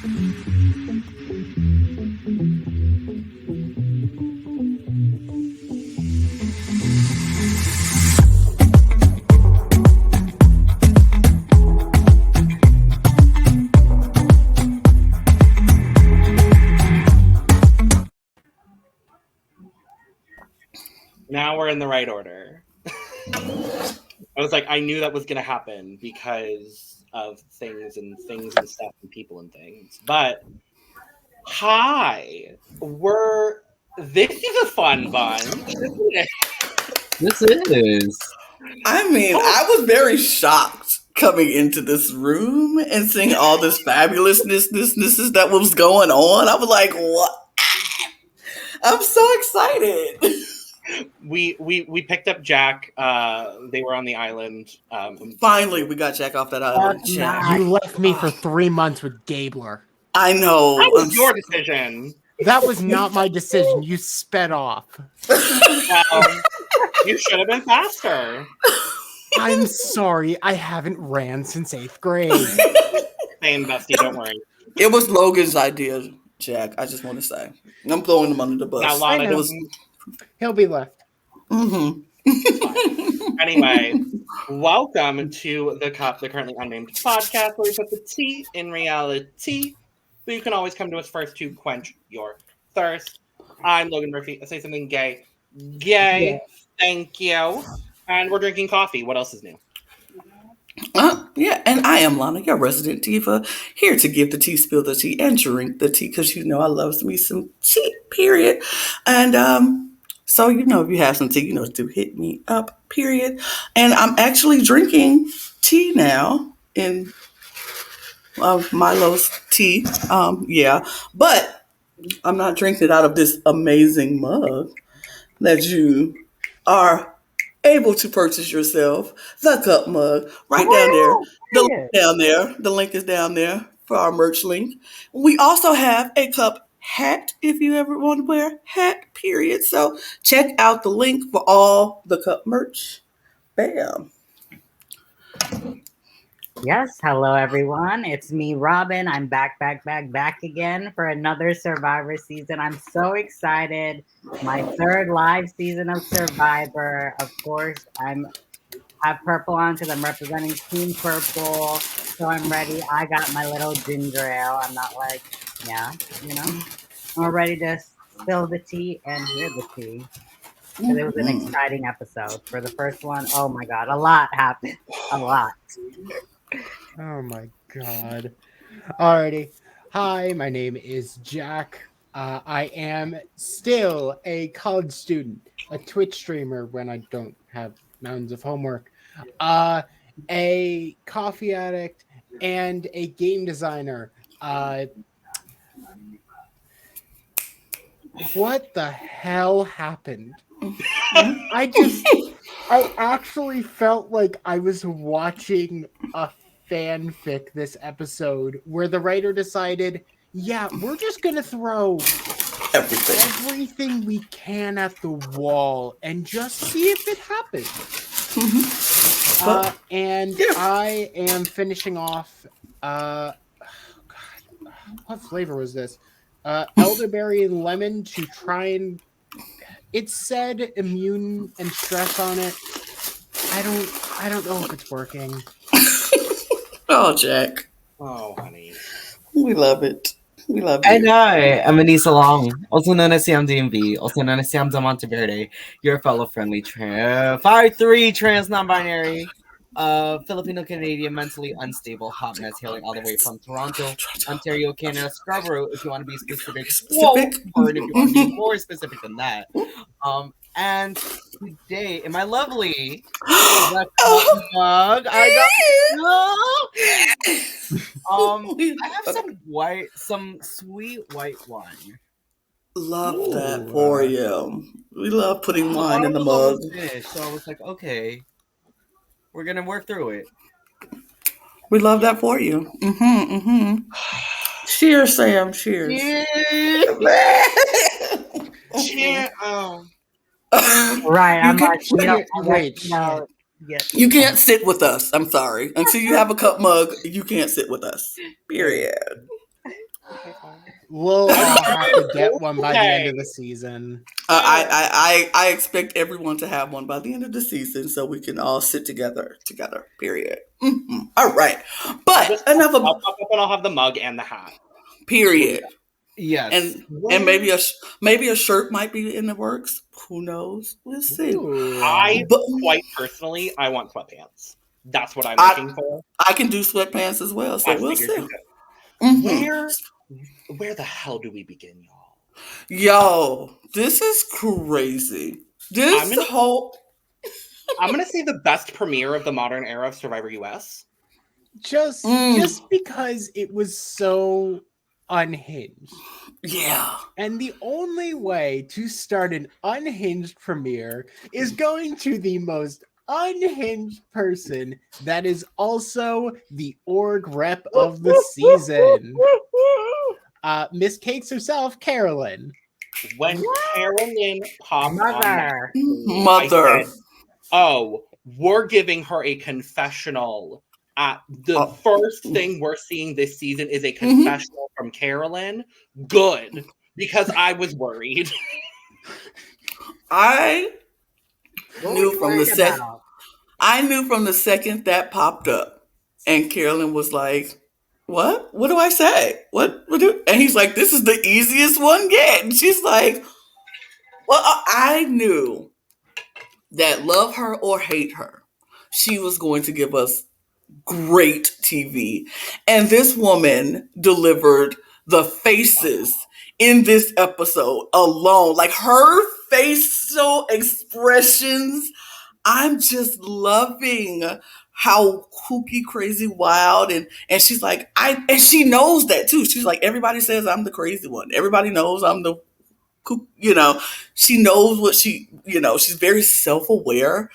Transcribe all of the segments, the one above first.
Now we're in the right order. I was like, I knew that was going to happen because of things and stuff and people and things. But hi, this is a fun bunch, isn't it? This is. I mean, I was very shocked coming into this room and seeing all this fabulousness that was going on. I was like, what? I'm so excited. We picked up Jack. They were on the island. Finally, we got Jack off that island. You left me for 3 months with Gabler. I know. That was your decision. That was not my decision. You sped off. You should have been faster. I'm sorry. I haven't ran since 8th grade. Same, bestie. Don't worry. It was Logan's idea, Jack. I just want to say. I'm throwing him under the bus. Now, Lana, he'll be left. Mm-hmm. Anyway, welcome to the Currently Unnamed Podcast, where we put the tea in reality. But you can always come to us first to quench your thirst. I'm Logan Murphy. I say something gay. Gay. Thank you. And we're drinking coffee. What else is new? Yeah, and I am Lana, your resident diva, here to give the tea, spill the tea, and drink the tea, because you know I love me some tea, period. And so, you know, if you have some tea, you know, do hit me up, period. And I'm actually drinking tea now in Milo's tea. Yeah, but I'm not drinking it out of this amazing mug that you are able to purchase yourself, the cup mug, right down there. The link down there. The link is down there for our merch link. We also have a cup hat if you ever want to wear hat, period. So check out the link for all the cup merch. Bam. Yes, hello everyone. It's me, Robyn. I'm back again for another Survivor season. I'm so excited. My third live season of Survivor. Of course, I have purple on because I'm representing Team Purple. So I'm ready. I got my little ginger ale. I'm not like, I'm ready to spill the tea and hear the tea. Because it was an exciting episode. For the first one, oh my God, a lot happened. A lot. Oh my God. Alrighty. Hi, my name is Jack. I am still a college student, a Twitch streamer when I don't have mountains of homework, a coffee addict, and a game designer. What the hell happened? I actually felt like I was watching a fanfic this episode where the writer decided, yeah, we're just going to throw everything we can at the wall and just see if it happens. I am finishing off, God, what flavor was this? Elderberry and lemon to try and, it said immune and stress on it. I don't know if it's working. Oh, Jack. Oh, honey. We love it. We love it. And I'm Anissa Long, also known as Sam DMV, also known as Sam de Monteverde, your fellow friendly 5'3" trans non-binary, Filipino-Canadian, mentally unstable, hot mess hailing all the way from Toronto, Ontario, Canada, Scarborough, if you want to be specific. Whoa, or if you want to be more specific than that. And today, in my lovely mug, I have some sweet white wine. Love that for you. We love putting wine in the mug. So I was like, okay, we're gonna work through it. We love that for you. Cheers, Sam. Cheers. Cheers. Right. I'm like, you can't sit with us. I'm sorry. Until you have a cup mug, you can't sit with us. Period. We'll all have to get one by the end of the season. I expect everyone to have one by the end of the season so we can all sit together. Period. All right, but enough I'll about pop up and I'll have the mug and the hat. period. Yes. And maybe a shirt might be in the works. Who knows? We'll see. Quite personally, I want sweatpants. That's what I'm looking for. I can do sweatpants as well, so we'll see. Where the hell do we begin, y'all? Yo, this is crazy. I'm gonna say the best premiere of the modern era of Survivor US. Just because it was so unhinged. Yeah. And the only way to start an unhinged premiere is going to the most unhinged person that is also the org rep of the season. Miss Cakes herself, Carolyn. When Carolyn popped Mother. Mother. Said, oh, we're giving her a confessional. The first thing we're seeing this season is a confessional from Carolyn. Good, because I was worried. I knew from the second that popped up, and Carolyn was like, "What? What do I say? What do?" And he's like, "This is the easiest one yet." And she's like, "Well, I knew that love her or hate her, she was going to give us great TV. And this woman delivered the faces in this episode alone. Like her facial expressions, I'm just loving how kooky, crazy, wild. And she's like, and she knows that too. She's like, everybody says I'm the crazy one. Everybody knows I'm the, she knows what she's very self-aware.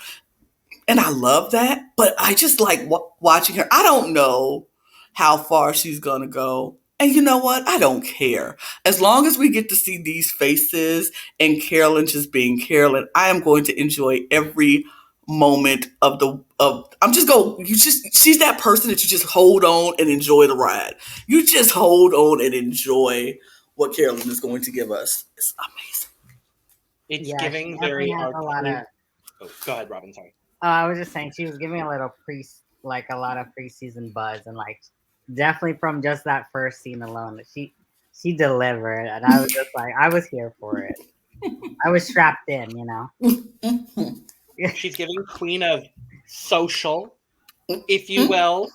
And I love that, but I just like watching her. I don't know how far she's going to go. And you know what? I don't care. As long as we get to see these faces and Carolyn just being Carolyn, I am going to enjoy every moment she's that person that you just hold on and enjoy the ride. You just hold on and enjoy what Carolyn is going to give us. It's amazing. It's giving very hard. Oh, go ahead, Robyn. Sorry. I was just saying she was giving a lot of preseason buzz, and like definitely from just that first scene alone, she delivered, and I was just like, I was here for it. I was strapped in, She's giving queen of social, if you will.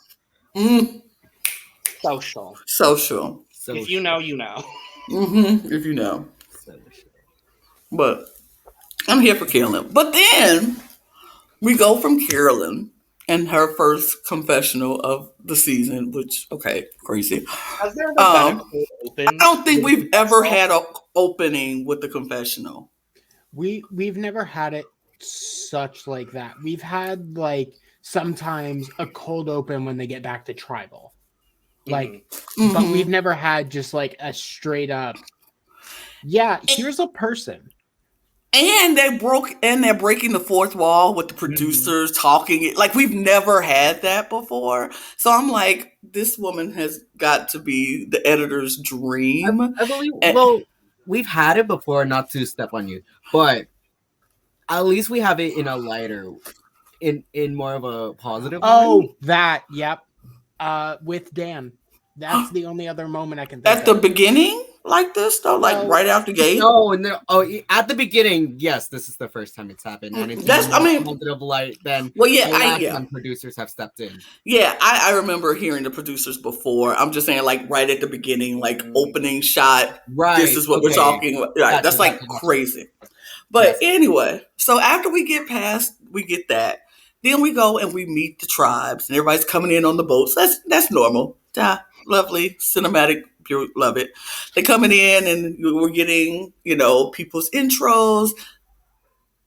Social. If you know, you know. If you know. But I'm here for Carolyn. But then we go from Carolyn and her first confessional of the season, which, okay, crazy. Has there been a cold open? I don't think we've ever had an opening with the confessional. We've never had it such like that. We've had like sometimes a cold open when they get back to tribal. Like, but we've never had just like a straight up, here's a person. And they're breaking the fourth wall with the producers talking. Like, we've never had that before. So I'm like, this woman has got to be the editor's dream. I believe, we've had it before, not to step on you, but at least we have it in a lighter, in more of a positive way. Yep. With Dan. That's the only other moment I can think At the beginning? Like this though, like right out the gate. At the beginning, yes, this is the first time it's happened, and it's positive light. Then, producers have stepped in. Yeah, I remember hearing the producers before. I'm just saying, like right at the beginning, like opening shot. Right, this is what we're talking about. Right, that's like crazy. But anyway, so after we get that, then we go and we meet the tribes, and everybody's coming in on the boats. That's normal. Lovely, cinematic. Love it. They're coming in and we're getting, people's intros.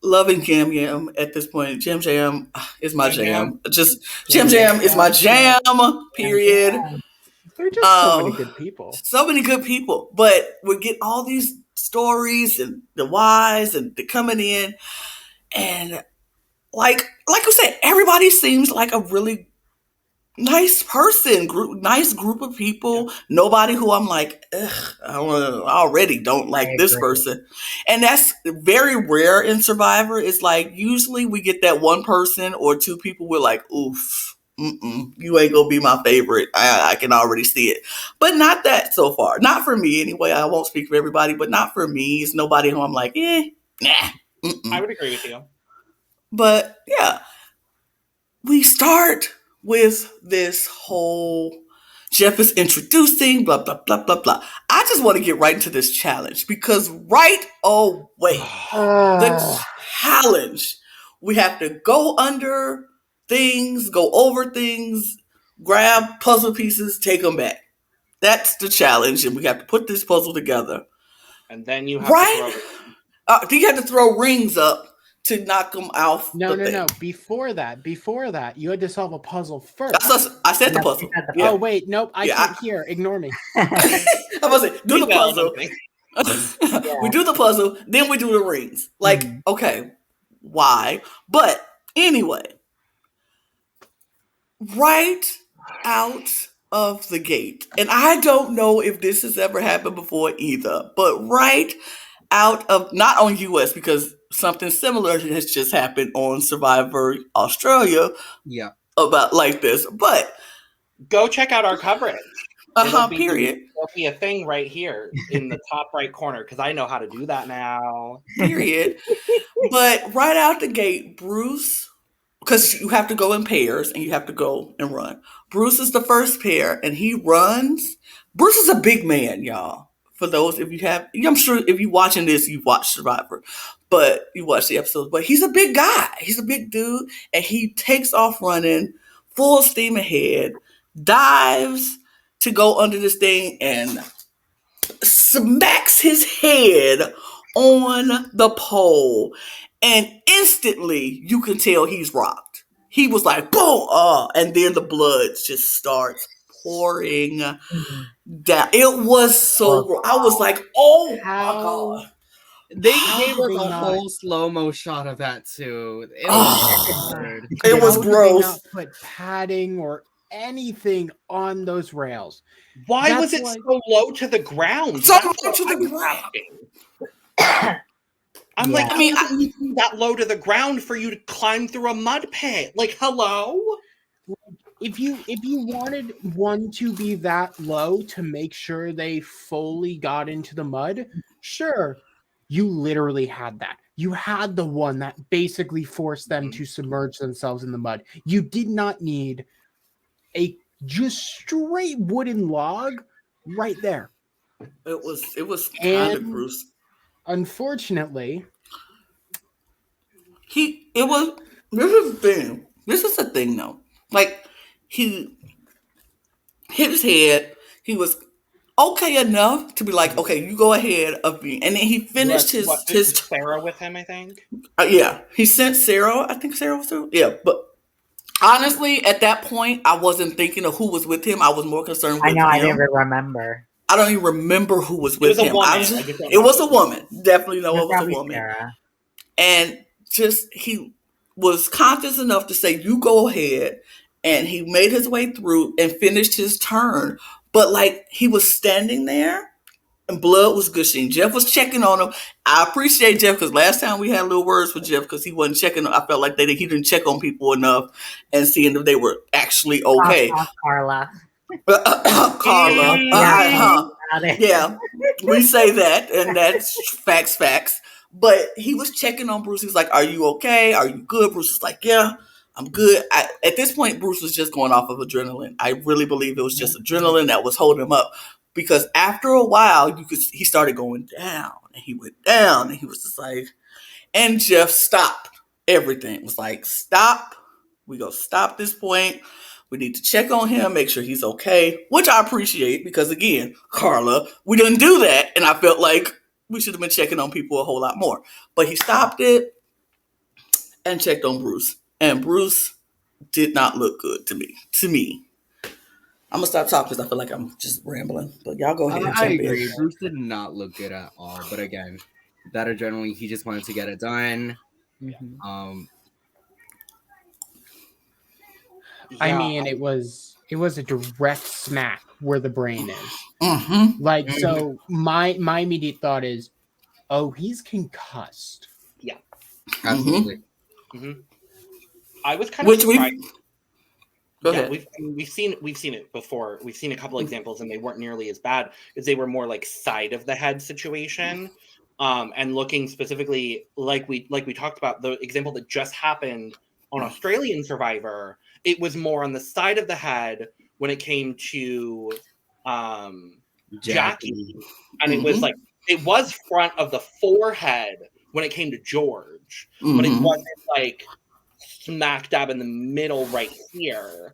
Loving Jam Jam at this point. Jam Jam is my jam. Just Jam Jam is my jam, period. They're just so many good people. So many good people. But we get all these stories and the whys and they're coming in. And like I said, everybody seems like a really nice person, nice group of people. Nobody who I'm like, ugh, I already don't like this person. And that's very rare in Survivor. It's like usually we get that one person or two people we're like, oof, you ain't gonna be my favorite. I can already see it. But not that so far. Not for me anyway. I won't speak for everybody, but not for me. It's nobody who I'm like, nah. I would agree with you. But yeah, we start with this whole Jeff is introducing, blah, blah, blah, blah, blah. I just want to get right into this challenge because right away, the challenge, we have to go under things, go over things, grab puzzle pieces, take them back. That's the challenge, and we have to put this puzzle together. And then you have to throw you have to throw rings up to knock them off. No. Before that, you had to solve a puzzle first. I said the puzzle. Yeah. Oh wait, nope, I can't hear. Ignore me. I was like, do the puzzle. We do the puzzle, then we do the rings. Like, okay, why? But anyway, right out of the gate, and I don't know if this has ever happened before either, but right out of, not on US, because something similar has just happened on Survivor Australia. Yeah. About like this, but go check out our coverage. Period. There'll be a thing right here in the top right corner because I know how to do that now. Period. But right out the gate, Bruce, because you have to go in pairs and you have to go and run. Bruce is the first pair and he runs. Bruce is a big man, y'all. For those, I'm sure if you're watching this, you've watched Survivor, but you watch the episodes. But he's a big guy. He's a big dude, and he takes off running, full steam ahead, dives to go under this thing, and smacks his head on the pole. And instantly, you can tell he's rocked. He was like, boom, and then the blood just starts pouring down. It was so I was like, oh my God. They gave us a whole slow-mo shot of that too. It was gross. Not put padding or anything on those rails. Why was it so low to the ground? So low to the ground. I'm like, I mean, that low to the ground for you to climb through a mud pit. Like, hello? If you wanted one to be that low to make sure they fully got into the mud, sure, you literally had that. You had the one that basically forced them to submerge themselves in the mud. You did not need a just straight wooden log right there. It was kind of gross. Unfortunately, this is the thing though. Like, he hit his head. He was okay enough to be like, okay, you go ahead of me. And then he finished his Sarah with him, I think. Yeah, he sent Sarah. I think Sarah was through. Yeah, but honestly, at that point, I wasn't thinking of who was with him. I was more concerned with him. I never remember. I don't even remember who was with him. It was a woman. Definitely know it was a woman. Sarah. And just he was conscious enough to say, you go ahead. And he made his way through and finished his turn. But like, he was standing there and blood was gushing. Jeff was checking on him. I appreciate Jeff because last time we had little words with Jeff because he wasn't checking. I felt like he didn't check on people enough and seeing if they were actually okay. Carla. Carla. Yeah, we say that, and that's facts. But he was checking on Bruce. He was like, are you okay? Are you good? Bruce was like, yeah, I'm good. At this point, Bruce was just going off of adrenaline. I really believe it was just adrenaline that was holding him up. Because after a while, he started going down. And he went down. And he was just like, and Jeff stopped everything. It was like, stop. We go stop this point. We need to check on him, make sure he's okay. Which I appreciate because, again, Carla, we didn't do that. And I felt like we should have been checking on people a whole lot more. But he stopped it and checked on Bruce. And Bruce did not look good to me. I'm going to stop talking because I feel like I'm just rambling. But y'all go ahead and I agree. Bruce did not look good at all. But again, that adrenaline, he just wanted to get it done. I Yeah. mean, it was a direct smack where the brain is. Mm-hmm. Like, so my immediate thought is, oh, he's concussed. Absolutely. I was kind of Which surprised. Go Yeah, ahead. we've seen it before. We've seen a couple examples, and they weren't nearly as bad because they were more like side of the head situation. And looking specifically, like we talked about the example that just happened on Australian Survivor, it was more on the side of the head when it came to Jackie, and it was like it was front of the forehead when it came to George, but it wasn't like smack dab in the middle right here.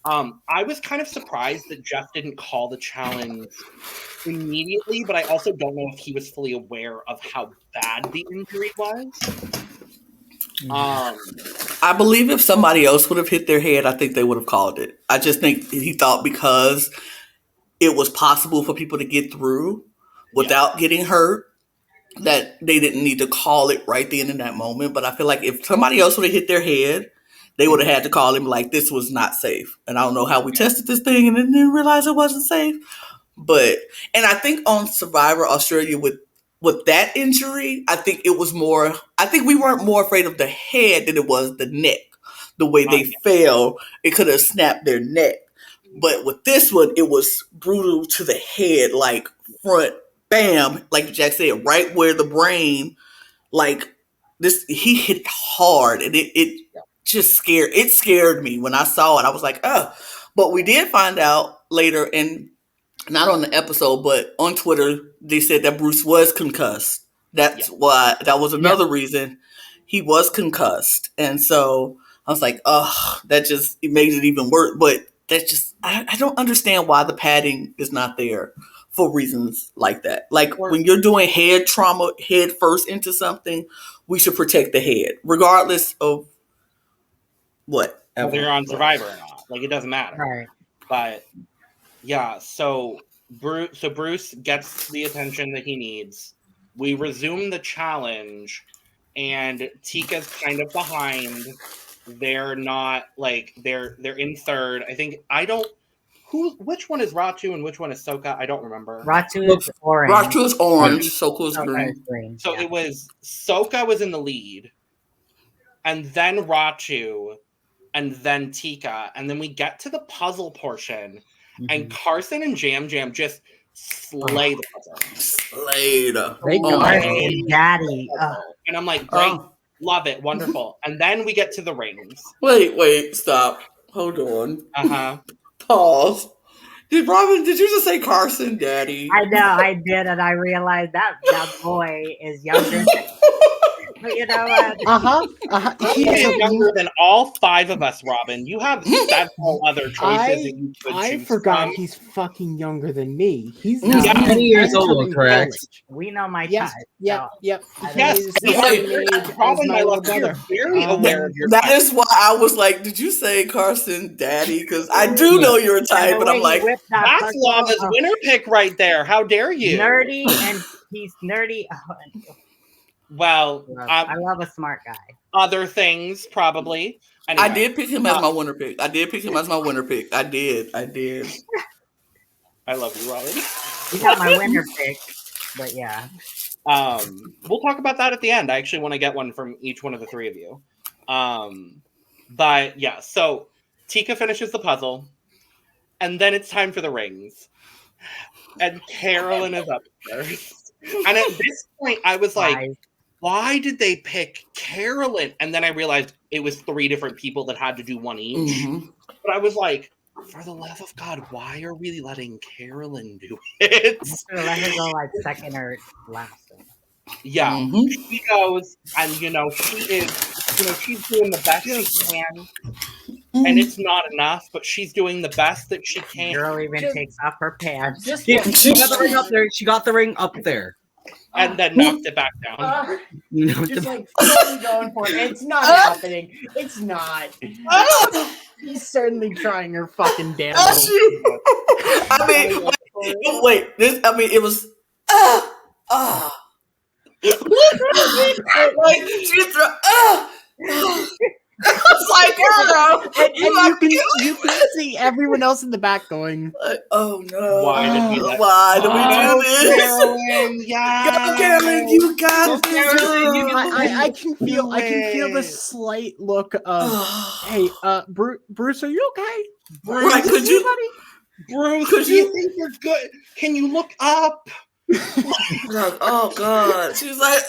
I was kind of surprised that Jeff didn't call the challenge immediately, but I also don't know if he was fully aware of how bad the injury was. I believe if somebody else would have hit their head, I think they would have called it. I just think he thought because it was possible for people to get through without getting hurt, that they didn't need to call it right then in that moment. But I feel like if somebody else would have hit their head, they would have had to call him like, this was not safe. And I don't know how we tested this thing and then didn't realize it wasn't safe. But, and I think on Survivor Australia with that injury, I think it was more, I think we weren't more afraid of the head than it was the neck. The way they fell, it could have snapped their neck. But with this one, it was brutal to the head, like front, bam, like Jack said, right where the brain, like this, he hit hard, and it just scared me when I saw it. I was like, oh. But we did find out later, and not on the episode, but on Twitter, they said that Bruce was concussed. That's why, that was another reason he was concussed. And so I was like, oh, that just, it makes it even worse. But that's just, I don't understand why the padding is not there for reasons like that. Like when you're doing head trauma, head first into something, we should protect the head, regardless of what. Whether you're on Survivor or not. Like, it doesn't matter. Right. But yeah, so Bruce gets the attention that he needs. We resume the challenge, and Tika's kind of behind. They're not like they're in third. I think which one is Ratu and which one is Soka? I don't remember. Ratu is orange. Ratu is orange. Soka's green. So it was Soka was in the lead, and then Ratu, and then Tika, and then we get to the puzzle portion, and Carson and Jam Jam just slay the puzzle. Slayed. Daddy. And I'm like, great, love it, wonderful. And then we get to the rings. Wait, stop. Hold on. Pause. Did you just say Carson, Daddy? I know, I did, and I realized that boy is younger. But you know what? He is younger than all five of us, Robyn. You have several other choices that you could choose. I forgot he's fucking younger than me. He's 20 years old, correct? We know my Yep. child. Yes. Robyn, my love, you're very aware of your That type. is why I was like, did you say Carson, Daddy? Because I do know your type, but I'm like, that's Lana's winner pick right there. How dare you? Nerdy, and he's nerdy. Well, I love a smart guy. Other things, probably. Anyway, I did pick him as my winner pick. I did. I did. I love you, Robyn. You got my winner pick, but yeah. We'll talk about that at the end. I actually want to get one from each one of the three of you. But yeah, so Tika finishes the puzzle, and then it's time for the rings. And Carolyn is up first. And at this point, I was like, why did they pick Carolyn? And then I realized it was three different people that had to do one each. But I was like, for the love of God, why are we letting Carolyn do it? Let her go like second or last. Yeah, she goes, and she's doing the best she can, and it's not enough, but she's doing the best that she can. Girl even takes off her pants. She got the ring up there. She got the ring up there, and then knocked it back down. Just like totally going for it. It's not happening. It's not. He's certainly trying her fucking damn. I mean, wait. It was. Like she threw. It's like, girl, And you you can see everyone else in the back going, like, oh no. Why did we let- Why do we Oh, do this? Carolyn, Go, yes. Carolyn, you got Go, this. Carolyn, you girl. I can feel the it. slight look of, hey, Bruce, are you okay? Bruce, Right, could you? Bruce, Could do you you- think you're good? Can you look up? Like, oh God. She's like,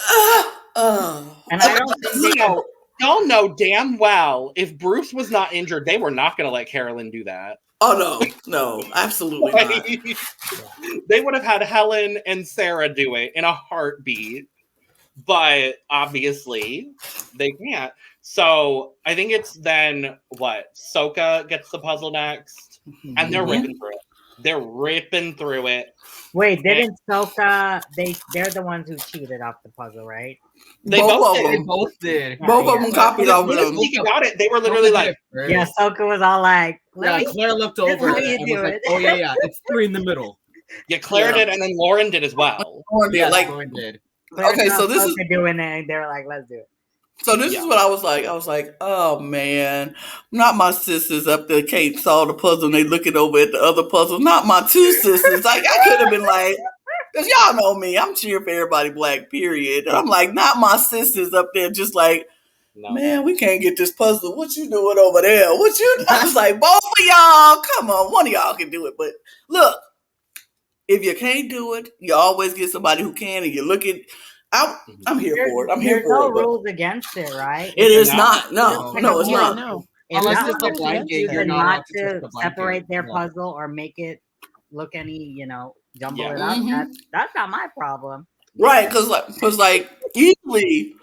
And I don't think they can. Y'all know damn well if Bruce was not injured, they were not going to let Carolyn do that. Oh no, absolutely not. They would have had Helen and Sarah do it in a heartbeat, but obviously they can't. So I think it's then what? Soka gets the puzzle next, and they're Mhm. ripping through it. They're ripping through it. Wait, didn't Soka? They're the ones who cheated off the puzzle, right? They Both both of did. They them. both did. Both Yeah, of them copied off of They them. didn't about it. They were literally like, Yeah, Soka was all like, Yeah, "Let me." Claire looked This is over how and you was do like, it. "Oh yeah, it's 3 in the middle." yeah, Claire Yeah. did, and then Lauren did as well. Yeah, Like, Lauren did. okay, so this is Soka doing it, and they were like, "Let's do it." So this Yeah. is what I was like. I was like, oh man, not my sisters up there can't solve the puzzle and they looking over at the other puzzle. Not my two sisters. Like I could have been like, because y'all know me, I'm cheering for everybody black, period. And I'm like, not my sisters up there just like, No. man, we can't get this puzzle. What you doing over there? What you I was like, both of y'all, come on, one of y'all can do it. But look, if you can't do it, you always get somebody who can, and you look at I'm here for it. I'm here There's for no it. But rules against it, right? it is No. not. No, It's no, it's yeah, not. No. It's Unless not it's a rules blanket, against it you're not not allowed to touch to the blanket. separate their No. puzzle or make it look any, jumble Yeah. it up. Mhm. That's not my problem. Right, because usually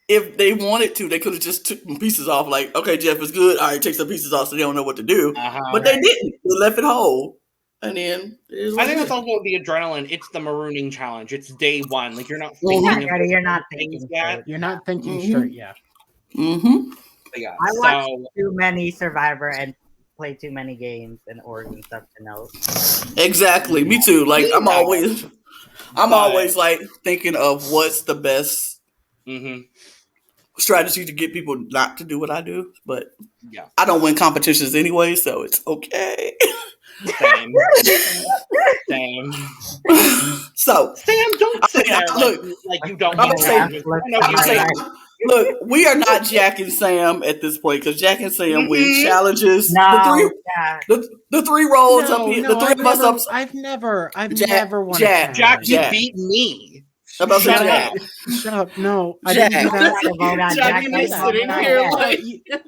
if they wanted to, they could have just took some pieces off. Like, okay, Jeff is good. All right, take some pieces off, so they don't know what to do. Uh-huh. But they didn't. They left it whole, and then it is what I think it that's is. also the adrenaline. It's the marooning challenge. It's day one. Like you're not Mhm. thinking Yeah, of you're not things thinking yet. straight. You're not thinking Mhm. straight, yeah. Mm-hmm. But yeah. I watched So too many Survivor and played too many games and Oregon stuff to know. Exactly. Me too. Like I'm Yeah. always But- like thinking of what's the best mhm. strategy to get people not to do what I do. But Yeah. I don't win competitions anyway, so it's okay. Same. Same. So Sam, don't sit I mean, there look, like you don't I'm want gonna say- challenges. I know I'm you gonna say, do. look, we are not Jack and Sam at this point because Jack and Sam win Mhm. challenges. No, yeah. The three rolls up here, the three I've of us never, up. I've never Jack- won Jack- a Jack, challenge. you Jack. beat me. I'm about to say Shut Jack. up. Shut up. No, I Jack. didn't do that. Jack, Jack, you you need sitting to here know. like-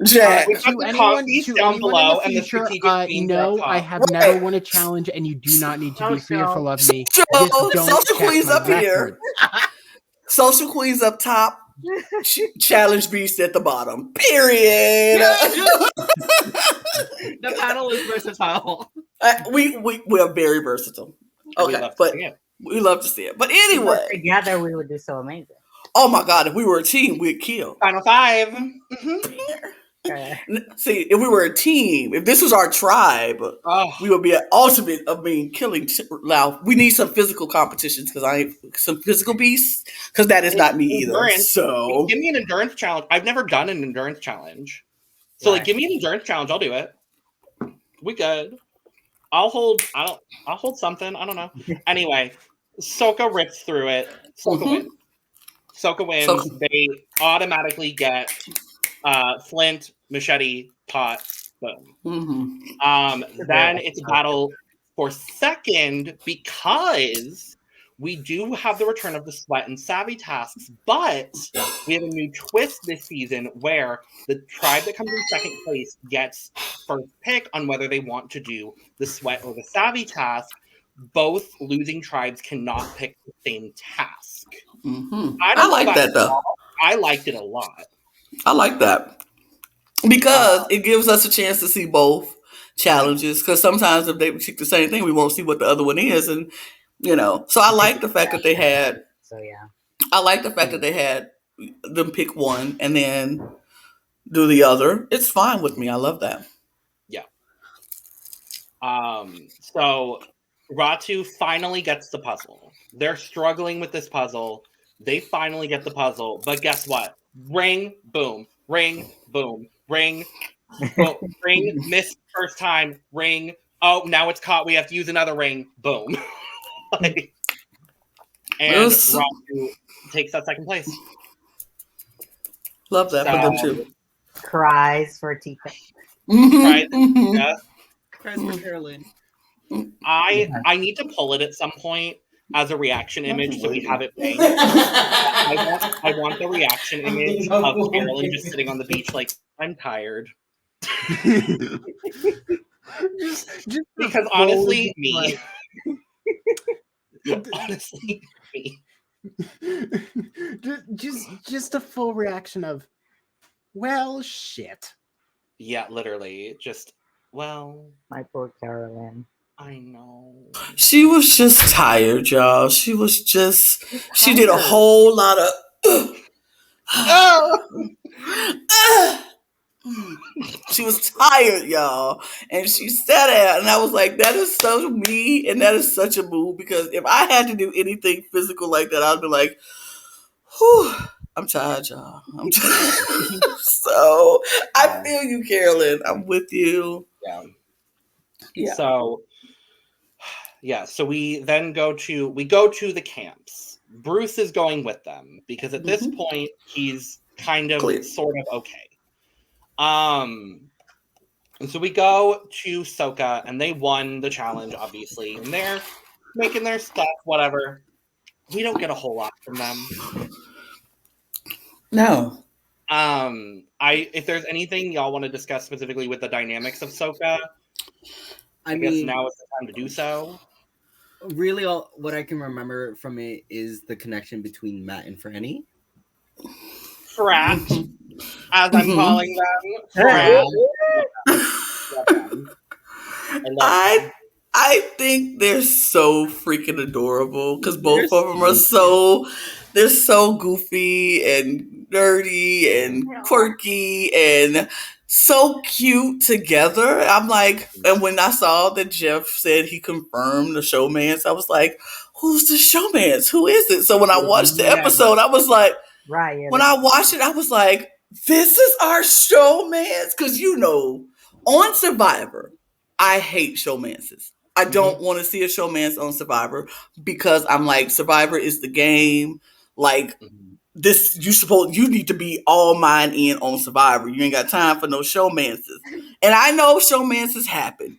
Jack. We got To the anyone, coffees to down anyone below in the and the future, strategic beans are no, up I top. have never won a challenge, and you do not need to be fearful Social. of me. Social, Just don't social check queens my up here. record. Social queens up top. Challenge beast at the bottom. Period. The panel is versatile. we are very versatile. We Okay, love to but see it. we love to see it. But If we anyway, worked together, we would do so amazing. oh my God, if we were a team, we'd kill. Final 5. Mhm. See, if we were a team, if this was our tribe, Oh, we would be an ultimate of being killing loud. We need some physical competitions because I ain't some physical beasts because that is not me either. endurance. So Give me an endurance challenge. I've never done an endurance challenge. So like Right. give me an endurance challenge, I'll do it. We good. I'll hold something. I don't know. Anyway, Soka rips through it. Soka Mhm. wins. Soka wins. Soka- They automatically get flint, machete, pot, boom. Then it's a battle for second because we do have the return of the sweat and savvy tasks, but we have a new twist this season where the tribe that comes in second place gets first pick on whether they want to do the sweat or the savvy task. Both losing tribes cannot pick the same task. I don't like know that though. all. I liked it a lot. I like that because it gives us a chance to see both challenges. Because sometimes if they pick the same thing, we won't see what the other one is, and So I like the fact that they had. So yeah. I like the fact that they had them pick one and then do the other. It's fine with me. I love that. So Ratu finally gets the puzzle. They're struggling with this puzzle. They finally get the puzzle, but guess what? Ring, boom. ring, boom, ring, boom, ring, missed first time, ring. Oh, now it's caught. We have to use another ring, boom. Like, and Raku takes that second place. Love that for them too. Cries for Tika. Right? Mhm. Yeah. Cries for Carolyn. I need to pull it at some point as a reaction image so we have it banked. I want the reaction image of Carolyn just sitting on the beach like, I'm tired. just Because honestly, me. Honestly, me. just a full reaction of, well, shit. Yeah, literally. Just, well, My poor Carolyn. I know. She was just tired, y'all. She did a whole lot of. She was tired, y'all. And she sat out, and I was like, that is so me, and that is such a move, because if I had to do anything physical like that, I'd be like, whew, I'm tired, y'all. I'm tired. So I feel you, Carolyn. I'm with you. Yeah. So we then go to the camps. Bruce is going with them because at this point he's kind of sort of okay. And so we go to Soka, and they won the challenge, obviously, and they're making their stuff, whatever. We don't get a whole lot from them. No. If there's anything y'all want to discuss specifically with the dynamics of Soka, I guess now is the time to do so. Really, what I can remember from it is the connection between Matt and Franny. Frat, as I'm calling them. Frat. I think they're so freaking adorable because both of them are they're so goofy and nerdy and quirky and so cute together. I'm like, and when I saw that Jeff said he confirmed the showmance, I was like, who's the showmance? Who is it? So when I watched the episode, I was like, when I watched it, I was like, this is our showmance. Because, on Survivor, I hate showmances. I don't want to see a showmance on Survivor because I'm like, Survivor is the game. Like, this, you need to be all mine in on Survivor. You ain't got time for no showmances. And I know showmances happen,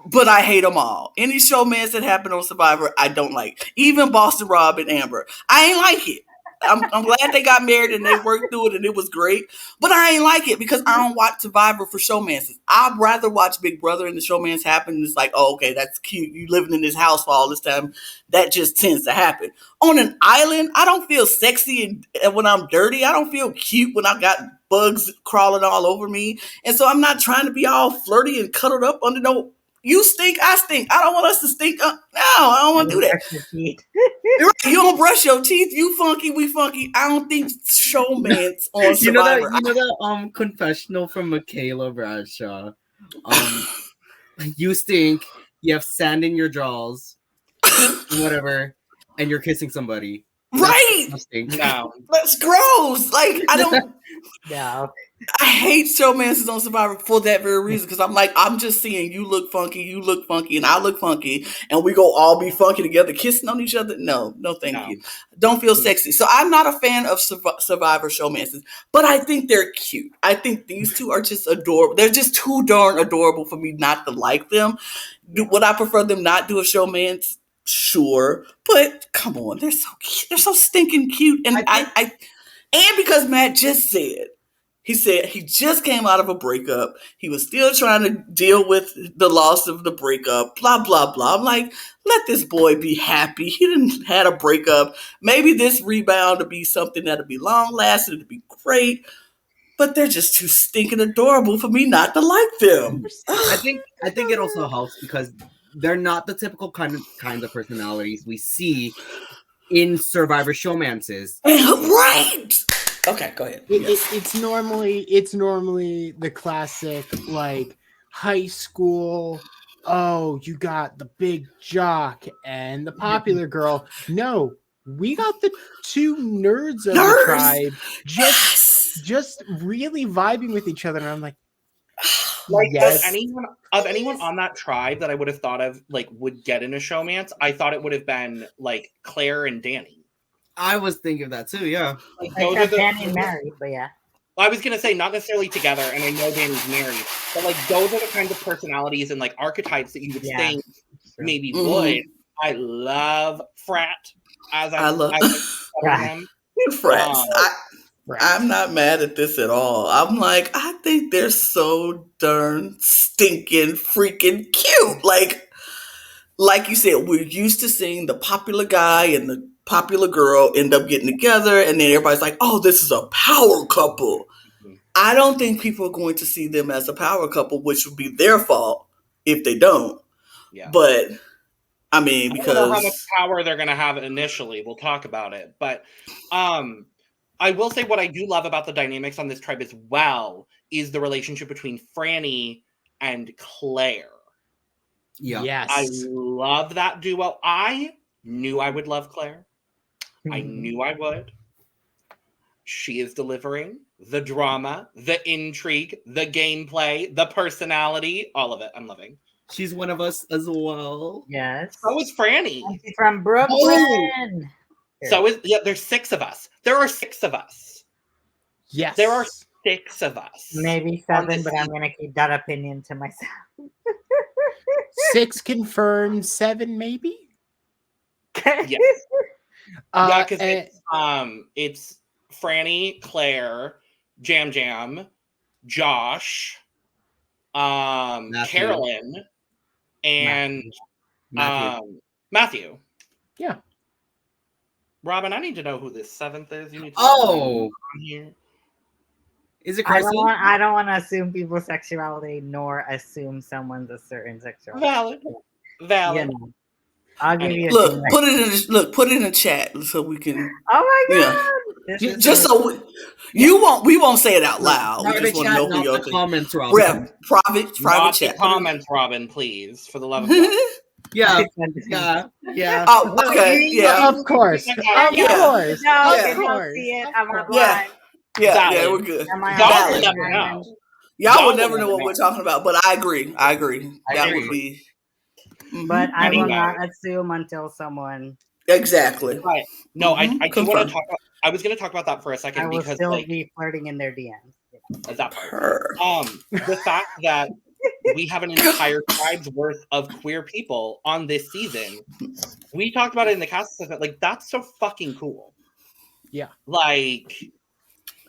but I hate them all. Any showmance that happened on Survivor, I don't like. Even Boston Rob and Amber, I ain't like it. I'm glad they got married and they worked through it and it was great, but I ain't like it because I don't watch Survivor for showmances. I'd rather watch Big Brother and the showmance happen. And it's like, oh, okay, that's cute. You living in this house for all this time. That just tends to happen. On an island, I don't feel sexy and when I'm dirty. I don't feel cute when I got bugs crawling all over me. And so I'm not trying to be all flirty and cuddled up under no, you stink, I stink. I don't want us to stink. No, I don't want to do that. You don't brush your teeth. You funky, we funky. I don't think showmance on Survivor. You know that confessional from Michaela Bradshaw. You stink. You have sand in your jaws, whatever, and you're kissing somebody. Right? No, that's gross. Like I don't. No. I hate showmances on Survivor for that very reason. Because I'm like, I'm just seeing you look funky, and I look funky, and we go all be funky together, kissing on each other. No, thank you. Don't feel sexy. So I'm not a fan of Survivor showmances, but I think they're cute. I think these two are just adorable. They're just too darn adorable for me not to like them. Would I prefer them not do a showmance? Sure, but come on, they're so cute. They're so stinking cute, and and because Matt just said. He said he just came out of a breakup. He was still trying to deal with the loss of the breakup, blah, blah, blah. I'm like, let this boy be happy. He didn't had a breakup. Maybe this rebound will be something that'll be long lasting. It'll be great. But they're just too stinking adorable for me not to like them. I think it also helps because they're not the typical kind of personalities we see in Survivor showmances. Right. Okay, go ahead. It's normally the classic like high school. Oh, you got the big jock and the popular girl. No, we got the two nerds of the tribe. Just just really vibing with each other, and I'm like, Of anyone Please. on that tribe that I would have thought of like would get in a showmance, I thought it would have been like Claire and Danny. I was thinking of that too. Yeah. Like, those are Except Danny and Mary, but yeah. I was gonna say not necessarily together, and I know Danny's married, but like those are the kinds of personalities and like archetypes that you would think maybe would. I love frat as I love them. frats. I'm not mad at this at all. I'm like, I think they're so darn stinking freaking cute. Like you said, we're used to seeing the popular guy and the popular girl end up getting together, and then everybody's like, oh, this is a power couple. Mhm. I don't think people are going to see them as a power couple, which would be their fault if they don't. Yeah. But I mean, I don't know how much because power they're gonna have initially. We'll talk about it. But I will say what I do love about the dynamics on this tribe as well is the relationship between Franny and Claire. Yeah. yes. I love that duo. I knew I would love Claire. I knew I would. She is delivering the drama, the intrigue, the gameplay, the personality, all of it. I'm loving. She's one of us as well. Yes. So is Franny. And she's from Brooklyn. There's 6 of us. There are 6 of us. Yes. There are 6 of us. Maybe on 7, this but I'm season. gonna keep that opinion to myself. 6 confirmed, 7 maybe. Yes. Yeah, because it's Franny, Claire, Jam Jam, Josh, Carolyn, and Matthew. Yeah. Robyn, I need to know who this 7th is. You need to Oh, on here. is it I Chrissy? don't want to assume people's sexuality, nor assume someone's a certain sexuality. Valid. You know, I'll give you a look, put it in the chat so we can. Oh my Yeah. god! This is Just so we won't say it out loud. We Private just want to chat, know who not you're the thinking. comments, Robyn. Private Not chat. the comments, Robyn, please, for the love of God. Yeah. Oh, okay. Yeah. Of course. Of Yeah. course. No, Yeah. if you don't see it, I'm not Yeah. blind. Yeah. Valid. We're good. Am I Y'all on will Valid. never know. Y'all will never know what we're talking about, but I agree. I That agree. would be. But I will Anyway. not assume until someone. Exactly. Right. No, I do want to Confirm. talk about. I was going to talk about that for a I second will because still like be flirting in their DMs. that part. Her. The fact that we have an entire tribe's worth of queer people on this season. We talked about it in the cast assessment. Like, that's so fucking cool. Yeah. Like,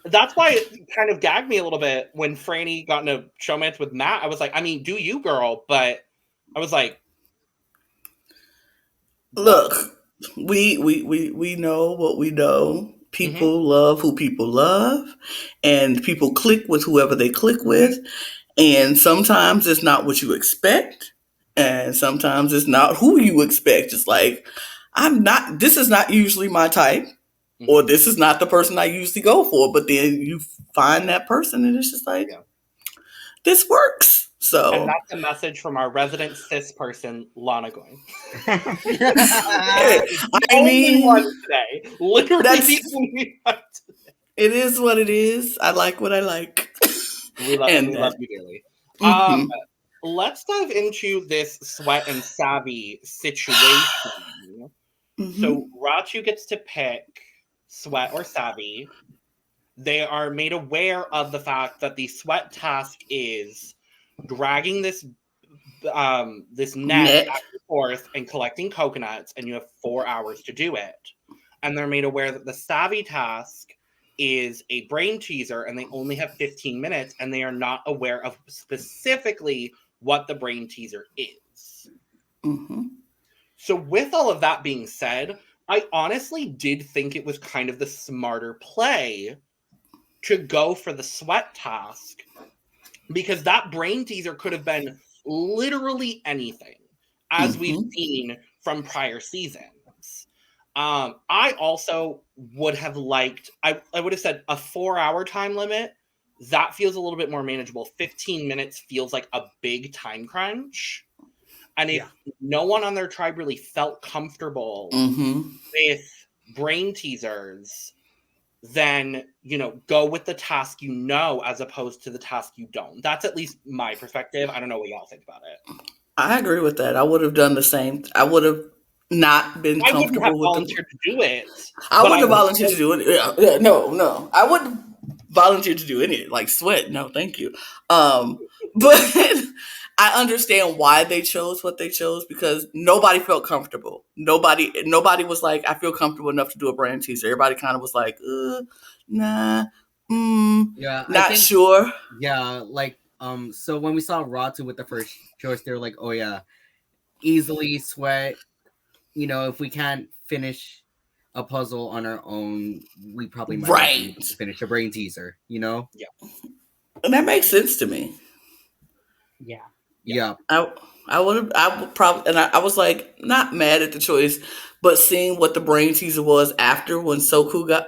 that's why it kind of gagged me a little bit when Franny got in a showmance with Matt. I was like, I mean, do you, girl? But I was like, Look, we know what we know. People love who people love, and people click with whoever they click with. And sometimes it's not what you expect, and sometimes it's not who you expect. It's like, this is not usually my type, or this is not the person I usually go for. But then you find that person, and it's just like, this works. So, and that's a message from our resident cis person, Lana going. I Only mean, one today. Literally the only one today. it is what it is. I like what I like. We love you dearly. Let's dive into this Sweat and Savvy situation. So Ratu gets to pick Sweat or Savvy. They are made aware of the fact that the Sweat task is dragging this net back and forth and collecting coconuts, and you have 4 hours to do it. And they're made aware that the Savvy task is a brain teaser, and they only have 15 minutes, and they are not aware of specifically what the brain teaser is. So with all of that being said, I honestly did think it was kind of the smarter play to go for the Sweat task, because that brain teaser could have been literally anything, as we've seen from prior seasons. I also would have liked, I would have said a 4-hour time limit. That feels a little bit more manageable. 15 minutes feels like a big time crunch. And if no one on their tribe really felt comfortable with brain teasers, then, go with the task as opposed to the task you don't. That's at least my perspective. I don't know what y'all think about it. I agree with that. I would have done the same. I would have not been I wouldn't have comfortable with volunteered to do it. I wouldn't have volunteered to do it. Yeah, no. I wouldn't volunteer to do any like sweat. No, thank you. But I understand why they chose what they chose because nobody felt comfortable. Nobody was like, I feel comfortable enough to do a brand teaser. Everybody kind of was like, nah, not sure. Yeah, like so when we saw Ratu with the first choice, they were like, oh yeah, easily sweat. If we can't finish a puzzle on our own, we probably might finish a brain teaser, Yeah. And that makes sense to me. Yeah. I would probably, and I was like, not mad at the choice, but seeing what the brain teaser was after when Tika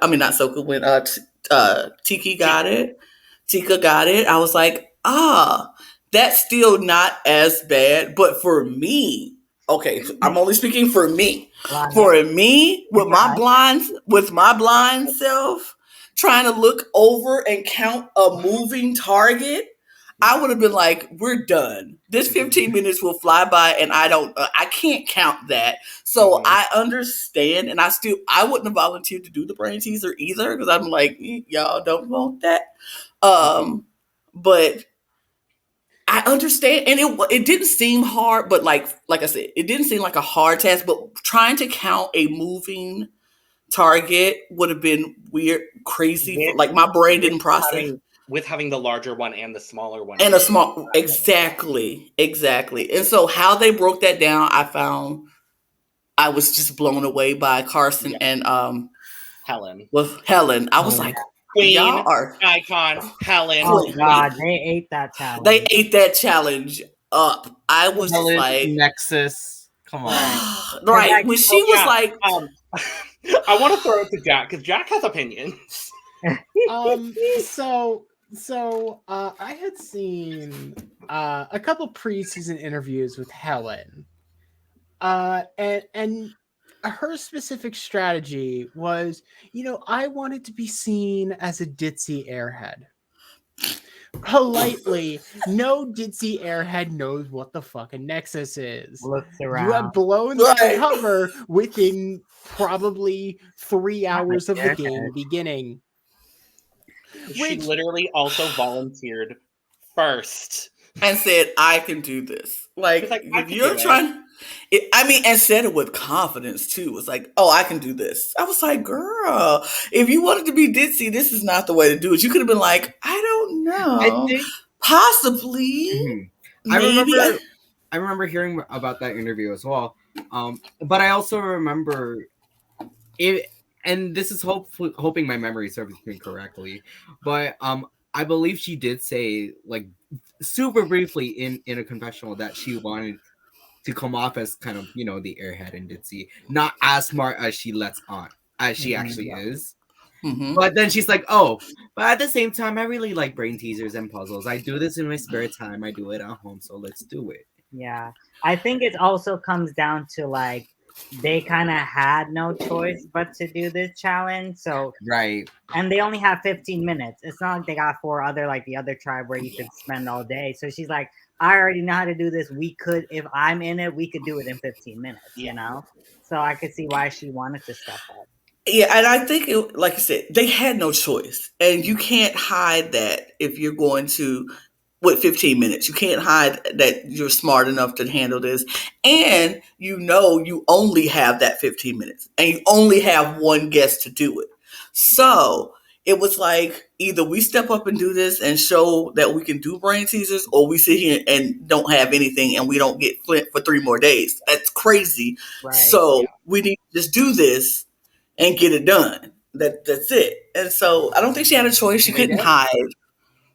got it, I was like, that's still not as bad, but for me, okay, I'm only speaking for me. For me, with my blind self, trying to look over and count a moving target, I would have been like, we're done. This 15 minutes will fly by and I can't count that. So I understand. And I wouldn't have volunteered to do the brain teaser either. Cause I'm like, y'all don't want that. But I understand. And it didn't seem hard, but like I said, it didn't seem like a hard task, but trying to count a moving target would have been weird, crazy. Like my brain didn't process. With having the larger one and the smaller one. And exactly. And so how they broke that down, I was just blown away by Carson and Helen. With Helen. I was like, Queen, icon, Helen. Oh God, they ate that challenge. They ate that challenge up. I was Helen, like, Nexus. Come on. Right. When she was like, I want to throw it to Jack because Jack has opinions. So I had seen a couple preseason interviews with Helen, and her specific strategy was, I wanted to be seen as a ditzy airhead. Politely, no ditzy airhead knows what the fucking Nexus is. Looks around. You have blown the cover within probably 3 hours of the game beginning. She literally also volunteered first and said, I can do this. Like if you're trying, and said it with confidence too. It was like, oh, I can do this. I was like, girl, if you wanted to be ditzy, this is not the way to do it. You could have been like, I don't know. I think, possibly. I remember hearing about that interview as well. But I also remember it. And this is hoping my memory serves me correctly, but I believe she did say, like, super briefly in a confessional that she wanted to come off as kind of, the airhead and ditzy, not as smart as she lets on, as she actually is. Mm-hmm. But then she's like, oh, but at the same time, I really like brain teasers and puzzles. I do this in my spare time. I do it at home, so let's do it. Yeah, I think it also comes down to, like, they kind of had no choice but to do this challenge. So right, and they only have 15 minutes. It's not like they got 4 other, like the other tribe where you could spend all day. So she's like, I already know how to do this. We could, if I'm in it, we could do it in 15 minutes, So I could see why she wanted to step up. Yeah, and I think, like you said, they had no choice. And you can't hide that if you're going to, with 15 minutes. You can't hide that you're smart enough to handle this. And you only have that 15 minutes. And you only have one guest to do it. So it was like, either we step up and do this and show that we can do brain teasers, or we sit here and don't have anything and we don't get Flint for 3 more days. That's crazy. Right. So we need to just do this and get it done. That's it. And so I don't think she had a choice. She couldn't hide.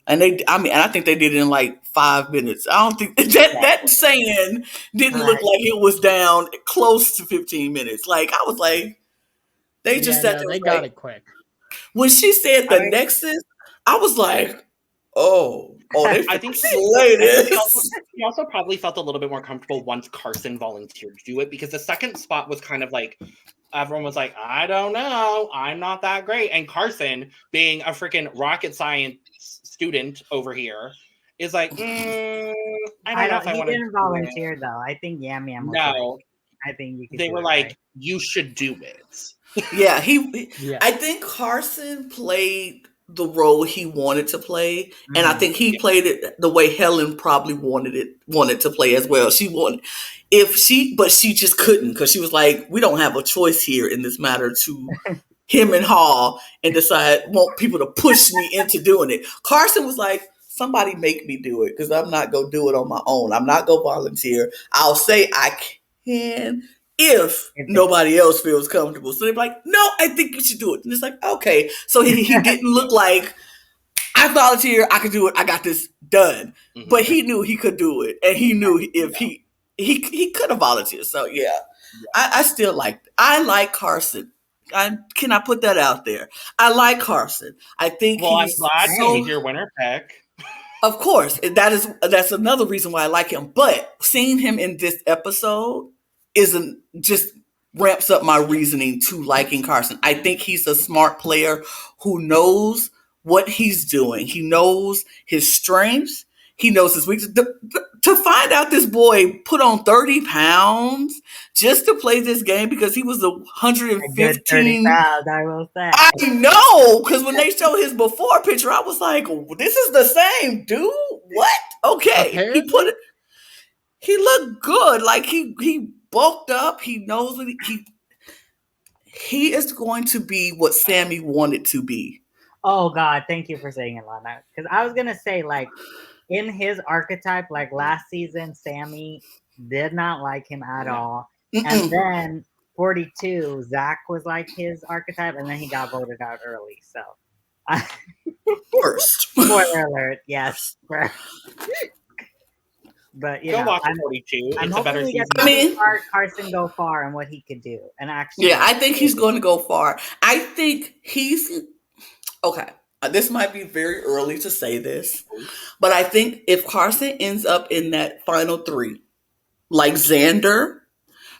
And I think they did it in like 5 minutes. I don't think that saying didn't look like it was down close to 15 minutes. Like, I was like, they just said they got it quick. When she said the Nexus, I was like, oh, I think he also probably felt a little bit more comfortable once Carson volunteered to do it, because the second spot was kind of like everyone was like, I don't know, I'm not that great. And Carson, being a freaking rocket science student over here, is like, I don't know if I He want to. didn't volunteer though. I think Yam Yam was No, like, I think you could. they do were it, like, right? you should do it. Yeah, Yeah. I think Carson played the role he wanted to play, and I think he played it the way Helen probably wanted to play as well. But she just couldn't, because she was like, we don't have a choice here in this matter to him and Hall and want people to push me into doing it. Carson was like, somebody make me do it, because I'm not gonna do it on my own. I'm not gonna volunteer. I'll say I can if nobody else feels comfortable. So they're like, no, I think you should do it. And it's like, okay. So he didn't look like, I volunteer, I can do it, I got this done. Mm-hmm. But he knew he could do it. And he knew if he could have volunteered. So yeah. I still I like Carson. Can I put that out there? I like Carson. I think I'm glad he's your winner pick. Of course. That's another reason why I like him. But seeing him in this episode isn't just ramps up my reasoning to liking Carson. I think he's a smart player who knows what he's doing. He knows his strengths. He knows his weakness. To find out this boy put on 30 pounds just to play this game because he was 115 pounds, I will say. I know, because when they showed his before picture, I was like, this is the same dude? What? Okay. Apparently. He looked good. Like he bulked up. He knows what he is going to be what Sammy wanted to be. Oh God, thank you for saying it, Lana. Because I was gonna say, like, in his archetype, like last season, Sammy did not like him at all. And then 42, Zach was like his archetype, and then he got voted out early. So First. Spoiler alert, yes. But go watch 42. It's a better season. I mean, Carson go far and what he could do, and actually, I think he's going to go far. I think he's okay. This might be very early to say this, but I think if Carson ends up in that final 3, like Xander,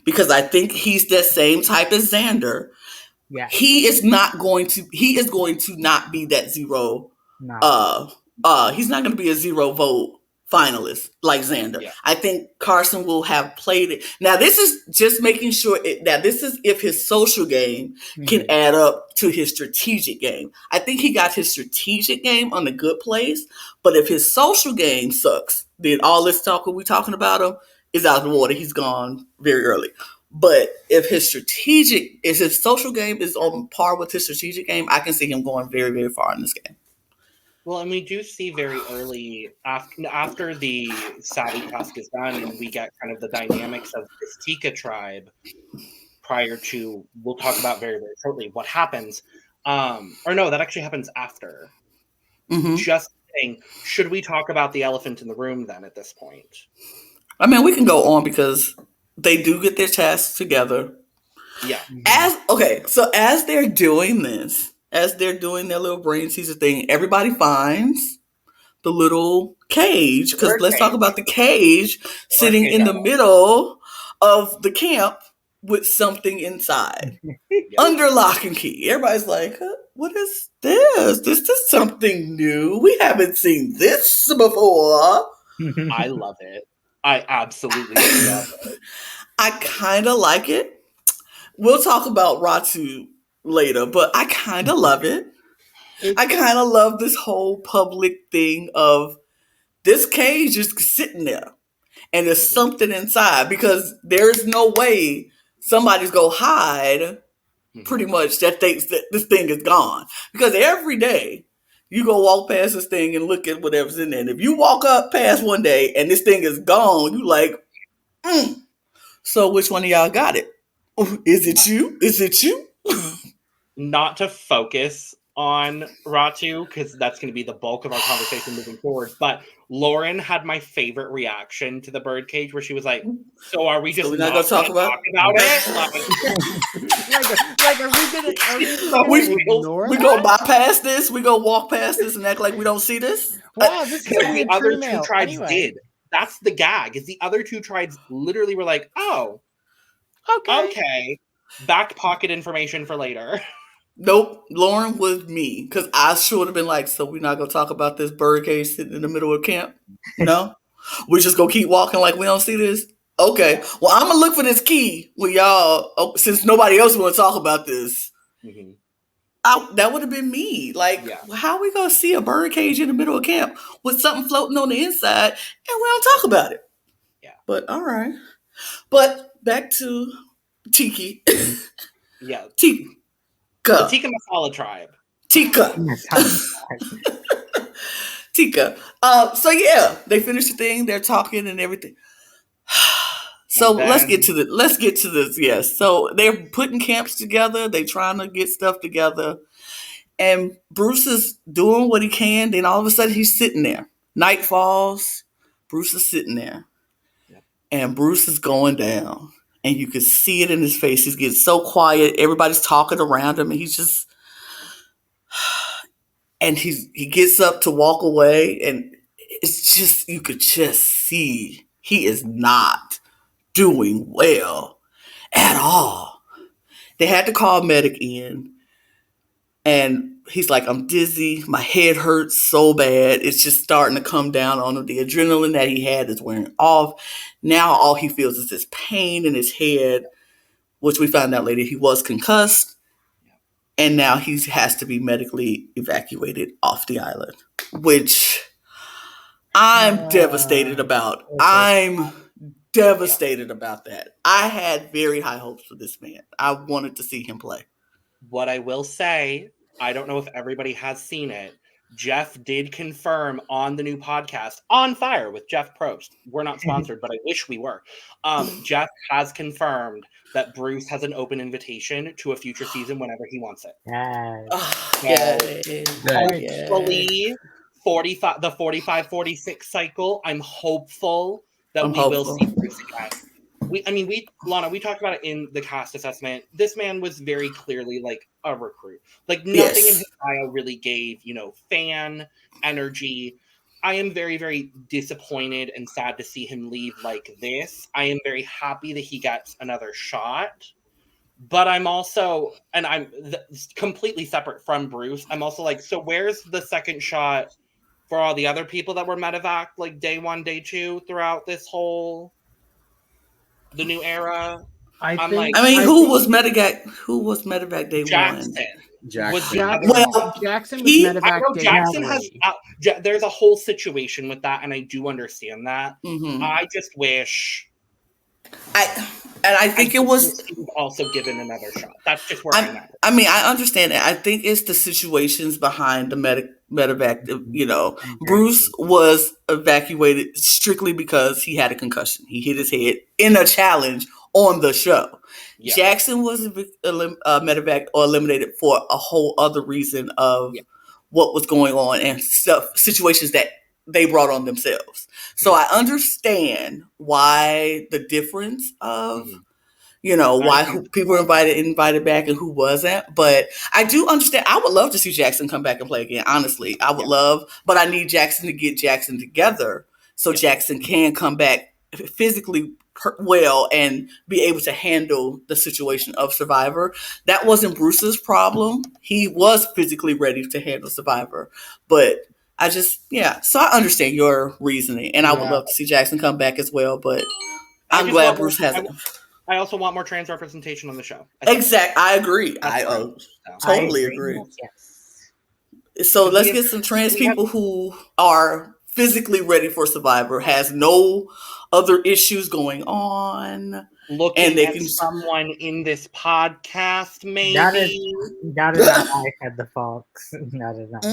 because I think he's the same type as Xander. Yeah, he is going to not be that zero. No. He's not going to be a 0 vote finalist like Xander. Yeah. I think Carson will have played it. Now, this is just making sure that this is if his social game can add up to his strategic game. I think he got his strategic game on a good place, but if his social game sucks, then all this talk we talking about him is out of the water. He's gone very early. But if his social game is on par with his strategic game, I can see him going very, very far in this game. Well, and we do see very early, after the Savvy task is done, and we get kind of the dynamics of this Tika tribe prior to, we'll talk about very, very shortly, what happens. Or no, that actually happens after. Mm-hmm. Just saying, should we talk about the elephant in the room then at this point? I mean, we can go on because they do get their tasks together. Yeah. So as they're doing this, as they're doing their little brain teaser thing, everybody finds the little cage. Because let's talk about the cage sitting in the middle of the camp with something inside. Under lock and key. Everybody's like, what is this? This is something new. We haven't seen this before. I love it. I absolutely love it. I kind of like it. We'll talk about Ratu later, but I kind of love it. I kind of love this whole public thing of this cage just sitting there and there's something inside, because there's no way somebody's go hide pretty much that thinks that this thing is gone, because every day you go walk past this thing and look at whatever's in there. And if you walk up past one day and this thing is gone, you like, So which one of y'all got it? Is it you? Is it you? Not to focus on Ratu, because that's going to be the bulk of our conversation moving forward, but Lauren had my favorite reaction to the birdcage, where she was like, so are we just not going to talk about it? Are we go bypass this? We go walk past this and act like we don't see this? Wow, this is the other two tribes did. That's the gag, is the other two tribes literally were like, oh, okay. back pocket information for later. Nope, Lauren was me because I should have been like, so we're not gonna talk about this bird cage sitting in the middle of camp. No, we're just gonna keep walking like we don't see this. Okay, well I'm gonna look for this key when y'all. Oh, since nobody else want to talk about this, that would have been me. Like, how are we gonna see a bird cage in the middle of camp with something floating on the inside and we don't talk about it? Yeah, but all right. But back to Tiki. Yeah, Tika. The Tikka Masala tribe. Tika. Tika. So yeah, they finished the thing. They're talking and everything. So let's get to this. Yes. So they're putting camps together. They're trying to get stuff together. And Bruce is doing what he can. Then all of a sudden he's sitting there. Night falls. Bruce is sitting there. Yep. And Bruce is going down. And you can see it in his face. He's getting so quiet. Everybody's talking around him. And he's just... And he gets up to walk away. And it's just... You could just see he is not doing well at all. They had to call a medic in. And he's like, I'm dizzy. My head hurts so bad. It's just starting to come down on him. The adrenaline that he had is wearing off. Now all he feels is this pain in his head, which we found out later he was concussed. And now he has to be medically evacuated off the island, which I'm devastated about. I'm devastated about that. I had very high hopes for this man. I wanted to see him play. What I will say, I don't know if everybody has seen it. Jeff did confirm on the new podcast, On Fire with Jeff Probst. We're not sponsored, but I wish we were. Jeff has confirmed that Bruce has an open invitation to a future season whenever he wants it. Hopefully, the 45-46 cycle, I'm hopeful that we will see Bruce again. Lana, we talked about it in the cast assessment. This man was very clearly like a recruit. Like nothing in his bio really gave, fan energy. I am very, very disappointed and sad to see him leave like this. I am very happy that he gets another shot. But I'm also, and I'm completely separate from Bruce. I'm also like, so where's the second shot for all the other people that were medevac like day 1, day 2 throughout this whole... the new era? Who was medevac day Jackson. 1? Jackson was medevac day Jackson 3. has there's a whole situation with that, and I do understand that. Mm-hmm. I just wish I think it was also given another shot. That's just where I'm at. I understand it. I think it's the situations behind the medevac. Bruce was evacuated strictly because he had a concussion. He hit his head in a challenge on the show. Yeah. Jackson was medevac or eliminated for a whole other reason of what was going on and situations that they brought on themselves. So I understand why the difference of, why people were invited back and who wasn't. But I do understand. I would love to see Jackson come back and play again. Honestly, I would love, but I need Jackson to get Jackson together so Jackson can come back physically well and be able to handle the situation of Survivor. That wasn't Bruce's problem. He was physically ready to handle Survivor, but I just, so I understand your reasoning, and I would love to see Jackson come back as well, but I'm glad Bruce hasn't. I also want more trans representation on the show. Exactly. I agree. I totally agree. Yes. So let's get some trans people who are physically ready for Survivor, has no other issues going on. Looking at someone in this podcast, maybe. That is not I had the Fox. That is not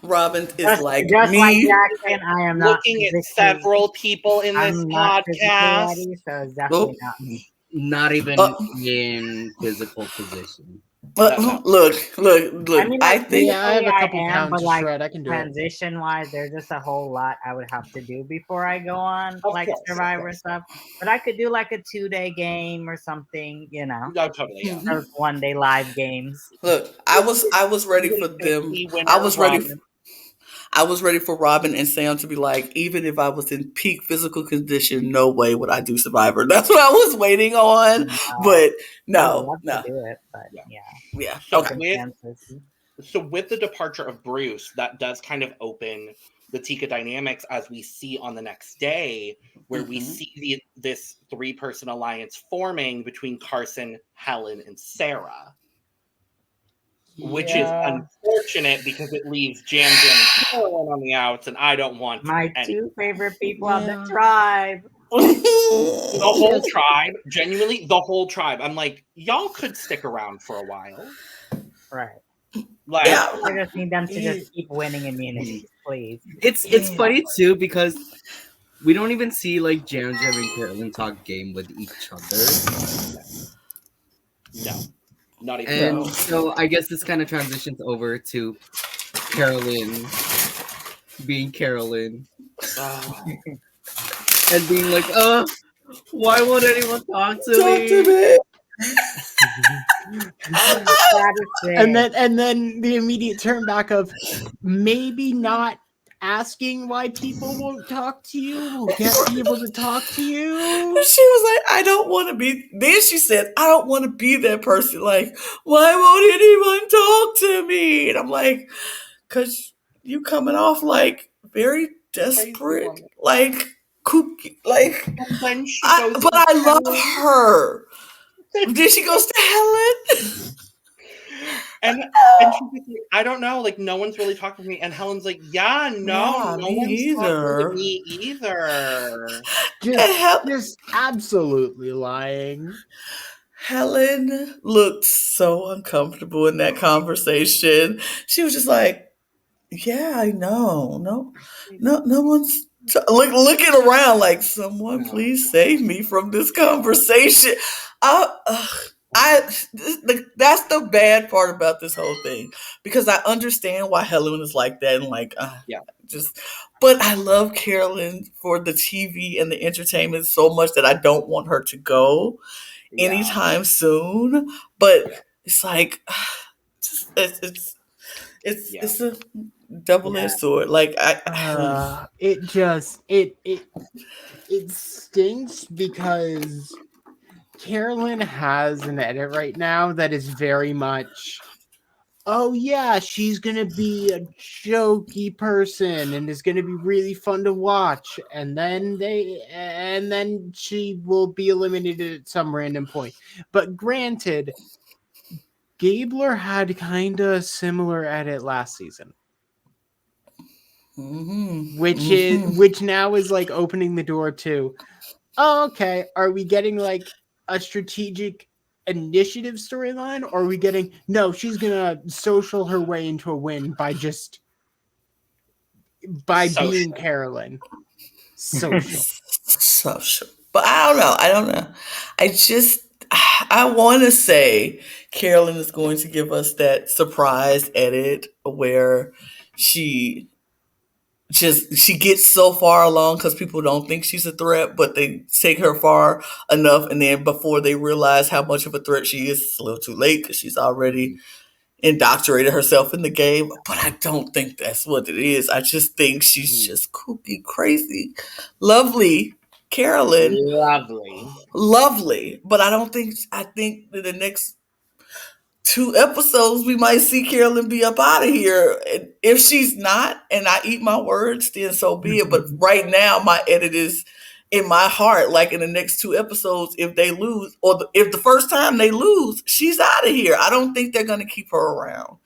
Robyn is like just me. Like Jackson, I am looking at several people in this podcast. Ready, so it's definitely not me. Not even in physical position. But look. I think I have a couple pounds to shred. I can do it. Transition-wise, there's just a whole lot I would have to do before I go on, Survivor stuff. But I could do like a 2-day game or something, No, totally. Yeah. Those 1-day live games. Look, I was ready for them. I I was ready for Robyn and Sam to be like, even if I was in peak physical condition, no way would I do Survivor. That's what I was waiting on. But I'd no, love no. to do it, but Yeah. Yeah. So Okay. with the departure of Bruce, that does kind of open the Tika dynamics as we see on the next day, where we see this 3-person alliance forming between Carson, Helen, and Sarah. Which is unfortunate because it leaves Jam and Carolyn on the outs, and I don't want my any. 2 favorite people on the tribe. The whole tribe, genuinely, the whole tribe. I'm like, y'all could stick around for a while. Right. Like, I just need them to just keep winning immunities, please. It's funny too because we don't even see like Jam and Carolyn talk game with each other. No, not even. And so I guess this kind of transitions over to Carolyn being Carolyn and being like, why won't anyone talk to me? And then the immediate turn back of maybe not asking why people won't talk to you will get people to talk to you. She was like, I don't want to be. Then she said, I don't want to be that person. Like, why won't anyone talk to me? And I'm like, because you coming off like very desperate, like kooky, like. But I love her. Then she goes to Helen. And she's like, I don't know, like no one's really talking to me. And Helen's like, no me one's either. talking to me either. Just absolutely lying. Helen looked so uncomfortable in that conversation. She was just like, yeah, I know. No one's looking around like, someone please save me from this conversation. That's the bad part about this whole thing, because I understand why Helen is like that and like, but I love Carolyn for the TV and the entertainment so much that I don't want her to go anytime soon. But it's like, it's a double-edged sword. Like it stinks because Carolyn has an edit right now that is very much, oh yeah, she's gonna be a jokey person and is gonna be really fun to watch, and then she will be eliminated at some random point. But granted, Gabler had kind of similar edit last season. Which now is like opening the door to, oh, okay, are we getting like a strategic initiative storyline, or are we getting, no, she's gonna social her way into a win by being Carolyn. Social. But I don't know. I want to say Carolyn is going to give us that surprise edit where she gets so far along because people don't think she's a threat, but they take her far enough, and then before they realize how much of a threat she is, it's a little too late because she's already indoctrinated herself in the game. But I don't think that's what it is. I just think she's just kooky, crazy, lovely Carolyn. Lovely. But I think that the next 2 episodes, we might see Carolyn be up out of here. And if she's not, and I eat my words, then so be it. But right now, my edit is in my heart. Like in the next 2 episodes, if they lose, or if the first time they lose, she's out of here. I don't think they're going to keep her around.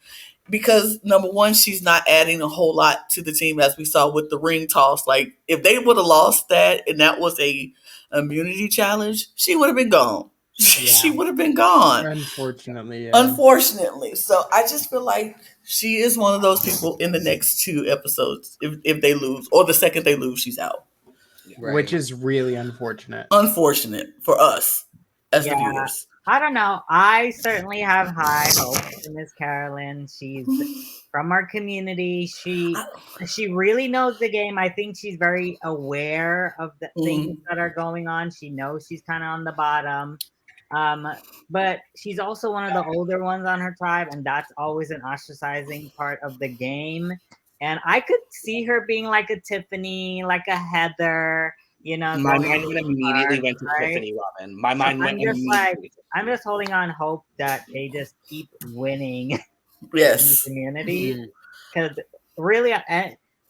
Because number one, she's not adding a whole lot to the team, as we saw with the ring toss. Like if they would have lost that and that was a immunity challenge, she would have been gone. She would have been gone. Unfortunately. So I just feel like she is one of those people in the next 2 episodes. If they lose, or the second they lose, she's out. Right. Which is really unfortunate. Unfortunate for us as the viewers. I don't know. I certainly have high hopes for Miss Carolyn. She's from our community. She really knows the game. I think she's very aware of the things that are going on. She knows she's kind of on the bottom. But she's also one of the older ones on her tribe, and that's always an ostracizing part of the game. And I could see her being like a Tiffany, like a Heather, My going mind to immediately Clark, went to right? Tiffany Robyn. My So mind went immediately. I'm just holding on hope that they just keep winning in the Yes. community. Mhm. Because really,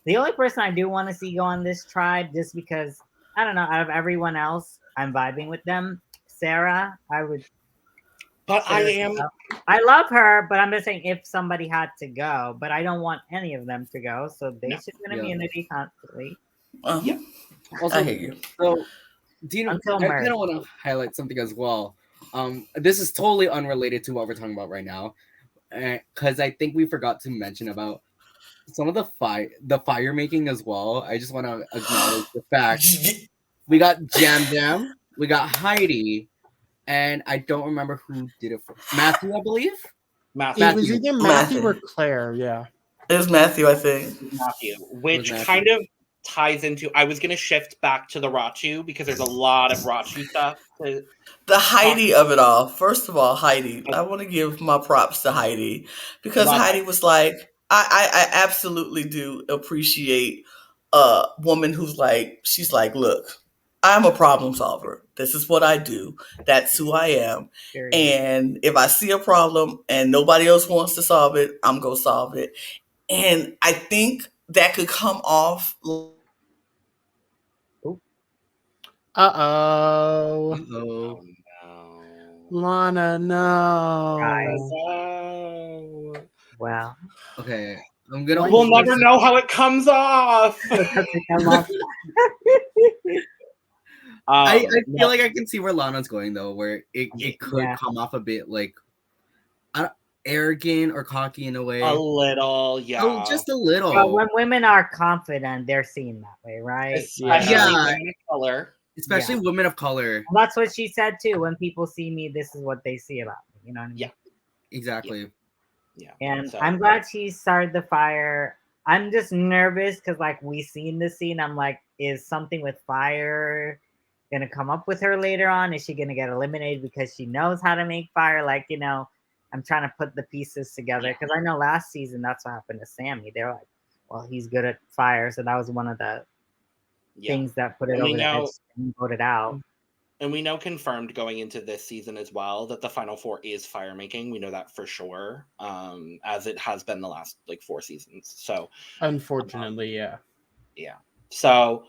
the only person I do want to see go on this tribe, just because, I don't know, out of everyone else, I'm vibing with them. Sarah, I would. But I am. I love her, but I'm just saying if somebody had to go, but I don't want any of them to go, so they should win immunity constantly. Yeah. Also, I hear you. so do you know? Until I Merc. kind of want to highlight something as well. This is totally unrelated to what we're talking about right now, because I think we forgot to mention about some of the fire making as well. I just want to acknowledge the fact we got Jam, we got Heidi, and I don't remember who did it first. Matthew, I believe. Matthew. It was either Matthew or Claire, yeah. It was Matthew, I think. Matthew, which Matthew. kind of ties into. I was going to shift back to the Ratu because there's a lot of Ratu stuff. The Heidi of it all. First of all, Heidi. I want to give my props to Heidi because Love Heidi it. was like, I absolutely do appreciate a woman who's like, she's like, look, I'm a problem solver. This is what I do. That's who I am. Period. And if I see a problem and nobody else wants to solve it, I'm going to solve it. And I think that could come off. Uh-oh. Oh, no. Lana, no. Guys. No. Well, okay. I'm gonna. We'll never know how it comes off. I feel like I can see where Lana's going though, where it could come off a bit like arrogant or cocky in a way. A little, yeah. Oh, just a little. But when women are confident, they're seen that way, right? Especially Yeah. women of color. Especially women of color. Well, that's what she said too. When people see me, this is what they see about me. You know what I mean? Yeah. Exactly. Yeah. And So- I'm glad she started the fire. I'm just nervous because, like, we seen the scene. I'm like, is something with fire gonna come up with her later on? Is she gonna get eliminated because she knows how to make fire? Like, I'm trying to put the pieces together because I know last season that's what happened to Sammy. They're like, well, he's good at fire, so that was one of the things that put it over the edge and voted out. And we know confirmed going into this season as well that the final four is fire making. We know that for sure, as it has been the last 4 seasons. So Unfortunately, yeah. So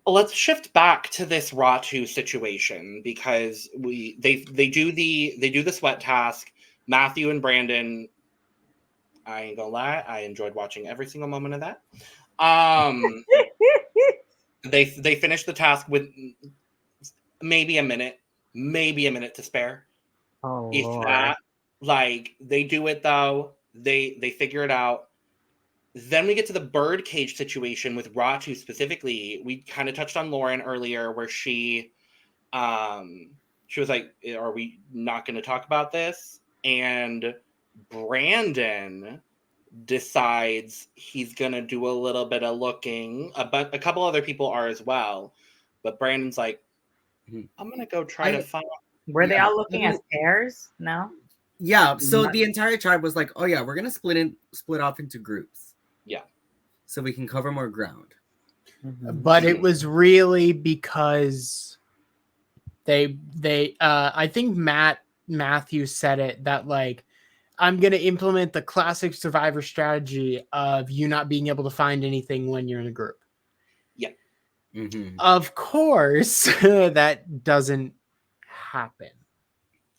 let's shift back to this Ratu situation because they do the sweat task. Matthew and Brandon, I ain't gonna lie, I enjoyed watching every single moment of that. They finished the task with maybe a minute to spare. Oh, If Lord. that, they do it though. They figure it out. Then we get to the birdcage situation with Ratu specifically. We kind of touched on Lauren earlier, where she was like, "Are we not going to talk about this?" And Brandon decides he's going to do a little bit of looking, but a couple other people are as well. But Brandon's like, I'm going to go try to find. Were they all looking as pairs? No. Yeah. So the entire tribe was like, "Oh yeah, we're gonna split off into groups." Yeah. So we can cover more ground. But it was really because they I think Matthew said it that I'm gonna implement the classic Survivor strategy of you not being able to find anything when you're in a group. Yeah. Mm-hmm. Of course, that doesn't happen.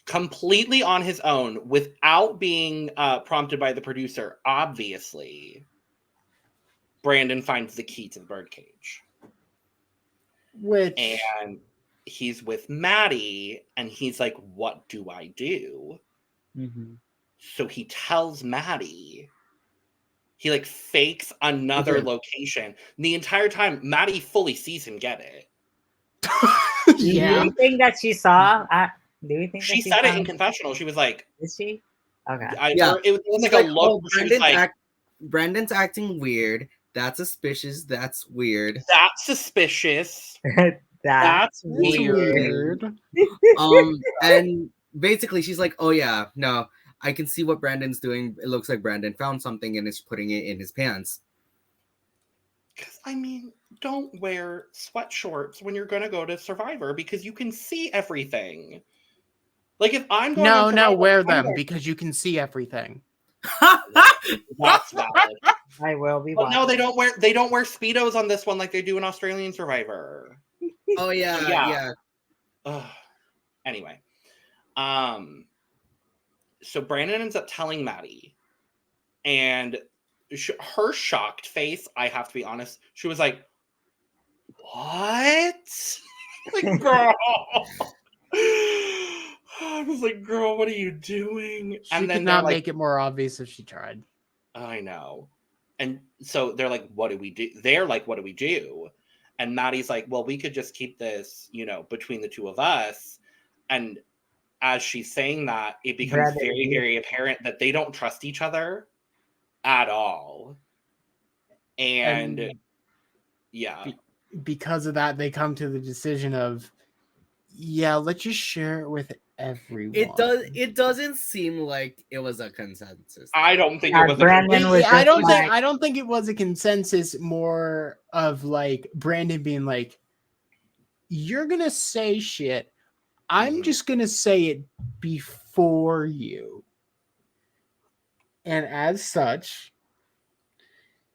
Completely on his own, without being prompted by the producer, obviously, Brandon finds the key to the birdcage. And he's with Maddie, and he's like, what do I do? Mm-hmm. So he tells Maddie. He fakes another location. The entire time, Maddie fully sees him get it. Yeah. Do you think that she saw? Do you think she said it in confessional? She was like, "Is she?" Okay. It was like a look. Brandon's acting weird. That's suspicious. That's weird. That's suspicious. That's weird. And basically, she's like, "Oh yeah, no, I can see what Brandon's doing. It looks like Brandon found something and is putting it in his pants. Because, I mean, don't wear sweat shorts when you're going to go to Survivor because you can see everything. Like, if I'm going on Survivor, wear them because you can see everything. That's valid. I will be But watching. no, they don't wear Speedos on this one like they do in Australian Survivor. Oh, yeah. Ugh. Anyway. So Brandon ends up telling Maddie, and her shocked face, I have to be honest, she was like, what? Like, girl. I was like, girl, what are you doing? She could not make it more obvious if she tried. I know. And so they're like, what do we do? They're like, what do we do? And Maddie's like, well, we could just keep this, between the two of us. And as she's saying that, it becomes very, very apparent that they don't trust each other at all. And yeah. Because of that, they come to the decision of, let's just share it with everyone. It doesn't seem like it was a consensus. I don't think it was I don't think it was a consensus, more of like Brandon being like, you're gonna say shit. I'm just gonna say it before you. And as such,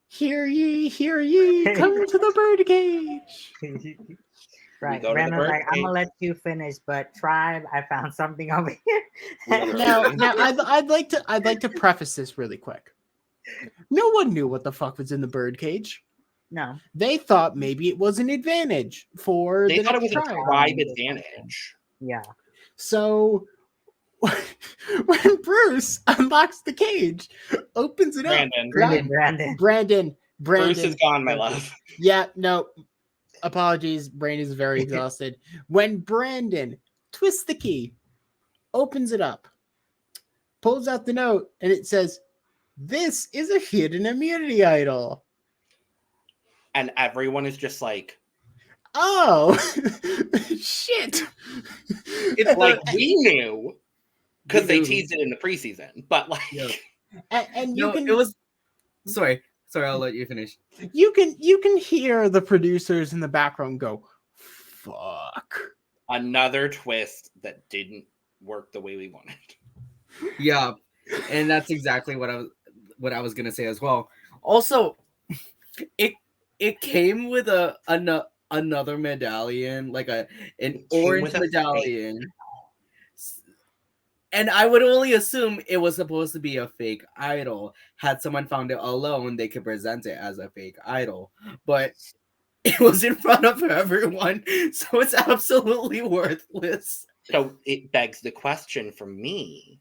hear ye, come to the birdcage. Right, Brandon's like, I'm gonna let you finish, but Tribe, I found something over here. Now, I'd like to preface this really quick. No one knew what the fuck was in the birdcage. No, they thought maybe it was an advantage for. They thought it was a tribe advantage. Yeah. So when Bruce unlocks the cage, opens it up. Brandon. Bruce is gone, my love. Yeah, no. Apologies, brain is very exhausted. When Brandon twists the key, opens it up, pulls out the note, and it says, "This is a hidden immunity idol." And everyone is just like, oh, shit. It's like, we knew, because they teased it in the preseason, but like... And you can... It was... Sorry, I'll let you finish. You can hear the producers in the background go, fuck. Another twist that didn't work the way we wanted. Yeah, and that's exactly what I was gonna say as well. Also, it came with another medallion, like an orange medallion. And I would only assume it was supposed to be a fake idol. Had someone found it alone, they could present it as a fake idol. But it was in front of everyone, so it's absolutely worthless. So it begs the question for me,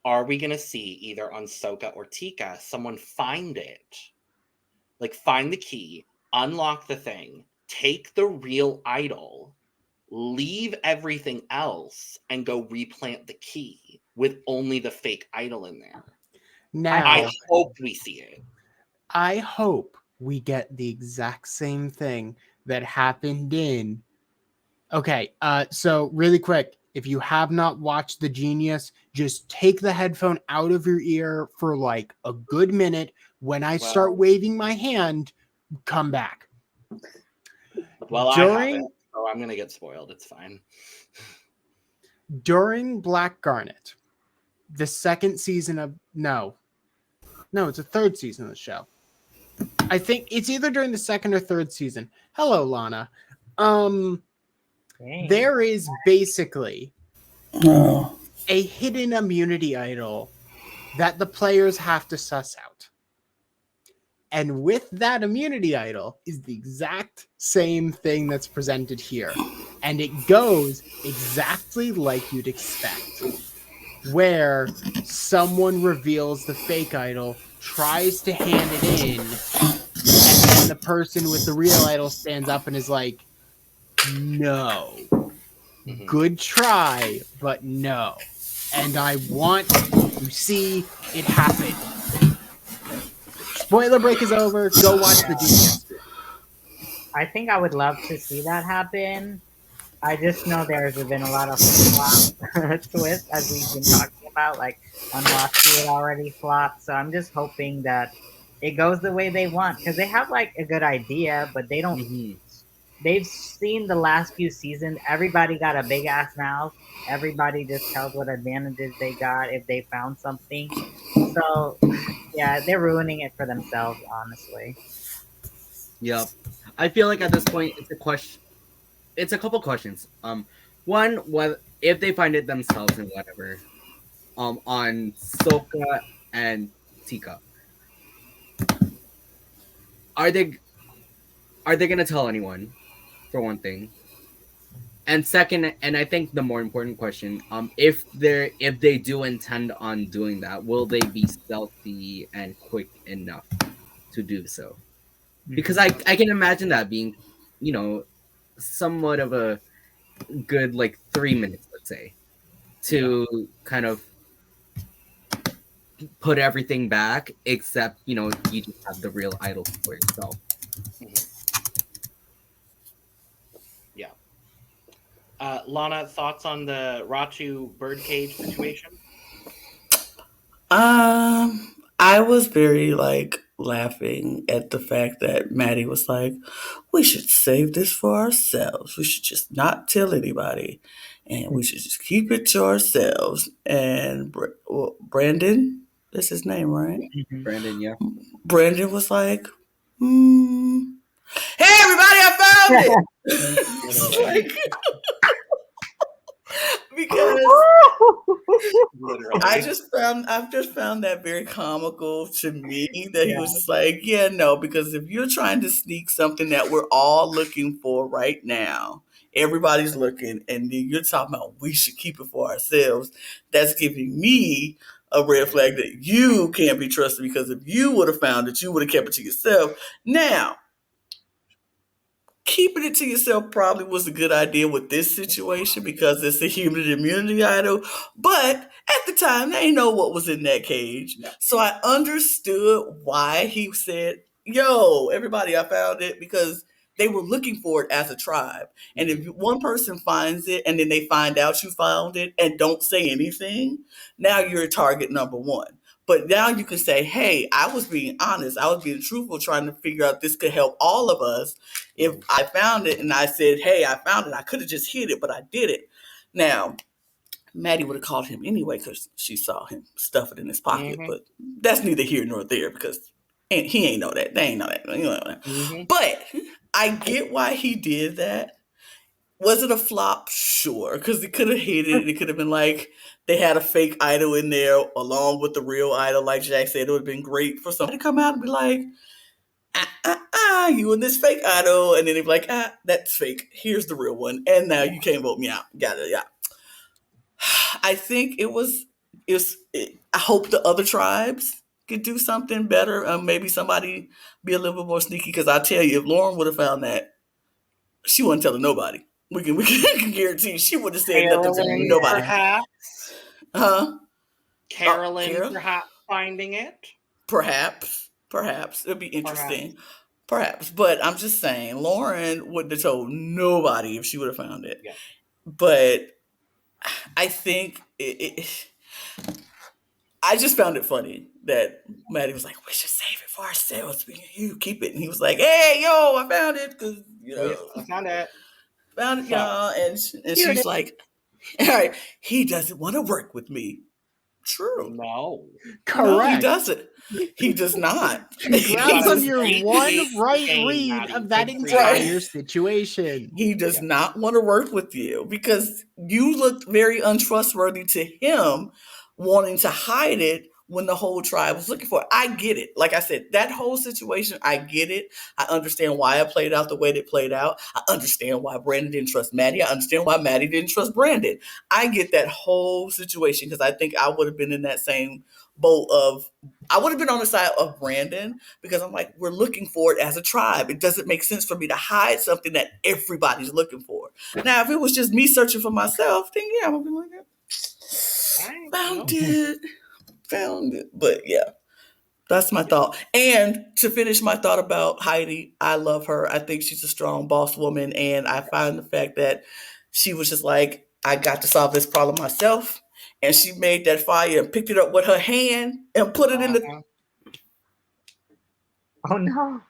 are we going to see either on Soka or Tika someone find it? Like, find the key, unlock the thing, take the real idol, leave everything else, and go replant the key with only the fake idol in there. Now, I hope we see it. I hope we get the exact same thing that happened in... Okay, so really quick, if you have not watched The Genius, just take the headphone out of your ear for like a good minute. When I start waving my hand, come back. Well, I haven't, so I'm going to get spoiled. It's fine. During Black Garnet, the second season of... No, it's a third season of the show. I think it's either during the second or third season. Hello, Lana. There is basically a hidden immunity idol that the players have to suss out. And with that immunity idol is the exact same thing that's presented here. And it goes exactly like you'd expect. Where someone reveals the fake idol, tries to hand it in, and then the person with the real idol stands up and is like, no. Good try, but no. And I want to see it happen. Spoiler break is over. Go watch The Genius. I think I would love to see that happen. I just know there's been a lot of flip-flop twists, as we've been talking about. Like Unwatched it already flopped, so I'm just hoping that it goes the way they want because they have like a good idea, but they don't. Mhm. They've seen the last few seasons. Everybody got a big ass mouth. Everybody just tells what advantages they got if they found something. So yeah, they're ruining it for themselves, honestly. Yep. I feel like at this point it's a question. It's a couple questions. One, what if they find it themselves and whatever. On Soka and Tika, are they gonna tell anyone? For one thing, and second, and I think the more important question, if they do intend on doing that, will they be stealthy and quick enough to do so? Because I can imagine that being, somewhat of a good like 3 minutes, let's say, to kind of put everything back, except you just have the real idol for yourself. Yeah. Lana, thoughts on the Ratu birdcage situation? I was very laughing at the fact that Maddie was like, "We should save this for ourselves. We should just not tell anybody, and we should just keep it to ourselves." And Brandon, that's his name, right? Brandon, yeah. Brandon was like, "Hey, everybody, I found it!" It's like, because I've just found that very comical to me that he was just like, yeah, no, because if you're trying to sneak something that we're all looking for right now, everybody's looking, and then you're talking about we should keep it for ourselves, that's giving me a red flag that you can't be trusted, because if you would have found it, you would have kept it to yourself. Now, keeping it to yourself probably was a good idea with this situation because it's a human immunity idol. But at the time, they didn't know what was in that cage. So I understood why he said, yo, everybody, I found it, because they were looking for it as a tribe. And if one person finds it and then they find out you found it and don't say anything, now you're target number one. But now you can say, hey, I was being honest. I was being truthful, trying to figure out this could help all of us. If I found it and I said, hey, I found it, I could have just hid it, but I did it. Now, Maddie would have called him anyway because she saw him stuff it in his pocket. But that's neither here nor there because he ain't know that. They ain't know that. But I get why he did that. Was it a flop? Sure, because it could have hit it. It could have been like they had a fake idol in there along with the real idol. Like Jack said, it would have been great for somebody to come out and be like, you and this fake idol. And then they'd be like, that's fake. Here's the real one. And now you can't vote me out. Got it, yeah. I think I hope the other tribes could do something better. Maybe somebody be a little bit more sneaky. Because I tell you, if Lauren would have found that, she wasn't telling nobody. We can guarantee she would have said nothing to nobody. Perhaps. Huh? Carolyn perhaps finding it. Perhaps. It'd be interesting. Perhaps. But I'm just saying, Lauren wouldn't have told nobody if she would have found it. Yeah. But I think I just found it funny that Maddie was like, we should save it for ourselves. You keep it. And he was like, hey, yo, I found it. Because, I found it. Found it, y'all. And she's like, all right, he doesn't want to work with me. True. No. Correct. No, he doesn't. He does not. Congrats on your one right read of that entire situation. He does not want to work with you because you looked very untrustworthy to him, wanting to hide it when the whole tribe was looking for it. I get it. Like I said, that whole situation, I get it. I understand why it played out the way it played out. I understand why Brandon didn't trust Maddie. I understand why Maddie didn't trust Brandon. I get that whole situation because I think I would have been in that same boat I would have been on the side of Brandon because I'm like, we're looking for it as a tribe. It doesn't make sense for me to hide something that everybody's looking for. Now, if it was just me searching for myself, then yeah, I'm going to be like, found it. But yeah, that's my thought. And to finish my thought about Heidi, I love her. I think she's a strong boss woman. And I find the fact that she was just like, I got to solve this problem myself. and she made that fire and picked it up with her hand and put it in the. Oh no.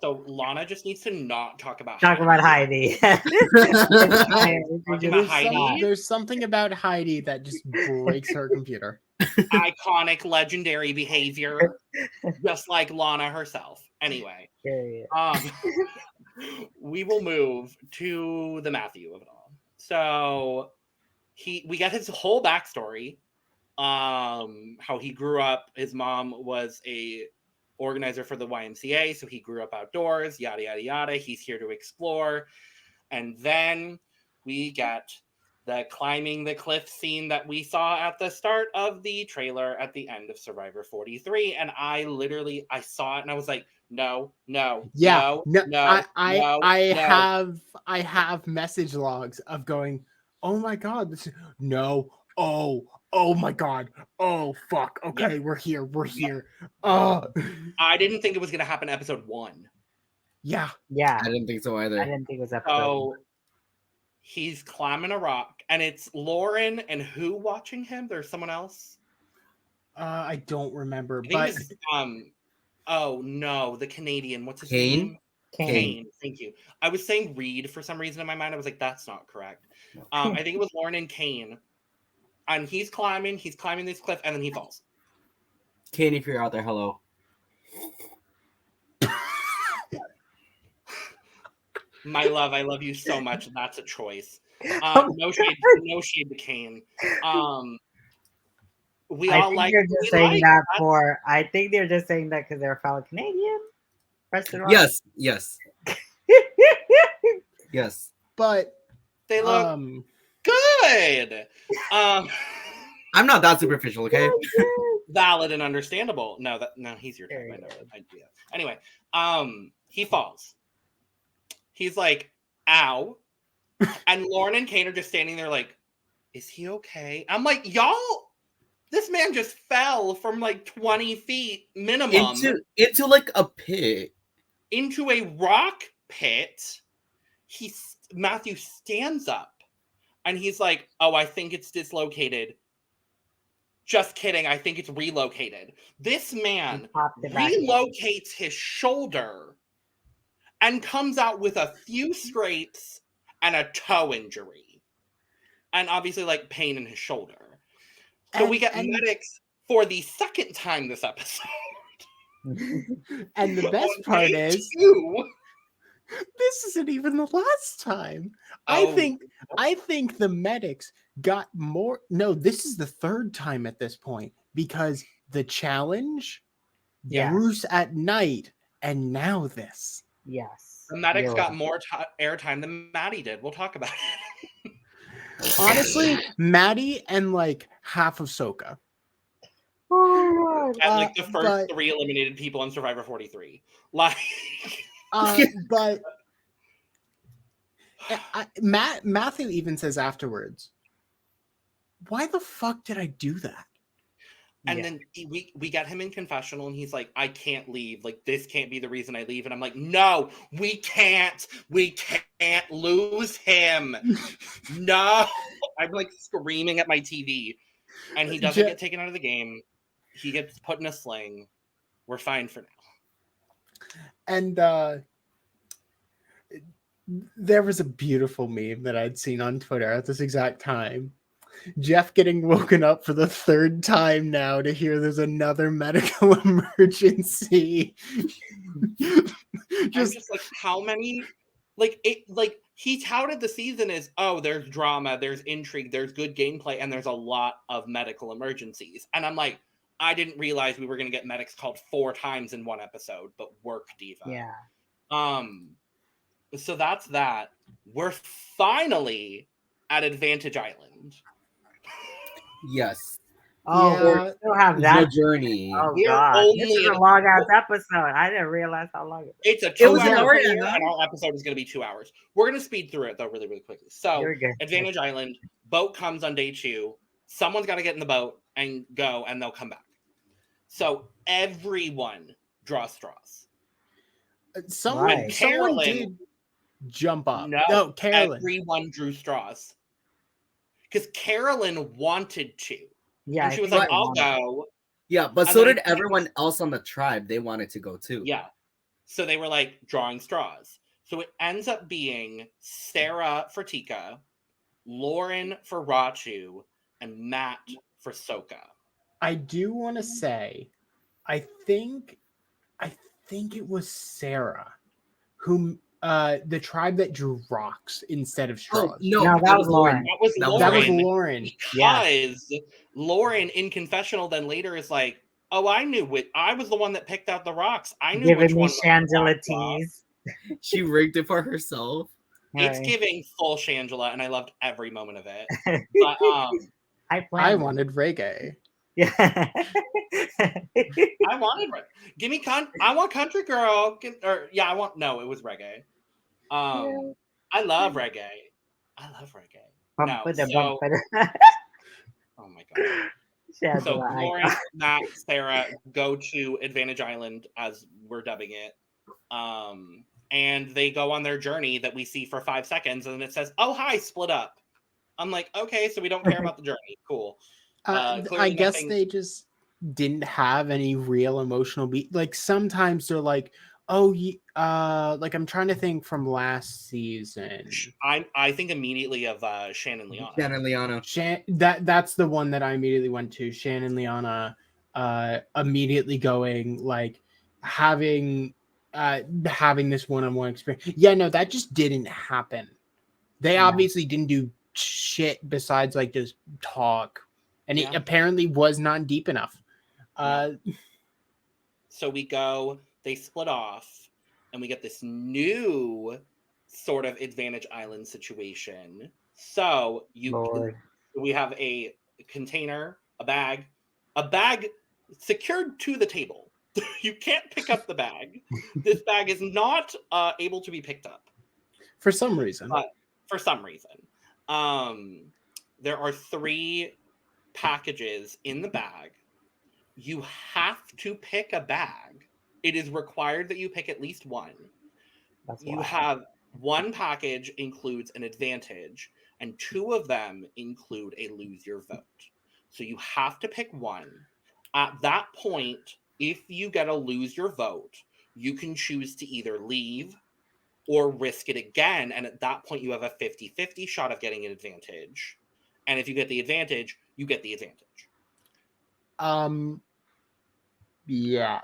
So Lana just needs to not talk about Talk about Heidi. It's fine. Talking about Heidi. There's something about Heidi that just breaks her computer. Iconic, legendary behavior, just like Lana herself. Anyway, we will move to the Matthew of it all. So we get his whole backstory. How he grew up. His mom was a organizer for the YMCA, so he grew up outdoors, yada yada yada. He's here to explore. And then we get the climbing the cliff scene that we saw at the start of the trailer at the end of Survivor 43. And I saw it and I was like, no. I have message logs of going, oh my god, oh my god, oh fuck, okay, we're here. I didn't think it was gonna happen episode 1. Yeah, I didn't think so either. I didn't think it was episode. So he's climbing a rock, and it's Lauren and who watching him? There's someone else. I don't remember, I think it's, oh no, the Canadian. What's his name? Kane. Thank you. I was saying Reed for some reason in my mind. I was like, that's not correct. I think it was Lauren and Kane. And he's climbing this cliff, and then he falls. Kane, if you're out there, hello. My love, I love you so much. That's a choice. No shade to Kane. I think they're just saying that because they're a fellow Canadian. Yes. Yes. But they look good. I'm not that superficial, okay? Valid and understandable. No, he's your type. I know. Anyway, he falls. He's like, ow. And Lauren and Kane are just standing there like, is he okay? I'm like, y'all, this man just fell from like 20 feet minimum. Into like a pit. Into a rock pit. Matthew stands up. And he's like, oh, I think it's dislocated. Just kidding. I think it's relocated. This man relocates his shoulder and comes out with a few scrapes and a toe injury. And obviously, like, pain in his shoulder. So we get medics for the second time this episode. And the best part is... This isn't even the last time. I think the medics got more. No, this is the third time at this point because the challenge, Bruce at night, and now this. Yes. The medics got more airtime than Maddie did. We'll talk about it. Honestly, Maddie and like half of Soka. Oh, and like the first 3 eliminated people on Survivor 43. Like. But Matthew even says afterwards, why the fuck did I do that? And then we got him in confessional and he's like, I can't leave. Like, this can't be the reason I leave. And I'm like, no, we can't lose him. No. I'm like screaming at my TV. And he doesn't get taken out of the game. He gets put in a sling. We're fine for now. And there was a beautiful meme that I'd seen on Twitter at this exact time. Jeff getting woken up for the third time now to hear there's another medical emergency. just like, how many? Like he touted the season as, oh, there's drama, there's intrigue, there's good gameplay, and there's a lot of medical emergencies. And I'm like, I didn't realize we were going to get medics called 4 times in one episode, but work, diva. Yeah. So that's that. We're finally at Advantage Island. Yes. Oh, we still have that journey. Oh god, this is a long ass episode. I didn't realize how long it was. It's a 2-hour and our episode is going to be 2 hours. We're going to speed through it though, really, really quickly. So, Advantage Island, boat comes on day 2. Someone's got to get in the boat and go, and they'll come back. So everyone draws straws. Someone did jump up. No, Carolyn. Everyone drew straws. because Carolyn wanted to. Yeah, And she I was think like, they I'll wanted- go. Yeah, but And so then I did think- everyone else on the tribe. They wanted to go too. Yeah. So they were like drawing straws. So it ends up being Sarah for Tika, Lauren for Rachu, and Matt for Soka. I do want to say, I think it was Sarah who the tribe that drew rocks instead of straws. No, that was Lauren. That was That Lauren. That was Lauren. Because Lauren in confessional then later is like, oh, I knew it. I was the one that picked out the rocks. I knew which Giving me one was Shangela the rock. teas. She rigged it for herself. It's Right. giving full Shangela, and I loved every moment of it. But I I planned. wanted reggae. Yeah. I wanted give me I want country girl. It was reggae. I love reggae. No, so, oh my god. So Shangela, Lauren, Matt, Sarah go to Advantage Island, as we're dubbing it. And they go on their journey that we see for 5 seconds, and it says, "Oh, hi, split up." I'm like, okay, so we don't care about the journey. Cool. I Clearly guess nothing- they just didn't have any real emotional beat. Like sometimes they're like, "Oh, like I'm trying to think from last season." I think immediately of Shannon Liana. Shannon Liana. That's the one that I immediately went to. Shannon Liana, immediately going like having this one-on-one experience. Yeah, no, that just didn't happen. They obviously didn't do shit besides like just talk, and it apparently was not deep enough. So we go, they split off, and we get this new sort of Advantage Island situation. So we have a container, a bag secured to the table. You can't pick up the bag. This bag is not able to be picked up For some reason. for some reason. There are 3 packages in the bag. You have to pick a bag. It is required that you pick at least one. You have 1 package includes an advantage, and 2 of them include a lose your vote. So you have to pick one. At that point, if you get a lose your vote, you can choose to either leave or risk it again. And at that point, you have a 50-50 shot of getting an advantage. And if you get the advantage, you get the advantage. Yeah.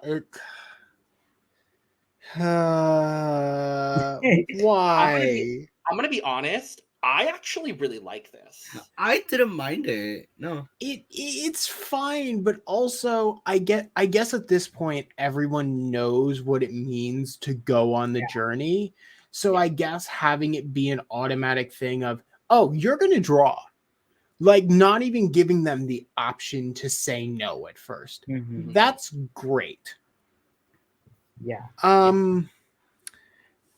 Why? I'm gonna be honest. I actually really like this. I didn't mind it. No. It's fine, but also I guess at this point everyone knows what it means to go on the journey. So I guess having it be an automatic thing of, oh, you're gonna draw. Like not even giving them the option to say no at first. Mhm. That's great. Yeah.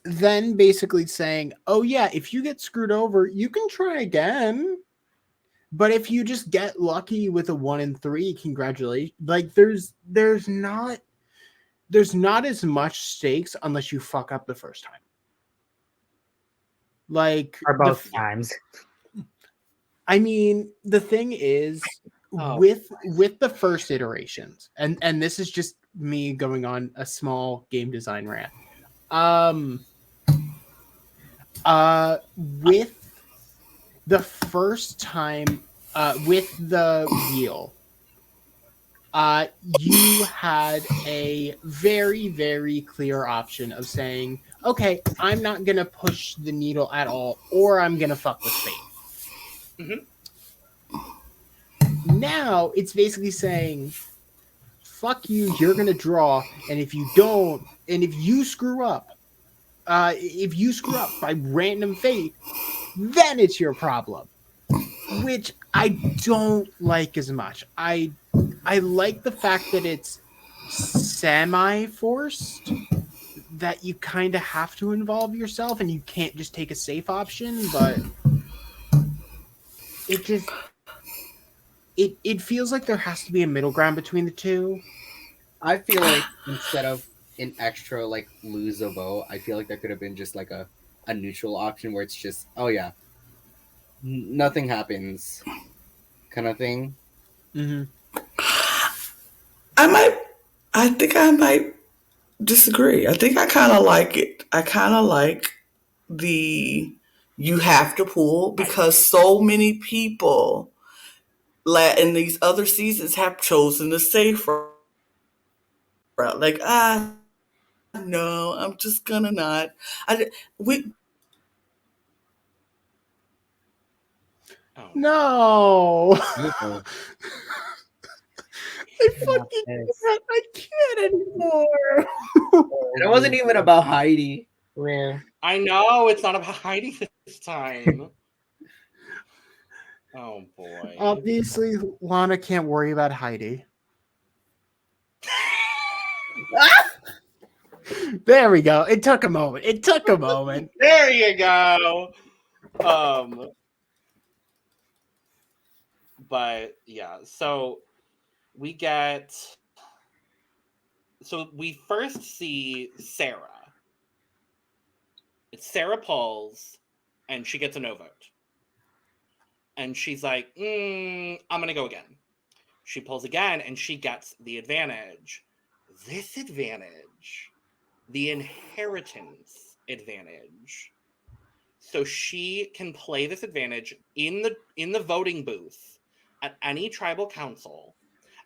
Then basically saying, oh yeah, if you get screwed over, you can try again. But if you just get lucky with a 1 in 3, congratulations. Like there's not as much stakes unless you fuck up the first time. Like Or both times. I mean, the thing is with the first iterations, and this is just me going on a small game design rant. With the first time, with the wheel, you had a very, very clear option of saying, okay, I'm not going to push the needle at all, or I'm going to fuck with fate. Mm-hmm. Now it's basically saying, fuck you, you're going to draw, and if you don't, and if you screw up by random fate, then it's your problem. Which I don't like as much. I like the fact that it's semi-forced, that you kind of have to involve yourself and you can't just take a safe option, but it just it feels like there has to be a middle ground between the two. I feel like instead of an extra like lose a vote, I feel like there could have been just like a neutral option where it's just, oh yeah, nothing happens, kind of thing. Mm-hmm. I think I might disagree. I think I kind of like it. I kind of like the you have to pull because so many people in these other seasons have chosen the safe route. Like, no, I'm just gonna not. We Oh. No. Beautiful. I fucking can't. I can't anymore. It wasn't even about Heidi. Well, I know it's not about Heidi this time. Oh boy. Obviously, Lana can't worry about Heidi. There we go. It took a moment. It took a moment. There you go. But yeah, so we first see Sarah. It's Sarah pulls, and she gets a no vote. And she's like, I'm gonna go again. She pulls again, and she gets the advantage. This advantage, the inheritance advantage. So she can play this advantage in the voting booth at any tribal council,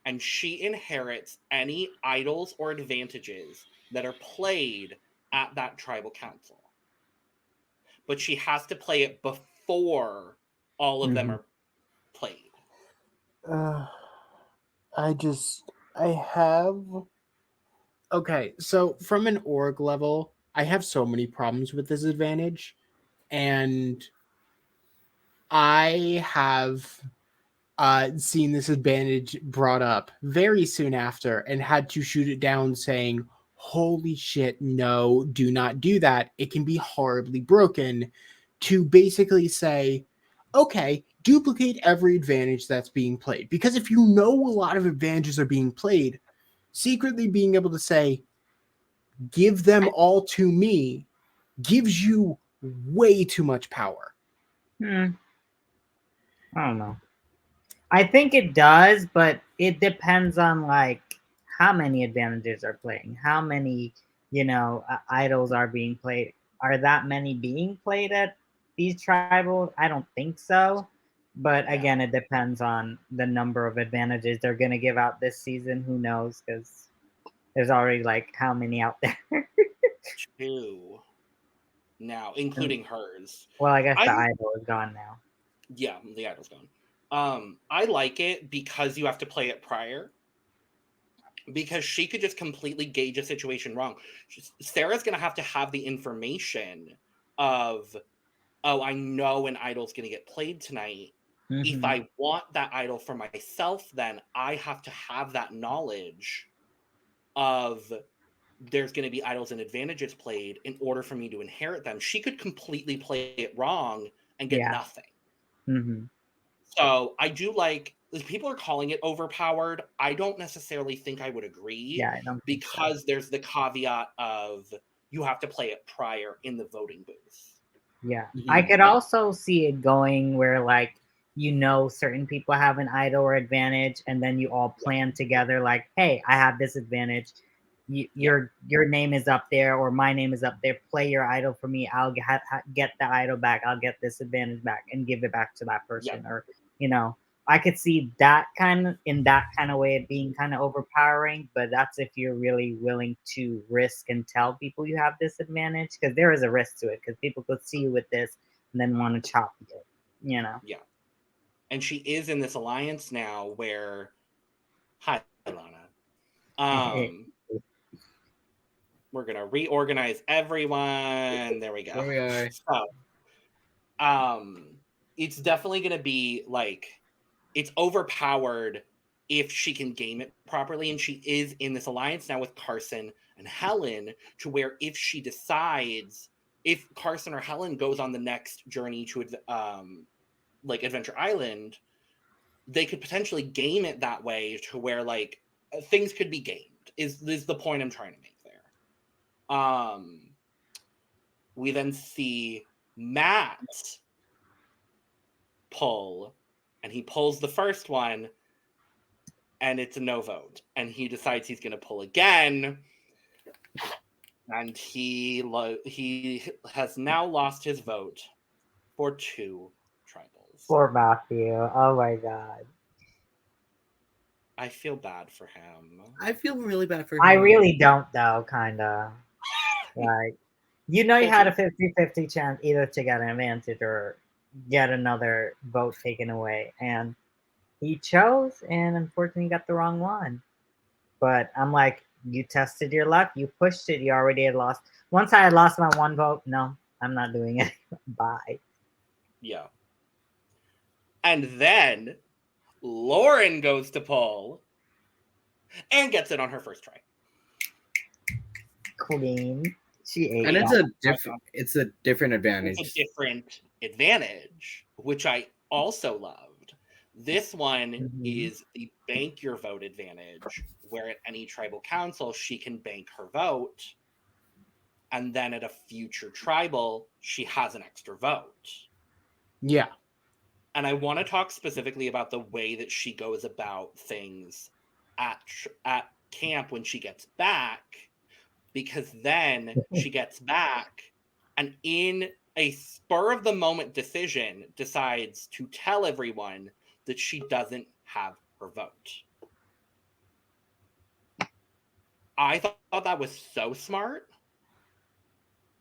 and she inherits any idols or advantages that are played at that tribal council. But she has to play it before all of them are played. I have. Okay, so from an org level, I have so many problems with this advantage, and I have seen this advantage brought up very soon after and had to shoot it down saying, holy shit, no, do not do that. It can be horribly broken, to basically say, okay, duplicate every advantage that's being played. Because if you know a lot of advantages are being played, secretly being able to say, give them all to me, gives you way too much power. I don't know. I think it does, but it depends on like how many advantages are playing, how many, idols are being played. Are that many being played at these tribal? I don't think so. But again, it depends on the number of advantages they're going to give out this season. Who knows? Because there's already like how many out there? 2 now, including hers. Well, I guess the idol is gone now. Yeah, the idol's gone. I like it because you have to play it prior. Because she could just completely gauge a situation wrong. Sarah's going to have the information of, oh, I know an idol's going to get played tonight. If I want that idol for myself, then I have to have that knowledge of there's going to be idols and advantages played in order for me to inherit them. She could completely play it wrong and get nothing. So I do like, people are calling it overpowered. I don't necessarily think I would agree. Yeah, I don't think because there's the caveat of you have to play it prior in the voting booth. Yeah. I could also see it going where like, certain people have an idol or advantage, and then you all plan together like, hey, I have this advantage. Your name is up there, or my name is up there. Play your idol for me. I'll get the idol back. I'll get this advantage back and give it back to that person. Or, I could see that kind of way it being kind of overpowering, but that's if you're really willing to risk and tell people you have this advantage, because there is a risk to it, because people could see you with this and then want to chop you, Yeah. And she is in this alliance now where, hi, Lana. We're gonna reorganize everyone. There we go. There we are. So, it's definitely gonna be like, it's overpowered if she can game it properly, and she is in this alliance now with Carson and Helen, to where if she decides, if Carson or Helen goes on the next journey to like Adventure Island, they could potentially game it that way to where like things could be gamed. Is the point I'm trying to make there? We then see Matt pull, and he pulls the first one, and it's a no vote. And he decides he's going to pull again, and he has now lost his vote for 2 tribals. Poor Matthew. Oh my god. I feel bad for him. I feel really bad for him. I really don't, though, kind of. Like, you know, you had a 50-50 chance either to get an advantage or get another vote taken away. And he chose, and unfortunately got the wrong one. But I'm like, you tested your luck. You pushed it. You already had lost. Once I had lost my 1 vote, no, I'm not doing it. Bye. Yeah. And then Lauren goes to pull and gets it on her first try. Queen. She ate And that. it's a different advantage. It's a different advantage, which I also loved. This one is the bank your vote advantage, where at any tribal council, she can bank her vote. And then at a future tribal, she has an extra vote. Yeah. And I want to talk specifically about the way that she goes about things at camp when she gets back, because then she gets back and in a spur of the moment decision decides to tell everyone that she doesn't have her vote. I thought that was so smart.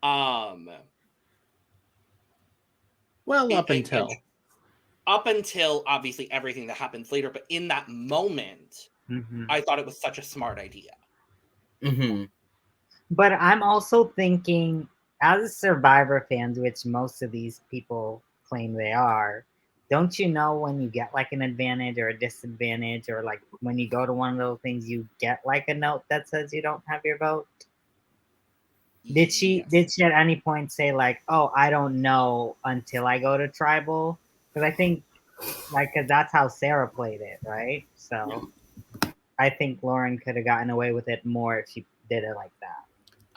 Well, up until obviously everything that happens later, but in that moment, I thought it was such a smart idea. But I'm also thinking, as Survivor fans, which most of these people claim they are, don't you know when you get like an advantage or a disadvantage, or like when you go to one of those things, you get like a note that says you don't have your vote? Did she at any point say like, oh, I don't know until I go to tribal? Because I think because that's how Sarah played it, right? So I think Lauren could have gotten away with it more if she did it like that.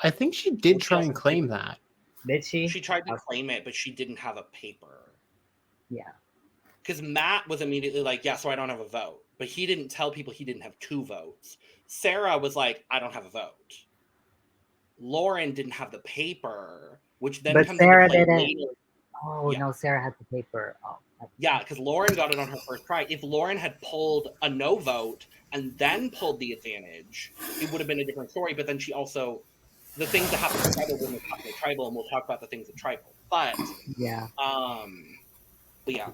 I think she did try and claim that. Did she? She tried to claim it, but she didn't have a paper. Yeah. Because Matt was immediately like, yeah, so I don't have a vote. But he didn't tell people he didn't have 2 votes. Sarah was like, I don't have a vote. Lauren didn't have the paper, which then comes Sarah into play didn't. later. Oh, no, Sarah had the paper. Oh. Yeah, because Lauren got it on her first try. If Lauren had pulled a no vote and then pulled the advantage, it would have been a different story. But then she also, the things that happened to tribal wouldn't happen to tribal, and we'll talk about the things at tribal. But yeah,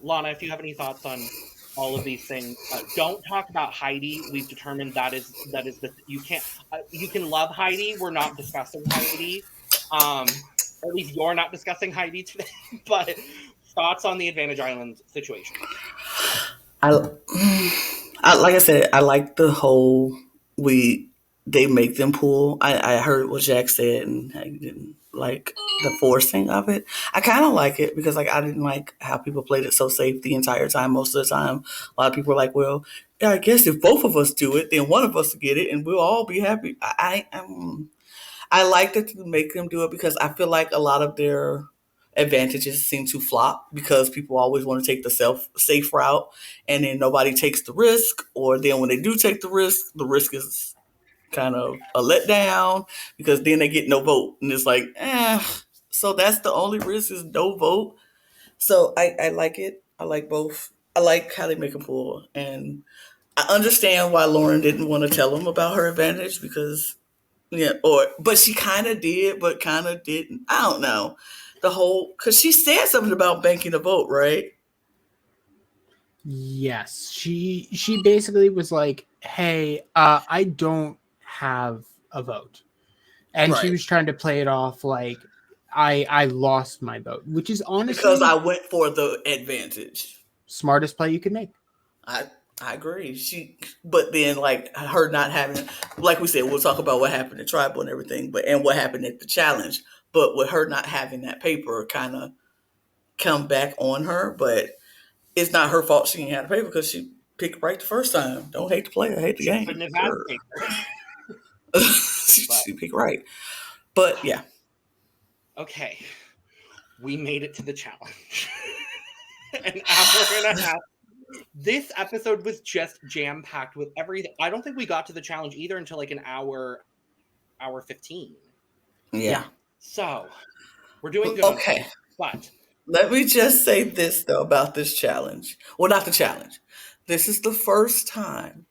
Lana, if you have any thoughts on all of these things, don't talk about Heidi. We've determined that is the you can't. You can love Heidi. We're not discussing Heidi. At least you're not discussing Heidi today. But thoughts on the Advantage Island situation? I like I said, I like the whole they make them pull. I heard what Jack said, and I didn't like the forcing of it. I kind of like it because I didn't like how people played it so safe the entire time. Most of the time, a lot of people were like, well, yeah, I guess if both of us do it, then one of us will get it and we'll all be happy. I like that to make them do it because I feel like a lot of their advantages seem to flop because people always want to take the safe route, and then nobody takes the risk, or then when they do take the risk is kind of a letdown because then they get no vote, and it's like, so that's the only risk is no vote. So I like it. I like both. I like how they make them pull, and I understand why Lauren didn't want to tell them about her advantage because. Yeah, but she kind of did, but kind of didn't. I don't know. Because she said something about banking a vote, right? Yes, she basically was like, "Hey, I don't have a vote," and she was trying to play it off like I lost my vote, which is honestly because I went for the advantage. Smartest play you could make. I agree. But then like her not having, like we said, we'll talk about what happened at tribal and everything, and what happened at the challenge. But with her not having that paper, kind of come back on her. But it's not her fault she didn't have the paper because she picked right the first time. Don't hate the player, hate the game. Couldn't have had paper. She picked right. But yeah. Okay, we made it to the challenge. an hour and a half. This episode was just jam-packed with everything. I don't think we got to the challenge either until like an hour 15. Yeah. So, we're doing good. Okay. But let me just say this, though, about this challenge. Well, not the challenge. This is the first time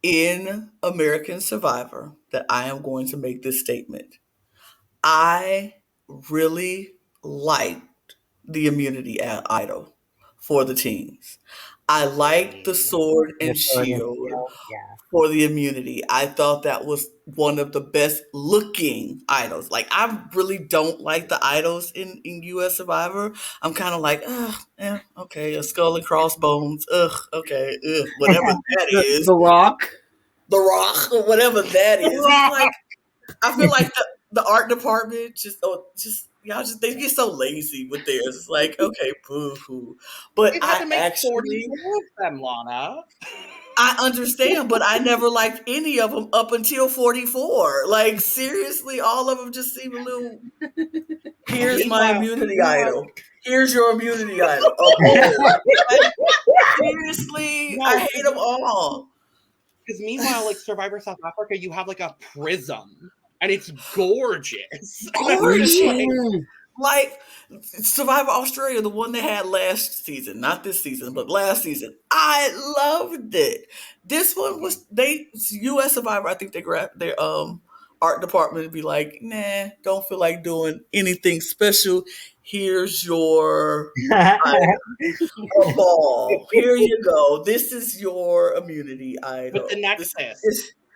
in American Survivor that I am going to make this statement. I really liked the immunity idol for the teams. I liked the sword and shield Yeah. for the immunity. I thought that was one of the best looking idols. Like, I really don't like the idols in US Survivor. I'm kind of like, yeah, okay, a skull and crossbones. Okay, whatever that is. The Rock. The Rock, or whatever that is. It's like, I feel like the art department y'all they get so lazy with theirs. It's like, okay, boo-hoo. But they've had to make actually 44 of them, Lana. I understand, but I never liked any of them up until 44. Like, seriously, all of them just seem a little. Here's my immunity idol. Here's your immunity idol. Like, seriously, I hate them all. Because meanwhile, like Survivor South Africa, you have like a prism, and it's gorgeous. Like Survivor Australia, the one they had last season, not this season, but last season. I loved it. This one was US Survivor, I think they grabbed their art department to be like, nah, don't feel like doing anything special. Here's your ball. Here you go. This is your immunity idol. With the nexus.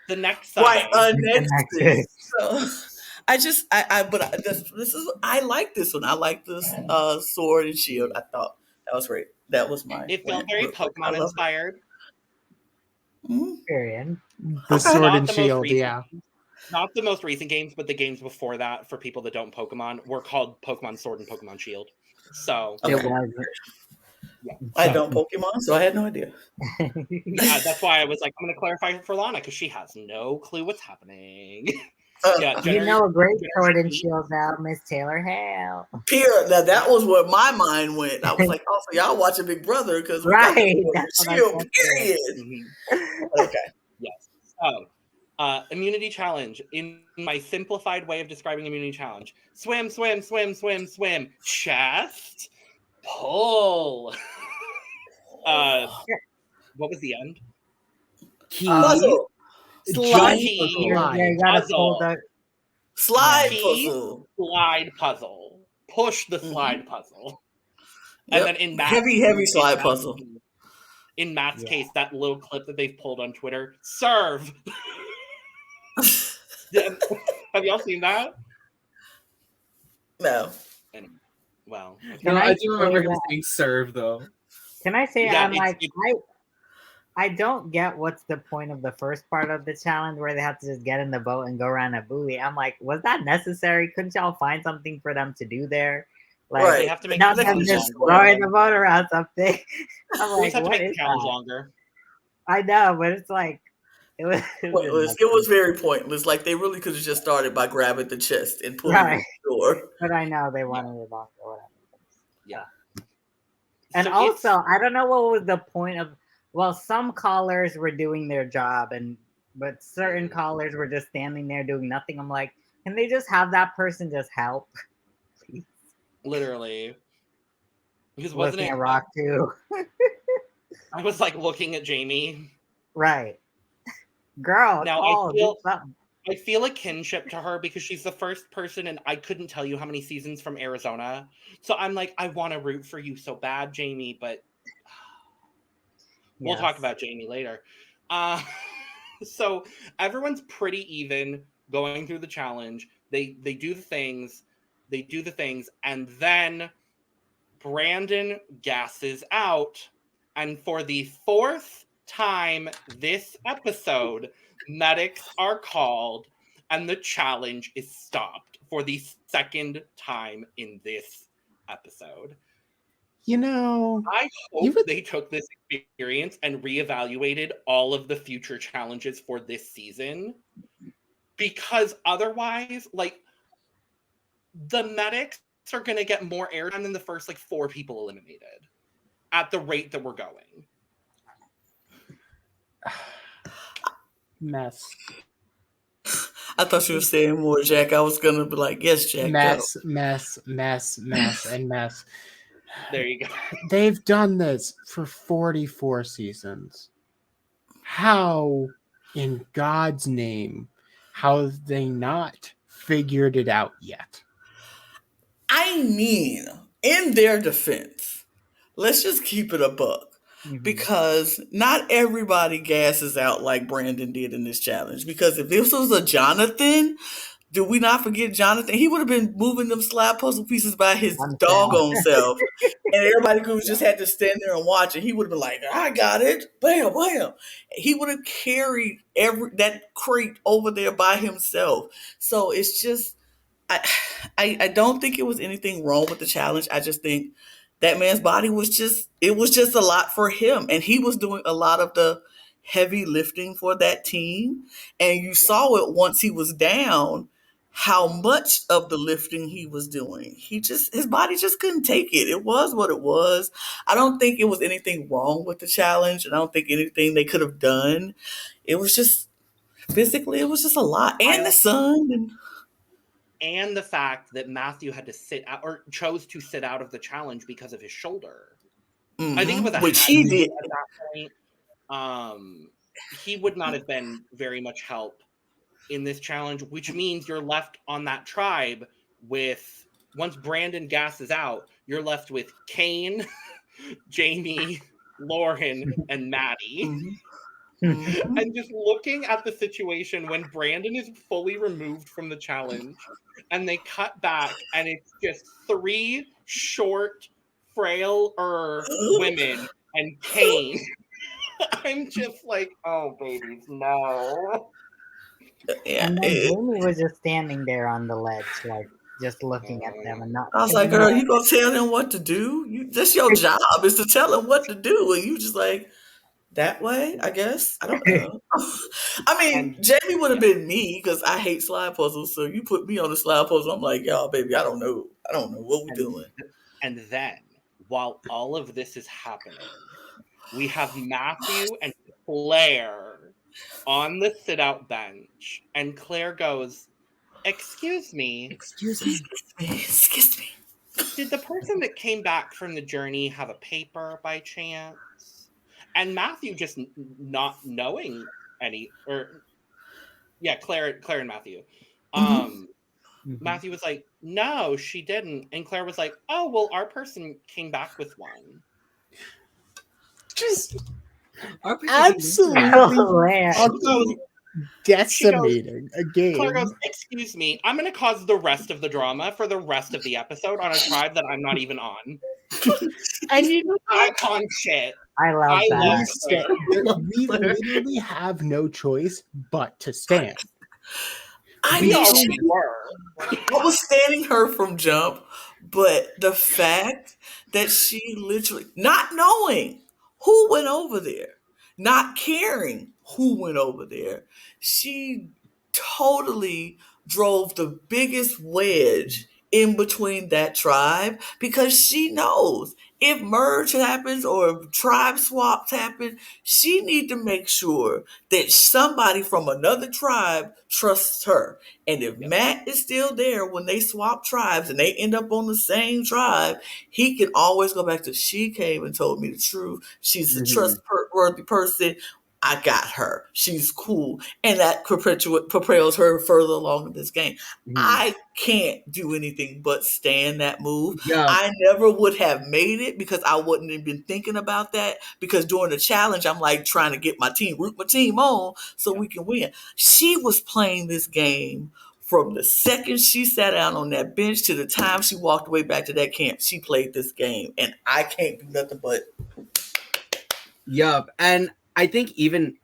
The next side. Right, nexus. So I like this one. I like this sword and shield. I thought that was great. That was mine. It felt very Pokemon inspired. Period. The sword and shield, yeah. Not the most recent games, but the games before that, for people that don't Pokemon, were called Pokemon Sword and Pokemon Shield. So okay. It was. Yeah. I don't Pokemon, so I had no idea. That's why I was like, I'm going to clarify for Lana, because she has no clue what's happening. You know a great sword and shield now, Miss Taylor Hale. Period. Now that was where my mind went. I was like, oh, so y'all watching Big Brother because right. Shield. Period. Mm-hmm. Okay. Yes. So, immunity challenge. In my simplified way of describing immunity challenge: swim, swim, swim, swim, swim, chest, pull. What was the end? Key. Puzzle. Slide. Slide Key, puzzle. slide puzzle. Push the slide puzzle. And then in Matt's heavy slide puzzle. In Matt's case, that little clip that they've pulled on Twitter, serve. Have y'all seen that? No. Well, No, I do remember him saying serve though. Can I say Yeah, I'm like I don't get what's the point of the first part of the challenge where they have to just get in the boat and go around a buoy. I'm like, was that necessary? Couldn't y'all find something for them to do there? Like, Right. They have to make not the them challenge just longer. throwing the boat around something. I'm We like, just have to what make the is challenge that? longer. I know, but it's like it was very pointless. Like, they really could have just started by grabbing the chest and pulling it the door. But I know they wanted it off or whatever. Yeah. And So also, I don't know what was the point of. Well, some callers were doing their job, but certain callers were just standing there doing nothing. I'm like, can they just have that person just help? Please. Literally. Because wasn't Looking it at Rock too? I was like looking at Jamie. Right. Girl, Now do something. I feel a kinship to her because she's the first person, and I couldn't tell you how many seasons from Arizona. So I'm like, I want to root for you so bad, Jamie, but we'll talk about Jamie later. So everyone's pretty even going through the challenge. They do the things, and then Brandon gasses out, and for the fourth time this episode, medics are called, and the challenge is stopped for the second time in this episode. You know, I hope they took this experience and reevaluated all of the future challenges for this season, because otherwise, like, the medics are going to get more airtime than the first, like, 4 people eliminated. at the rate that we're going. Mess. I thought you were saying more, Jack. I was gonna be like, yes, Jack. Mess, and mess. There you go. They've done this for 44 seasons. How, in God's name, how have they not figured it out yet? I mean, in their defense, let's just keep it a buck. Because not everybody gasses out like Brandon did in this challenge. Because if this was a Jonathan, do we not forget Jonathan? He would have been moving them slide puzzle pieces by his doggone self. And everybody could just had to stand there and watch it. He would have been like, I got it. Bam, bam. He would have carried that crate over there by himself. So it's just, I don't think it was anything wrong with the challenge. I just think that man's body was just a lot for him. And he was doing a lot of the heavy lifting for that team. And you saw it once he was down, how much of the lifting he was doing. His body just couldn't take it. It was what it was. I don't think it was anything wrong with the challenge. And I don't think anything they could have done. It was just, physically, it was just a lot. And the sun. And the fact that Matthew had to sit out or chose to sit out of the challenge because of his shoulder. I think it was which he did at that point. He would not have been very much help in this challenge, which means you're left on that tribe with, once Brandon gasses out, you're left with Kane, Jamie, Lauren, and Maddie. And just looking at the situation when Brandon is fully removed from the challenge and they cut back and it's just 3 short, frail women and Kane. I'm just like, oh, babies, no. Yeah, and then Jamie was just standing there on the ledge, like just looking at them and not. I was like, girl, you gonna tell them what to do? That's your job, is to tell them what to do. And you just like, that way, I guess. I don't know. I mean, Jamie would have been me because I hate slide puzzles. So you put me on a slide puzzle, I'm like, y'all, baby, I don't know what we're doing. And then, while all of this is happening, we have Matthew and Claire on the sit-out bench, and Claire goes, Excuse me. Did the person that came back from the journey have a paper by chance? And Matthew just not knowing Claire and Matthew. Matthew was like, no, she didn't. And Claire was like, oh, well, our person came back with one. Just absolutely decimating a game. Claire goes, excuse me, I'm going to cause the rest of the drama for the rest of the episode on a tribe that I'm not even on. And you know, icon shit. I love that. We literally have no choice but to stand. I was standing her from jump, but the fact that she literally, not knowing who went over there, not caring who went over there, she totally drove the biggest wedge in between that tribe, because she knows if merge happens or if tribe swaps happen, she need to make sure that somebody from another tribe trusts her. And if Matt is still there when they swap tribes and they end up on the same tribe, he can always go back to, she came and told me the truth. She's a trustworthy person. I got her. She's cool. And that propels her further along in this game. I can't do anything but stand that move. Yeah. I never would have made it because I wouldn't have been thinking about that, because during the challenge, I'm like trying to get root my team on so we can win. She was playing this game from the second she sat down on that bench to the time she walked away back to that camp. She played this game, and I can't do nothing but. Yup. And I think even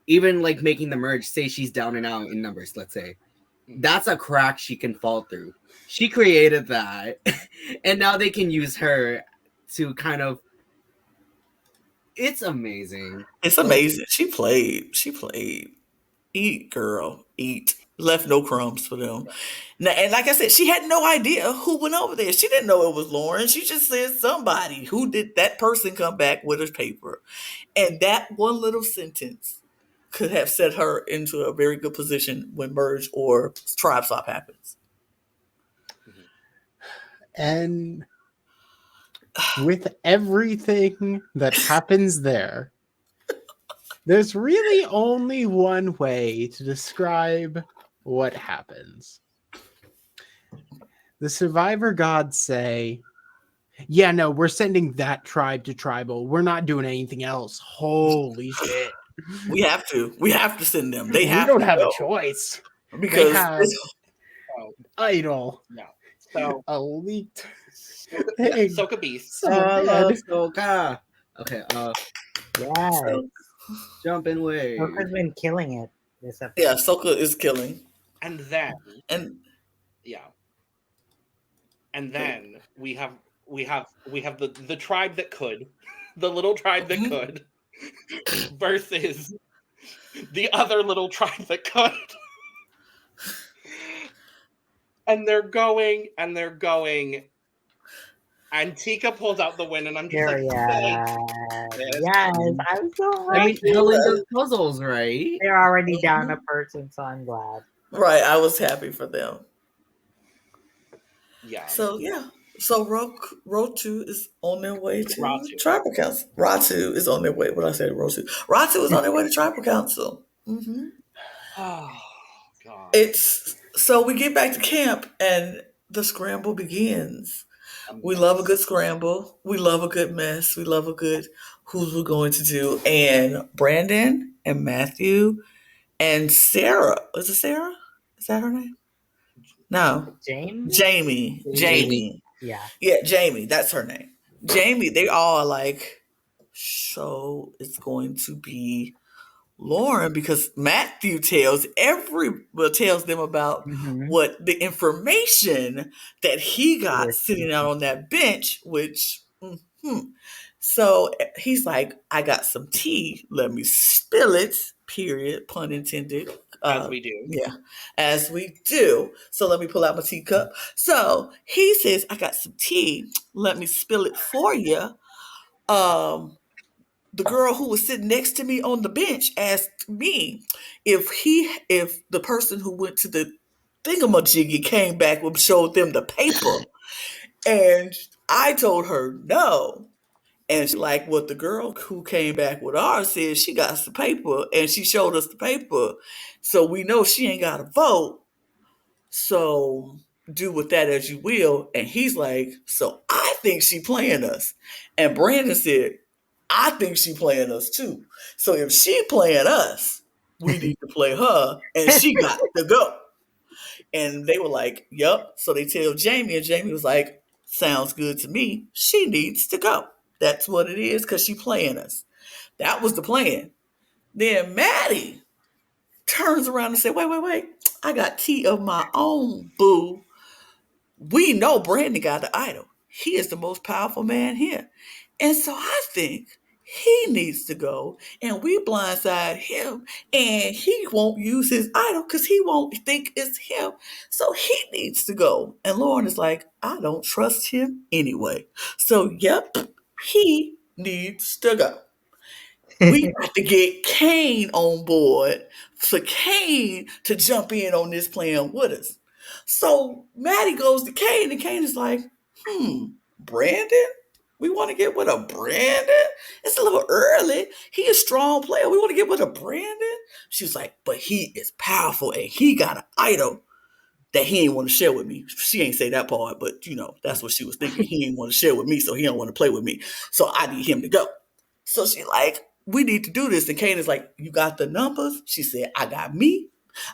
like making the merge, say she's down and out in numbers, let's say, that's a crack she can fall through. She created that, and now they can use her to kind of. It's amazing. It's amazing. She played. Eat, girl, eat. Left no crumbs for them. Now, and like I said, she had no idea who went over there. She didn't know it was Lauren. She just said somebody. Who did that person come back with her paper? And that one little sentence could have set her into a very good position when merge or tribe swap happens. And with everything that happens there, there's really only one way to describe what happens. The survivor gods say, yeah, no, we're sending that tribe to tribal. We're not doing anything else. Holy shit. We have to send them. We don't have a choice. Because they have idol. No. So a leaked Soka Beast. Soka. Okay, Yes. jump in way. Soka's been killing it this episode. Yeah, Soka is killing. And then we have the tribe that could, the little tribe that could, versus the other little tribe that could. And they're going, and Tika pulls out the win, and I'm just like, yes, I'm so I mean, happy. Helen does puzzles, right? They're already down a person, so I'm glad. Right, I was happy for them. Yeah. So Rotu is on their way to Ratu. tribal council. Ratu is on their way. What I said, Rotu. Ratu is on their way to tribal council. Mm-hmm. Oh God. So we get back to camp and the scramble begins. We love a good scramble. We love a good mess. We love a good who's we're going to do. And Brandon and Matthew and Sarah. Is it Sarah? Is that her name? No. Jamie. Yeah. Yeah, Jamie. That's her name. Jamie, they all are like, so it's going to be Lauren because Matthew tells them about what the information that he got sitting out on that bench, which so he's like, I got some tea, let me spill it, period, pun intended. As we do. Yeah, as we do. So let me pull out my teacup. So he says, I got some tea, let me spill it for you. The girl who was sitting next to me on the bench asked me if the person who went to the thingamajiggy came back and showed them the paper. And I told her no. And she's like, what the girl who came back with ours said, she got some paper and she showed us the paper. So we know she ain't got a vote. So do with that as you will. And he's like, so I think she playing us. And Brandon said, I think she playing us too. So if she playing us, we need to play her, and she got to go. And they were like, yep. So they tell Jamie, and Jamie was like, sounds good to me. She needs to go. That's what it is, because she playing us. That was the plan. Then Maddie turns around and said, wait. I got tea of my own, boo. We know Brandon got the idol. He is the most powerful man here. And so I think he needs to go, and we blindside him, and he won't use his idol because he won't think it's him. So he needs to go. And Lauren is like, I don't trust him anyway. So, yep, he needs to go. We have to get Kane on board for Kane to jump in on this plan with us. So Maddie goes to Kane, and Kane is like, Brandon? We want to get with a Brandon? It's a little early. He a strong player. We want to get with a Brandon? She was like, but he is powerful, and he got an idol that he ain't want to share with me. She ain't say that part, but, that's what she was thinking. He ain't want to share with me, so he don't want to play with me. So I need him to go. So she like, we need to do this. And Kane is like, you got the numbers? She said, I got me.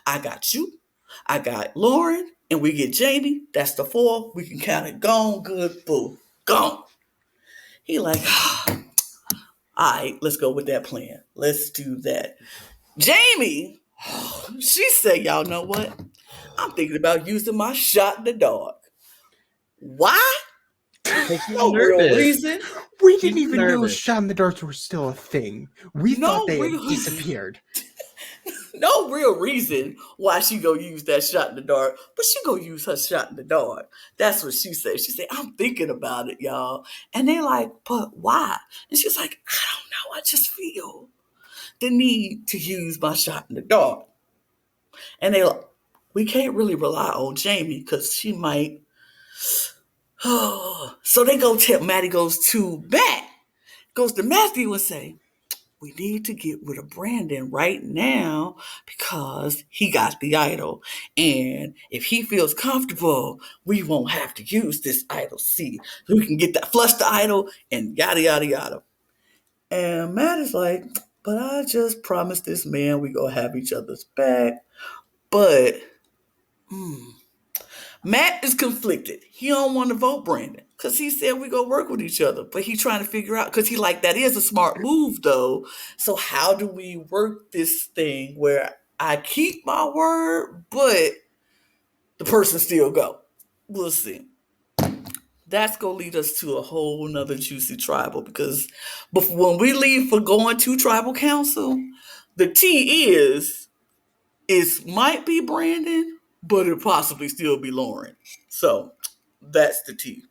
I got you. I got Lauren. And we get Jamie. That's the 4. We can count it. Gone, good, boo. Gone. He like, all right, let's go with that plan. Let's do that. Jamie, she said, y'all know what? I'm thinking about using my shot in the dark. Why? No real reason. We didn't even know shot in the dark were still a thing. We thought they had disappeared. no real reason why she go use that shot in the dark, but she go use her shot in the dark. That's what she said. She said, I'm thinking about it, y'all. And they like, but why? And she's like, I don't know. I just feel the need to use my shot in the dark. And they like, we can't really rely on Jamie because she might. So they go tell Maddie goes to Matthew and say, we need to get rid of Brandon right now because he got the idol. And if he feels comfortable, we won't have to use this idol. See, we can get that flush the idol and yada, yada, yada. And Matt is like, but I just promised this man we gonna have each other's back. But Matt is conflicted. He don't want to vote Brandon because he said we go work with each other. But he trying to figure out, because he like, that is a smart move though. So how do we work this thing where I keep my word, but the person still go? We'll see. That's going to lead us to a whole nother juicy tribal, because when we leave for going to tribal council, the T is, it might be Brandon, but it possibly still be Lauren. So that's the T.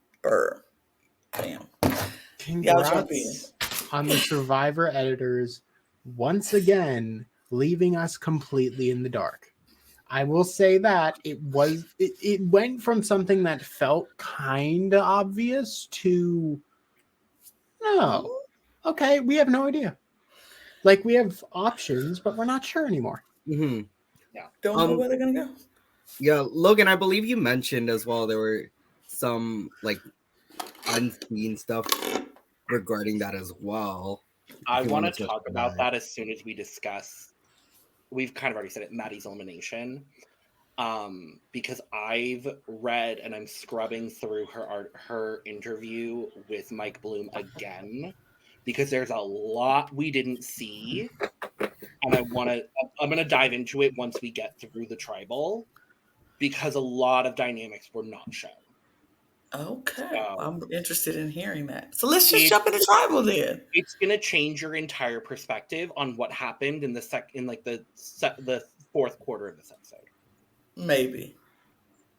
Bam. Congrats on the Survivor editors once again leaving us completely in the dark. I will say that it went from something that felt kind of obvious to no. Okay, we have no idea. Like, we have options, but we're not sure anymore. Mm-hmm. Yeah. Don't know where they're gonna go. Yeah, Logan, I believe you mentioned as well there were some like unseen stuff regarding that as well. I want to talk about that as soon as we discuss. We've kind of already said it, Maddie's elimination. Because I've read and I'm scrubbing through her interview with Mike Bloom again, because there's a lot we didn't see, and I'm going to dive into it once we get through the tribal, because a lot of dynamics were not shown. Okay, so, I'm interested in hearing that. So let's just jump into tribal then. It's going to change your entire perspective on what happened in the fourth quarter of this episode. Maybe,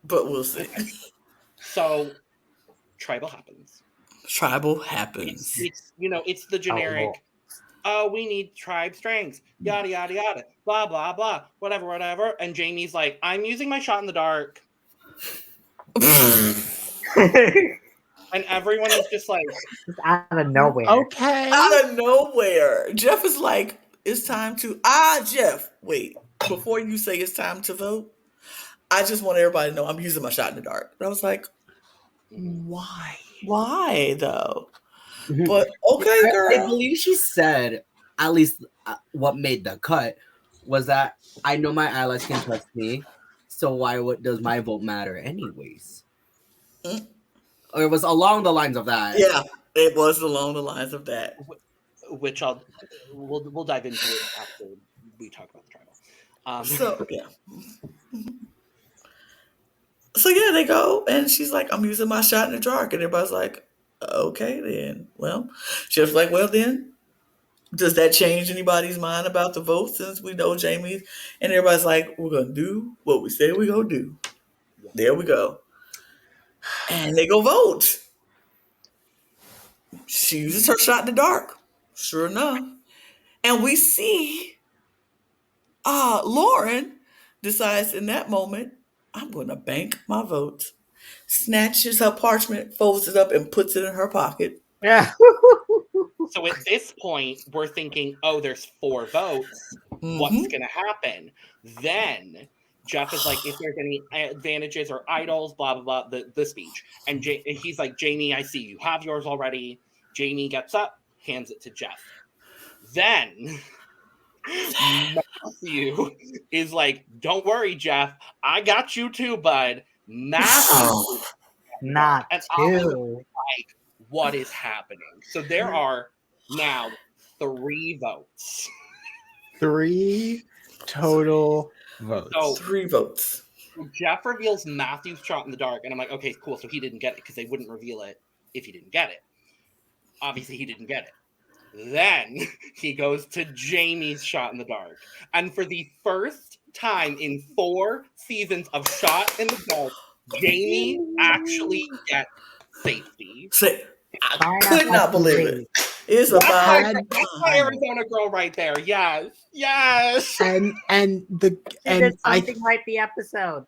but we'll see. Okay. So, tribal happens. Tribal happens. It's the generic. Oh, we need tribe strengths. Yada yada yada. Blah blah blah. Whatever. And Jamie's like, I'm using my shot in the dark. And everyone is just like, out of nowhere. Okay. Out of nowhere. Jeff is like, it's time to Jeff, wait. Before you say it's time to vote, I just want everybody to know I'm using my shot in the dark. And I was like, why? Why though? But okay, girl. I believe she said, at least what made the cut was that I know my allies can trust me, so why does my vote matter anyways? Or it was along the lines of that. Yeah, it was along the lines of that. Which we'll dive into it after we talk about the tribal. So they go, and she's like, I'm using my shot in the dark. And everybody's like, okay, then. Well, Jeff's like, well, then, does that change anybody's mind about the vote since we know Jamie? And everybody's like, we're going to do what we said we're going to do. There we go. And they go vote. She uses her shot in the dark. Sure enough. And we see Lauren decides in that moment, I'm going to bank my vote. Snatches her parchment, folds it up, and puts it in her pocket. Yeah. So at this point, we're thinking, oh, there's 4 votes. Mm-hmm. What's going to happen? Then Jeff is like, if there's any advantages or idols, blah, blah, blah, the speech. And he's like, Jamie, I see you have yours already. Jamie gets up, hands it to Jeff. Then Matthew is like, don't worry, Jeff. I got you too, bud. Matthew. Not and too. Like, what is happening? So there are now 3 votes. 3 total votes. So 3 votes. Jeff reveals Matthew's shot in the dark, and I'm like, okay, cool. So he didn't get it because they wouldn't reveal it if he didn't get it. Obviously, he didn't get it. Then he goes to Jamie's shot in the dark. And for the first time in 4 seasons of Shot in the Dark, Jamie actually gets safety. I could not believe it. It's That's about my Arizona girl right there. Yes. And She did something right the episode.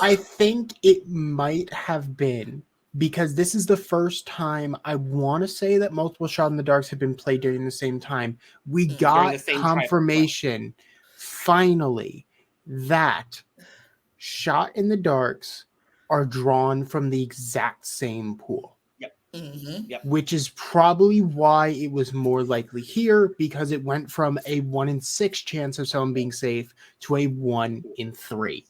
I think it might have been because this is the first time I want to say that multiple Shot in the Darks have been played during the same time. We got confirmation finally that Shot in the Darks are drawn from the exact same pool. Yep. Mm-hmm. Yep. Which is probably why it was more likely here, because it went from a 1 in 6 chance of someone being safe to a 1 in 3.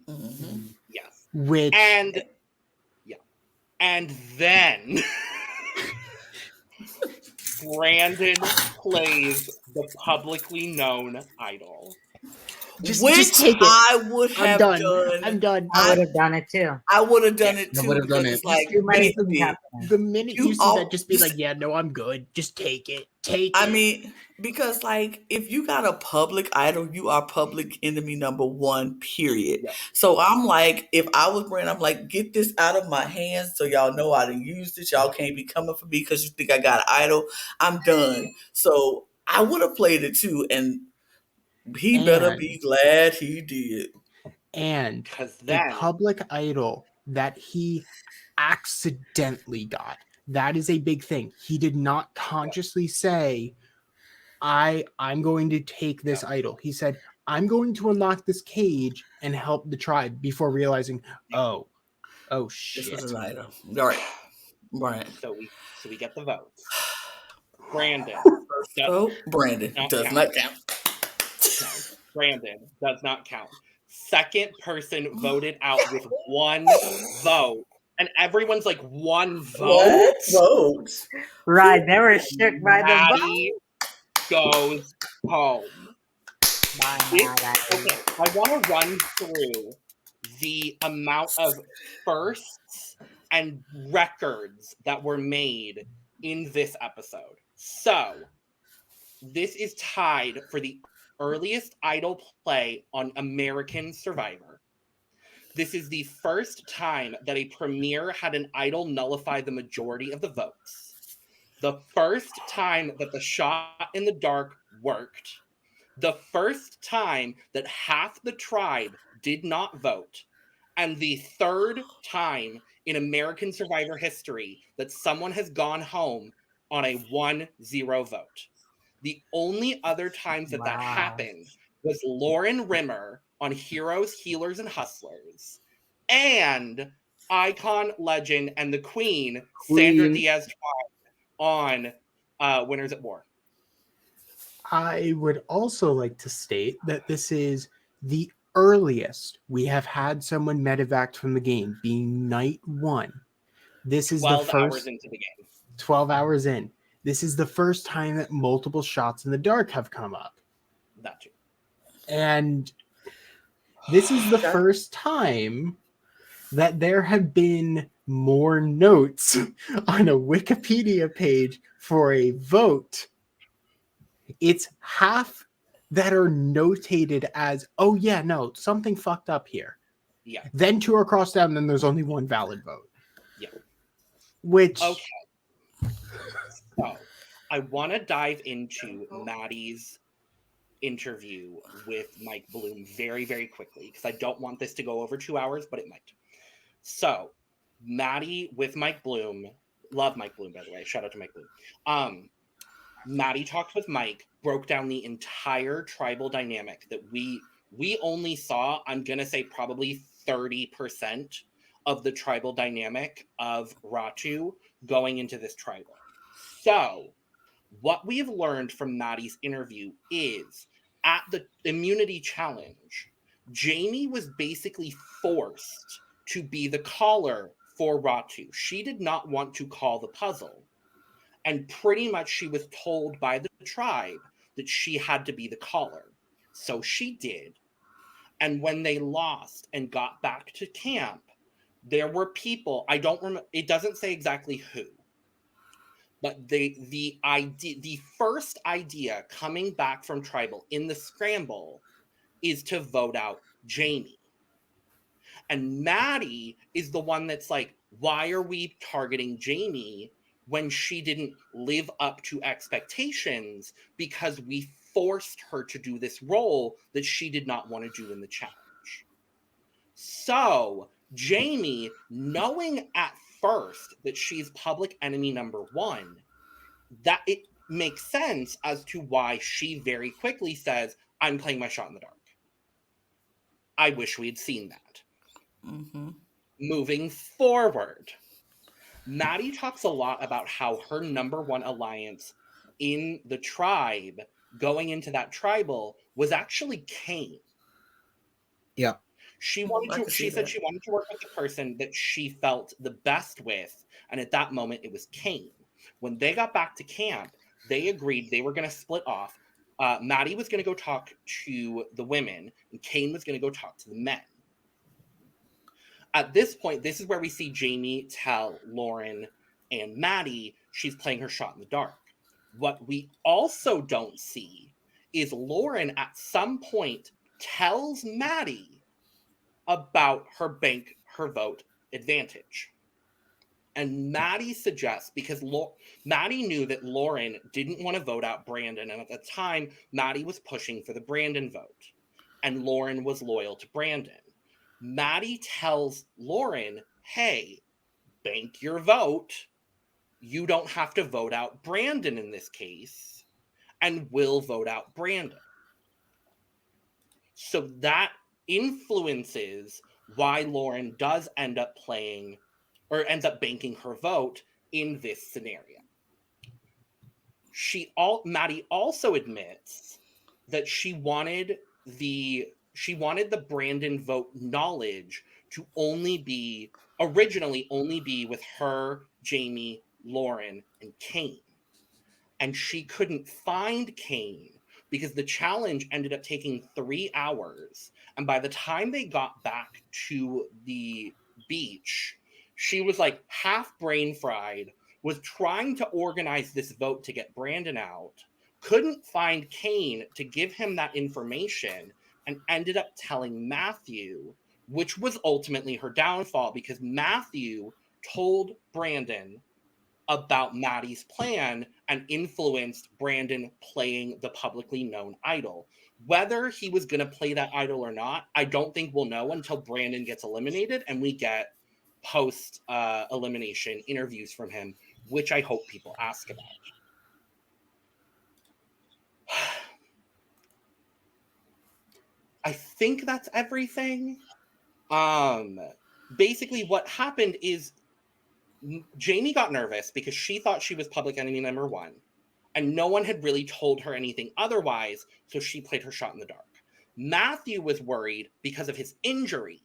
Mm-hmm. Yes. Which and then Brandon plays the publicly known idol. Which take it. I would have done. I'm done. I would have done it too. I would have done it too. I would have done it. It's like, the minute you see that, just be like, yeah, no, I'm good. Just take it. I mean, because like, if you got a public idol, you are public enemy number 1, period. Yeah. So I'm like, if I was Brandon, I'm like, get this out of my hands so y'all know I didn't use this. Y'all can't be coming for me because you think I got an idol. I'm done. So I would have played it too, and he better be glad he did. And the public idol that he accidentally got, that is a big thing. He did not consciously say, I'm going to take this idol. He said, I'm going to unlock this cage and help the tribe, before realizing, oh shit. This was an idol. All right. So we get the votes. Brandon. Brandon does not count. No, Brandon does not count. Second person voted out with 1 vote. And everyone's like, 1 vote? What? Right, they were shook by the vote. Goes home. Okay, I want to run through the amount of firsts and records that were made in this episode. So, this is tied for the earliest idol play on American Survivor. This is the first time that a premiere had an idol nullify the majority of the votes. The first time that the shot in the dark worked. The first time that half the tribe did not vote. And the third time in American Survivor history that someone has gone home on a 1-0 vote. The only other times that that happened was Lauren Rimmer on Heroes, Healers, and Hustlers, and icon, legend, and the queen, Sandra Diaz on Winners at War. I would also like to state that this is the earliest we have had someone medevaced from the game, being night 1. This is 12 the first hours into the game. 12 hours in. This is the first time that multiple shots in the dark have come up. That too. And this is the first time that there have been more notes on a Wikipedia page for a vote. It's half that are notated as, oh yeah, no, something fucked up here. Yeah. Then 2 are crossed out, and then there's only 1 valid vote. Yeah. Which... Okay. So, I want to dive into Maddie's interview with Mike Bloom very, very quickly, because I don't want this to go over 2 hours, but it might. So, Maddie with Mike Bloom, love Mike Bloom, by the way, shout out to Mike Bloom. Maddie talked with Mike, broke down the entire tribal dynamic that we only saw, I'm going to say probably 30% of the tribal dynamic of Ratu going into this tribal. So, what we have learned from Maddie's interview is, at the immunity challenge, Jamie was basically forced to be the caller for Ratu. She did not want to call the puzzle. And pretty much she was told by the tribe that she had to be the caller. So she did. And when they lost and got back to camp, there were people, I don't remember, it doesn't say exactly who, But the first idea coming back from Tribal in the scramble is to vote out Jamie. And Maddie is the one that's like, why are we targeting Jamie when she didn't live up to expectations because we forced her to do this role that she did not want to do in the challenge? So Jamie, knowing at first that she's public enemy number one, that it makes sense as to why she very quickly says, I'm playing my shot in the dark. I wish we had seen that. Mm-hmm. Moving forward, Maddie talks a lot about how her number one alliance in the tribe going into that tribal was actually Kane. Yeah. She said she wanted to work with the person that she felt the best with, and at that moment it was Kane. When they got back to camp, they agreed they were going to split off. Maddie was going to go talk to the women, and Kane was going to go talk to the men. At this point, this is where we see Jamie tell Lauren and Maddie she's playing her shot in the dark. What we also don't see is Lauren at some point tells Maddie about her vote advantage. And Maddie suggests, because Maddie knew that Lauren didn't want to vote out Brandon, and at the time, Maddie was pushing for the Brandon vote, and Lauren was loyal to Brandon. Maddie tells Lauren, hey, bank your vote. You don't have to vote out Brandon in this case, and we'll vote out Brandon. So that influences why Lauren does end up playing, or ends up banking her vote in this scenario. Maddie also admits that she wanted the Brandon vote knowledge to originally only be with her, Jamie, Lauren, and Kane. And she couldn't find Kane because the challenge ended up taking 3 hours. And by the time they got back to the beach, she was like half brain fried, was trying to organize this vote to get Brandon out, couldn't find Kane to give him that information, and ended up telling Matthew, which was ultimately her downfall because Matthew told Brandon about Maddie's plan and influenced Brandon playing the publicly known idol. Whether he was going to play that idol or not, I don't think we'll know until Brandon gets eliminated and we get post elimination interviews from him, which I hope people ask about. I think that's everything. Basically what happened is Jamie got nervous because she thought she was public enemy number one, and no one had really told her anything otherwise, so she played her shot in the dark. Matthew was worried because of his injury,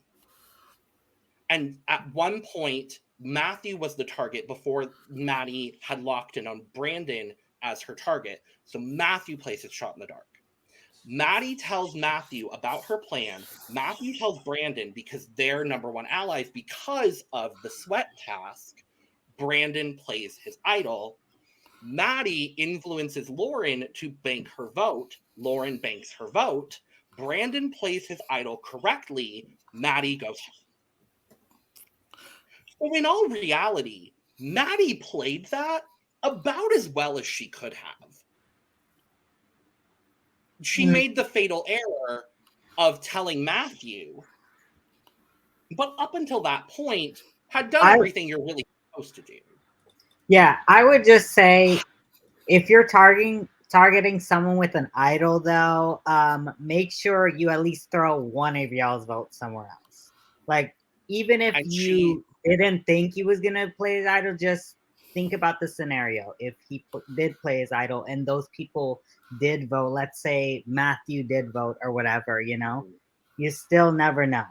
and at one point, Matthew was the target before Maddie had locked in on Brandon as her target, so Matthew plays his shot in the dark. Maddie tells Matthew about her plan. Matthew tells Brandon, because they're number one allies because of the sweat task, Brandon plays his idol. Maddie influences Lauren to bank her vote. Lauren banks her vote. Brandon plays his idol correctly. Maddie goes home. So in all reality, Maddie played that about as well as she could have. She made the fatal error of telling Matthew, but up until that point, had done everything you're really supposed to do. Yeah, I would just say if you're targeting someone with an idol, though, make sure you at least throw one of y'all's votes somewhere else. Like, even if you didn't think he was gonna play his idol, just think about the scenario. If he did play his idol and those people did vote, let's say Matthew did vote or whatever, you still never know.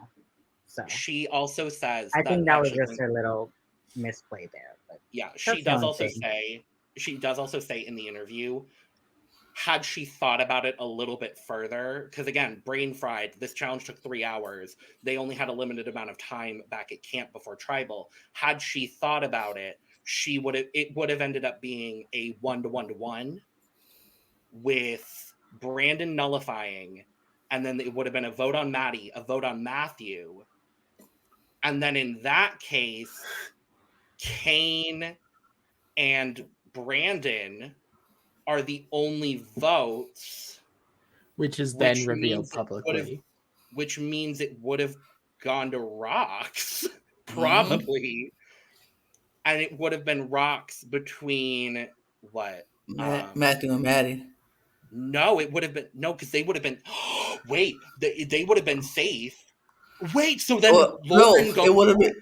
So she also says, I think that was just a little misplay there. But yeah, she does also say in the interview, had she thought about it a little bit further, because again, brain fried, this challenge took 3 hours. They only had a limited amount of time back at camp before Tribal. Had she thought about it, it would have ended up being a 1-to-1-to-1 with Brandon nullifying, and then it would have been a vote on Maddie, a vote on Matthew, and then in that case, Kane and Brandon are the only votes, which is then which revealed means it would have- publicly. which means it would have gone to Rox, probably. And it would have been Rox between what? Matthew and Maddie. No, it would have been because they would have been. Wait, they would have been safe. Wait, so then Logan goes. It would have been.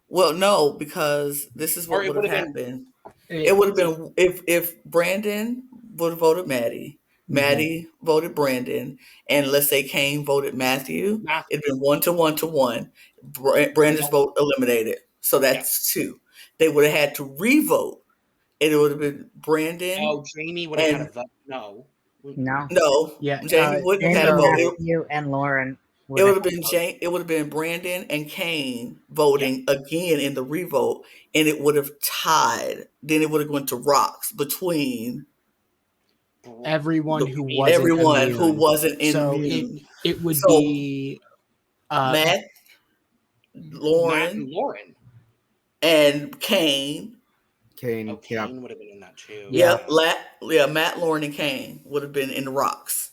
Well, no, because this is what would have happened. It would have been if Brandon would have voted Maddie, Maddie voted Brandon, and let's say Kane voted Matthew. It'd been 1-to-1-to-1. Brandon's vote eliminated, so that's 2. They would have had to re-vote, and it would have been Brandon. Oh, Jamie would have had a vote. No. Yeah, Jamie wouldn't have had a vote. Matthew and Lauren. It would have been It would have been Brandon and Kane voting again in the revote, and it would have tied. Then it would have gone to Rox between everyone who wasn't in. So it would be Matt, Lauren, and Kane. Kane would have been in that too. Matt, Lauren, and Kane would have been in the Rox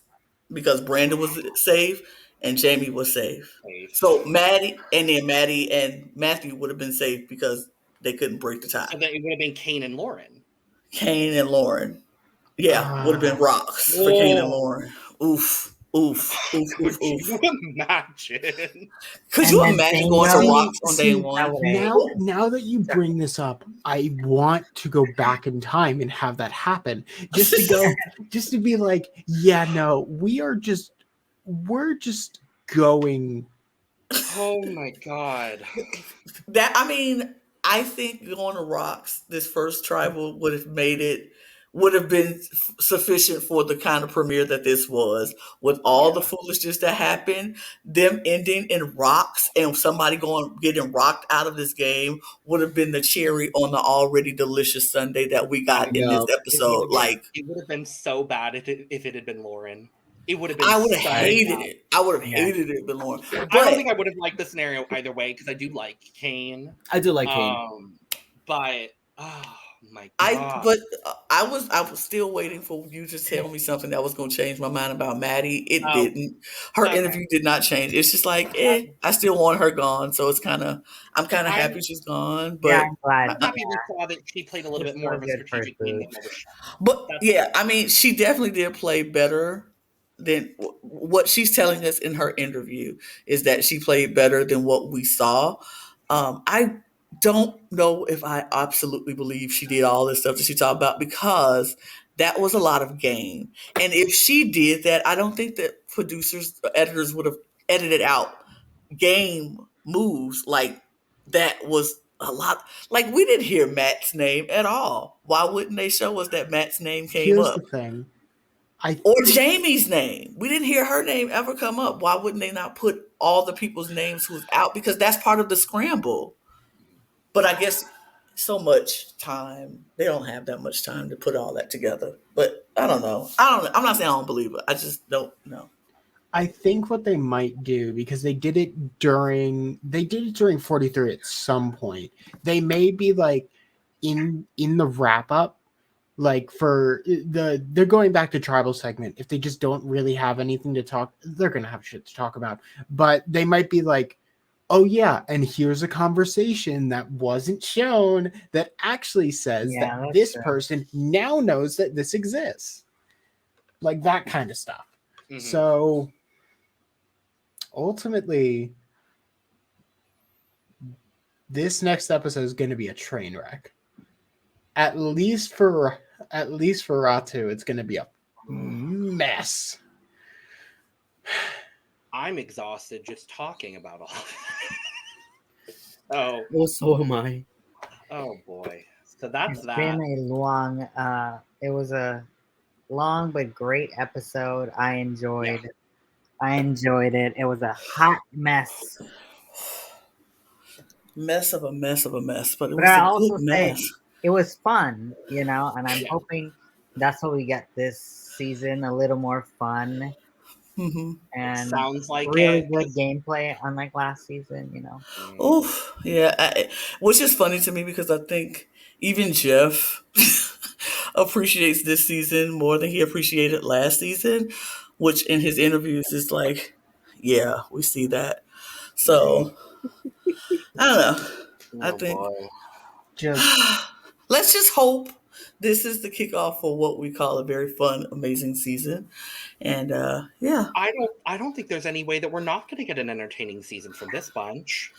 because Brandon was safe. And Jamie was safe. So Maddie and Matthew would have been safe because they couldn't break the tie. So then it would have been Kane and Lauren. Yeah, would have been Rox for Kane and Lauren. Oof. Could you imagine? Could you imagine going to Rox on day one? Now that you bring this up, I want to go back in time and have that happen. Just to be like, yeah, no, we're just going. Oh my God. I think going to Rox this first tribal would have been sufficient for the kind of premiere that this was, with all the foolishness that happened. Them ending in Rox and somebody getting rocked out of this game would have been the cherry on the already delicious sundae that we got in this episode. It would have been so bad if it had been Lauren. It would have been. I would have hated it. I would have hated it, but Lauren. I don't think I would have liked the scenario either way because I do like Kane. I do like Kane, but oh my God! I was still waiting for you to tell me something that was going to change my mind about Maddie. It didn't. Her interview did not change. It's just like, I still want her gone. So I'm kind of happy she's gone. But I'm glad. I'm happy we saw that she played a little bit more of a strategic game. But she definitely did play better. Then what she's telling us in her interview is that she played better than what we saw. I don't know if I absolutely believe she did all this stuff that she talked about, because that was a lot of game. And if she did that, I don't think that producers or editors would have edited out game moves like that. Was a lot. Like, we didn't hear Matt's name at all. Why wouldn't they show us that Matt's name came up? Here's the thing. Or Jamie's name. We didn't hear her name ever come up. Why wouldn't they not put all the people's names who's out? Because that's part of the scramble. But I guess so much time. They don't have that much time to put all that together. But I don't know. I'm not saying I don't believe it. I just don't know. I think what they might do, because they did it during 43 at some point. They may be like in the wrap up. Like for they're going back to tribal segment. If they just don't really have anything to talk, they're going to have shit to talk about. But they might be like, oh yeah, and here's a conversation that wasn't shown that actually says that this person now knows that this exists. Like that kind of stuff. Mm-hmm. So ultimately, this next episode is going to be a train wreck. At least for Ratu, it's going to be a mess. I'm exhausted just talking about all of it. Well, so am I. Oh boy. So that's it's been a long, it was a long but great episode. I enjoyed it. It was a hot mess. Mess of a mess of a mess, but it But was I a also good say mess. it was fun, and I'm Yeah. hoping that's what we get this season, a little more fun Mm-hmm. and Sounds like really it. good gameplay, unlike last season. Oof, yeah. Which is funny to me because I think even Jeff appreciates this season more than he appreciated last season, which in his interviews is like, yeah, we see that. So I don't know. I Oh think boy. Just let's just hope this is the kickoff for what we call a very fun, amazing season. And yeah, I don't think there's any way that we're not going to get an entertaining season from this bunch.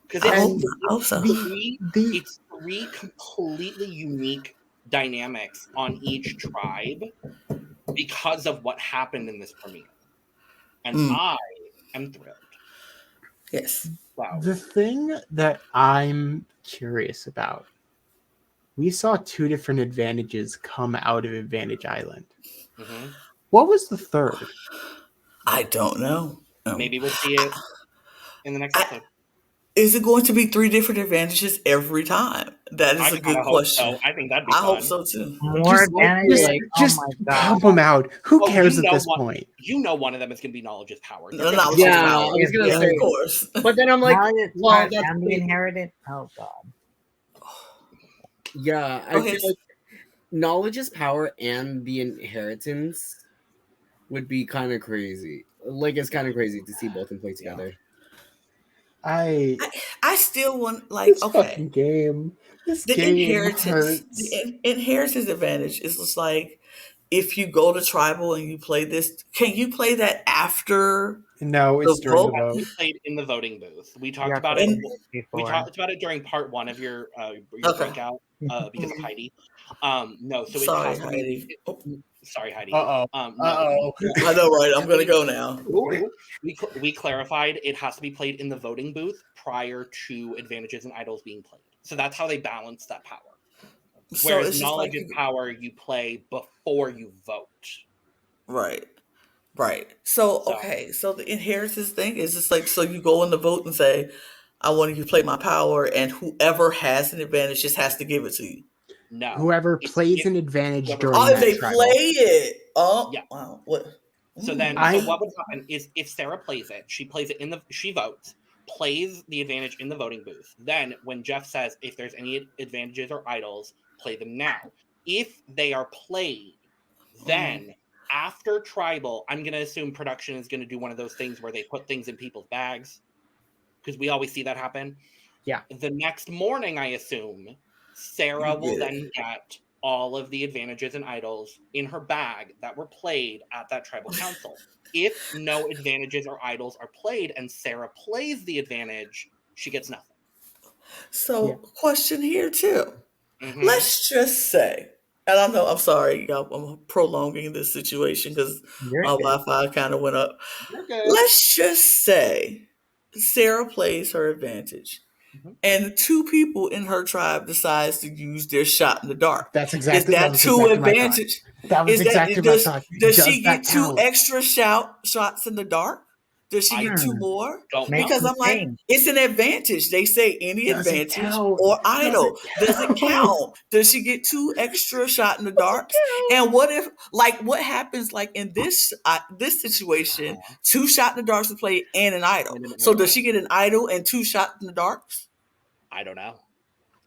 Because I hope, and I hope so. the it's three completely unique dynamics on each tribe because of what happened in this premiere. And Mm, I am thrilled. yes. Wow. the thing that I'm curious about, we saw two different advantages come out of Advantage Island. Hmm. What was the third? I don't know. Maybe we'll see it in the next I, episode. Is it going to be three different advantages every time? That is I a kind good of hope question. so. I think that'd be I fun. hope so too. More advantages. Just Oh my pump god! them out. Who Oh, cares you at know this what? point? You know one of them is going to be knowledge's power. They're No, gonna knowledge is have- Yeah, power. I was gonna Yeah, say, of course. but then I'm like, Now it's well, part that's and the inherited. Oh god! yeah. Go I ahead. feel like knowledge is power, and the inheritance would be kind of crazy. Like it's kind of crazy to see both of them play together. I I still want this okay. fucking game. This The game inheritance, hurts. the inheritance advantage is just like if you go to tribal and you play this. Can you play that after No, it's the during the vote? vote. We played in the voting booth. We You talked have about to it. play it We before. talked about it during part one of your Okay. breakout because of Heidi. No, so it Sorry, has to be. Heidi. Oh, Sorry, Heidi. Uh No, oh. I know, right? I'm gonna go now. we clarified it has to be played in the voting booth prior to advantages and idols being played. So that's how they balance that power. So Whereas it's just knowledge like and power you play before you vote. right. Right. So So okay. So the inheritance thing is just like so you go in the vote and say, I want you to play my power, and whoever has an advantage just has to give it to you. no. Whoever If- plays if- an advantage whoever- during Oh, if that they tribal. play it. Oh Yeah. wow. What So then, I- so what would happen is if Sarah plays it, she plays it she votes, plays the advantage in the voting booth. Then when Jeff says if there's any advantages or idols, play them now. If they are played, then after tribal, I'm going to assume production is going to do one of those things where they put things in people's bags because we always see that happen. Yeah. The next morning, I assume Sarah will then get all of the advantages and idols in her bag that were played at that tribal council. If no advantages or idols are played and Sarah plays the advantage, she gets nothing. So Yeah. question here too. Mhm. Let's just say, and I know I'm sorry, y'all, I'm prolonging this situation because You're my good. Wi-Fi kind of went up. You're good. Let's just say Sarah plays her advantage. Mhm. And two people in her tribe decides to use their shot in the dark. That's Is exactly that was two exactly my thought. advantage? That was Is that exactly my thought. does Does she that get two count? extra shots in the dark? Does she get two more? Don't Make know. Because them I'm like, think. it's an advantage. They say any Does it advantage count? or idol. Does it count? count? Does she get two extra shot in the dark? And what if, like, what happens, like in this situation, two shot in the darks to play and an idol. And an So idol. does she get an idol and two shot in the darks? I don't know.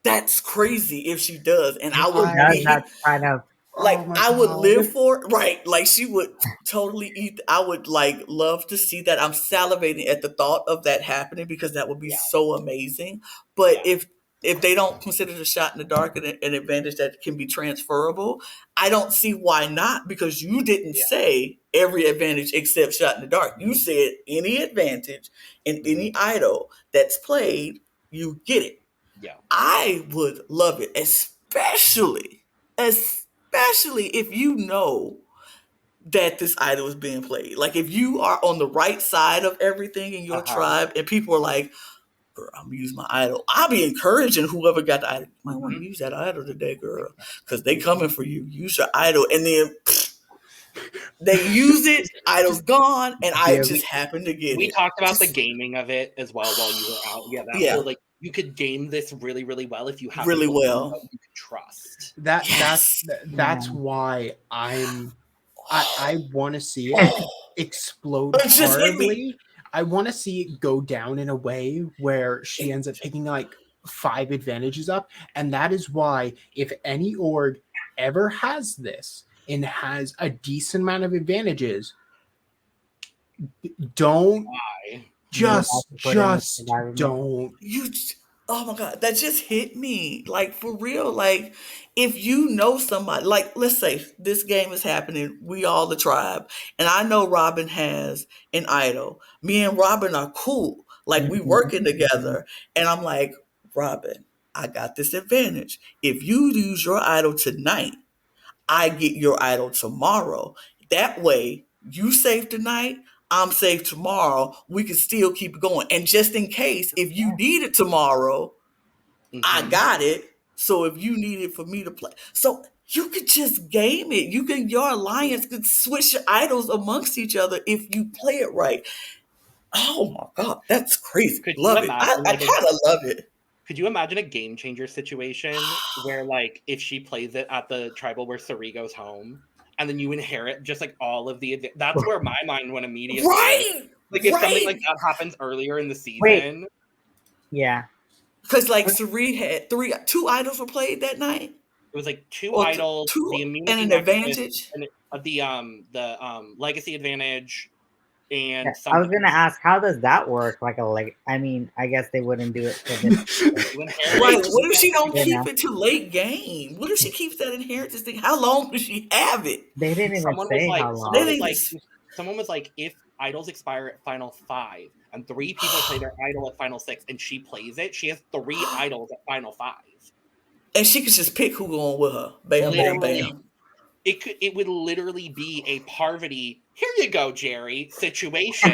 That's crazy if she does, and I Who would does be that kind of? like, Oh my I would God. live for it, right? Like she would totally eat. I would like love to see that. I'm salivating at the thought of that happening because that would be Yeah. so amazing. But Yeah. if they don't consider the shot in the dark an advantage that can be transferable, I don't see why not. Because you didn't Yeah. say every advantage except shot in the dark. You said any advantage and any idol that's played, you get it. Yeah. I would love it, especially if you know that this idol is being played. Like if you are on the right side of everything in your tribe and people are like, girl, I'm gonna use my idol. I'll be encouraging whoever got the idol. You might want to use that idol today, girl. Because they coming for you. Use your idol. And then They use it, idol's gone, and I Yeah, just happened to get We it. talked about the gaming of it as well while you were out. Yeah, that Yeah. whole like you could game this really, really well if you have Really people well. you could trust. Yes. That's why I want to see it explode It just hit me. horribly. I want to see it go down in a way where she ends up picking like 5 advantages up, and that is why if any org ever has this and has a decent amount of advantages, don't Why? just put in the survivor mode. don't. Oh my God, that just hit me. Like, for real. Like, if you know somebody, like, let's say this game is happening, we all the tribe, and I know Robyn has an idol. Me and Robyn are cool. Like, we working together, and I'm like, Robyn, I got this advantage. If you use your idol tonight, I get your idol tomorrow. That way, you safe tonight, I'm safe tomorrow. We can still keep going. And just in case, if you need it tomorrow, I got it. So if you need it for me to play, so you could just game it. Your alliance could switch your idols amongst each other if you play it right. Oh my God, that's crazy. Could you Love it. imagine, I like, kind of love it. Could you imagine a game changer situation where, like, if she plays it at the tribal where Sari goes home, and then you inherit just like all of the that's where my mind went immediately. Right. Like if something like that happens earlier in the season. Wait. Yeah. Because like Sari had 2 idols were played that night. It was like 2 idols, the immunity and an advantage, and the legacy advantage, and I was gonna ask, how does that work? I mean, I guess they wouldn't do it for this. Right. What if she don't keep it to late game? What if she keeps that inheritance thing? How long does she have it? They didn't even say how long. Someone was like, if idols expire at final 5 and 3 people play their idol at final 6 and she plays it, she has 3 idols at final 5. And she could just pick who going with her. Bam, bam, bam. It would literally be a Parvati, here you go, Jerry, situation.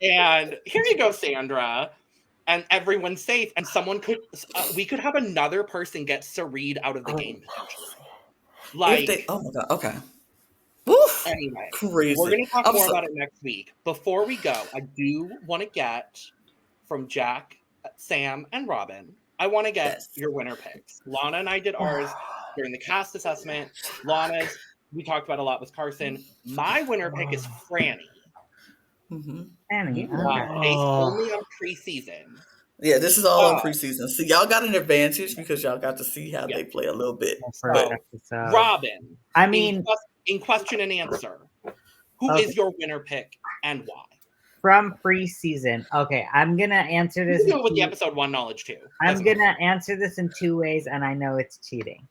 And here you go, Sandra. And everyone's safe. And we could have another person get Sari'd out of the game potentially. Oh my God, okay. Woof. Anyway, crazy. We're going to talk more about it next week. Before we go, I do want to get from Jack, Sam, and Robyn, I want to get your winner picks. Lana and I did ours during the cast assessment. Lana's, we talked about a lot with Carson. My winner pick is Franny. Franny. Based only on preseason. Yeah, this is all on preseason. So y'all got an advantage because y'all got to see how they play a little bit. Robyn, I mean, in question and answer, who is your winner pick and why? From preseason. Okay, I'm gonna answer this. You with the episode 1 knowledge too. I'm gonna answer this in 2 ways, and I know it's cheating.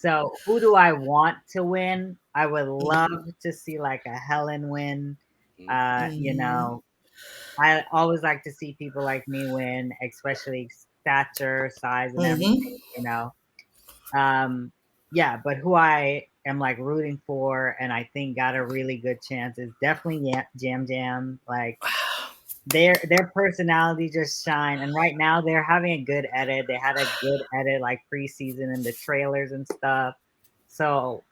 So who do I want to win? I would love to see like a Helen win. You know, I always like to see people like me win, especially stature, size, and everything. You know, yeah. But who I am like rooting for, and I think got a really good chance is definitely Jam Jam. Like their personality just shine, and right now they're having a good edit. They had a good edit like preseason and the trailers and stuff. So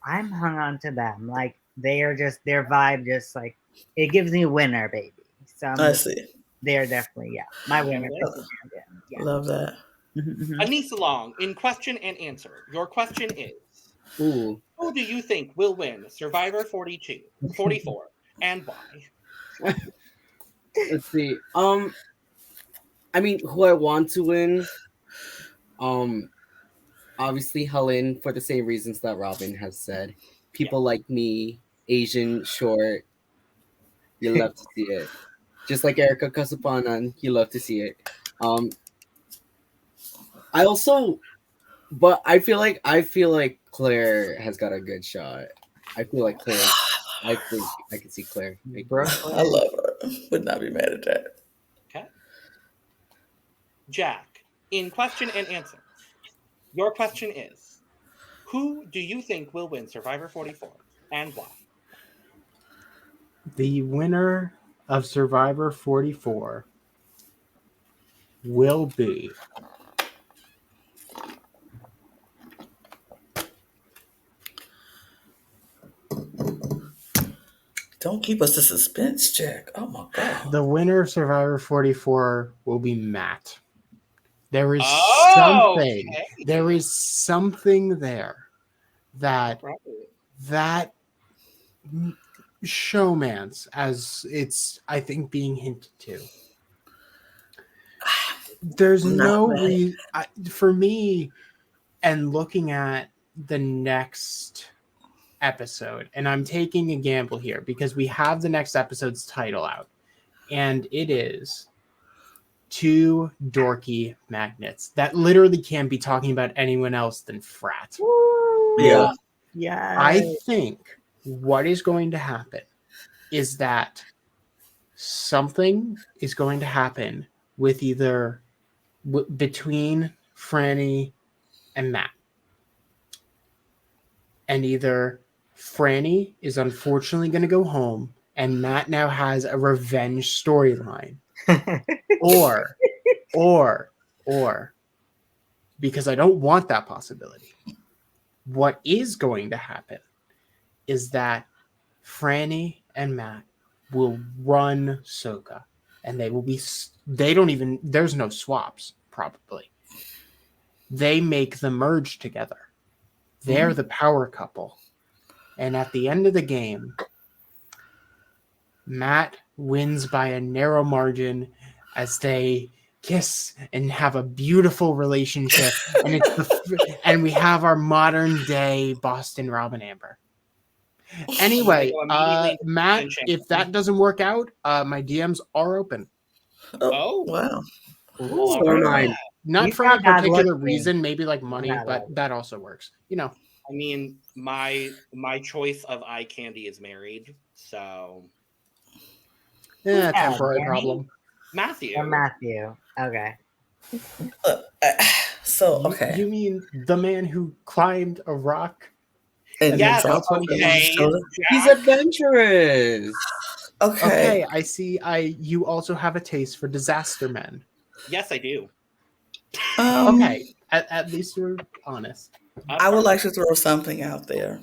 I'm hung on to them. Like they are just their vibe, just like it gives me winner, baby. So I see. They're definitely my winner. Yeah. Love that. Anissa Long, in question and answer. Your question is, who do you think will win Survivor 44, and why? Let's see. I mean, who I want to win. Obviously Helen for the same reasons that Robyn has said. People like me, Asian, short. You love to see it. Just like Erica Kasapanan, you love to see it. I feel like Claire has got a good shot. I feel like Claire. I think I can see Claire. I love her. Would not be mad at that. Okay. Jack, in question and answer. Your question is, who do you think will win Survivor 44 and why? The winner of Survivor 44 will be Don't keep us to suspense, Jack. Oh my god. The winner of Survivor 44 will be Matt. There is Okay. There is something there that showmance, as it's I think being hinted to. There's no reason for me, and looking at the next episode, and I'm taking a gamble here because we have the next episode's title out, and it is Two Dorky Magnets that literally can't be talking about anyone else than frat. Yeah. Yeah. I think what is going to happen is that something is going to happen with either between Franny and Matt. And either Franny is unfortunately going to go home and Matt now has a revenge storyline. or because I don't want that possibility. What is going to happen is that Franny and Matt will run Soka, and there's no swaps, probably. They make the merge together. They're the power couple. And at the end of the game, Matt wins by a narrow margin as they kiss and have a beautiful relationship. And and we have our modern day Boston Robyn Amber. Anyway, Matt, if that doesn't work out, my DMs are open. Oh wow. So am I. Not for a particular reason, maybe like money, but that also works. You know. I mean, my choice of eye candy is married, so temporary problem. Matthew. Or Matthew. Okay. Okay. You mean the man who climbed a rock? And yes, okay. He's adventurous. Okay. I see. You also have a taste for disaster men. Yes, I do. Okay. At least you're honest. I would like to throw something out there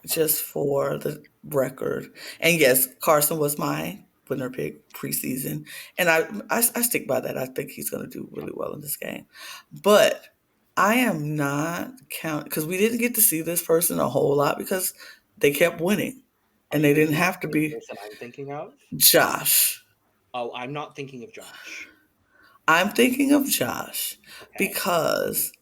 just for the record. And yes, Carson was my winner pick preseason. And I stick by that. I think he's going to do really well in this game. But I am not counting, because we didn't get to see this person a whole lot because they kept winning. And they didn't have to be. The person I'm thinking of? Josh. Oh, I'm not thinking of Josh. I'm thinking of Josh because,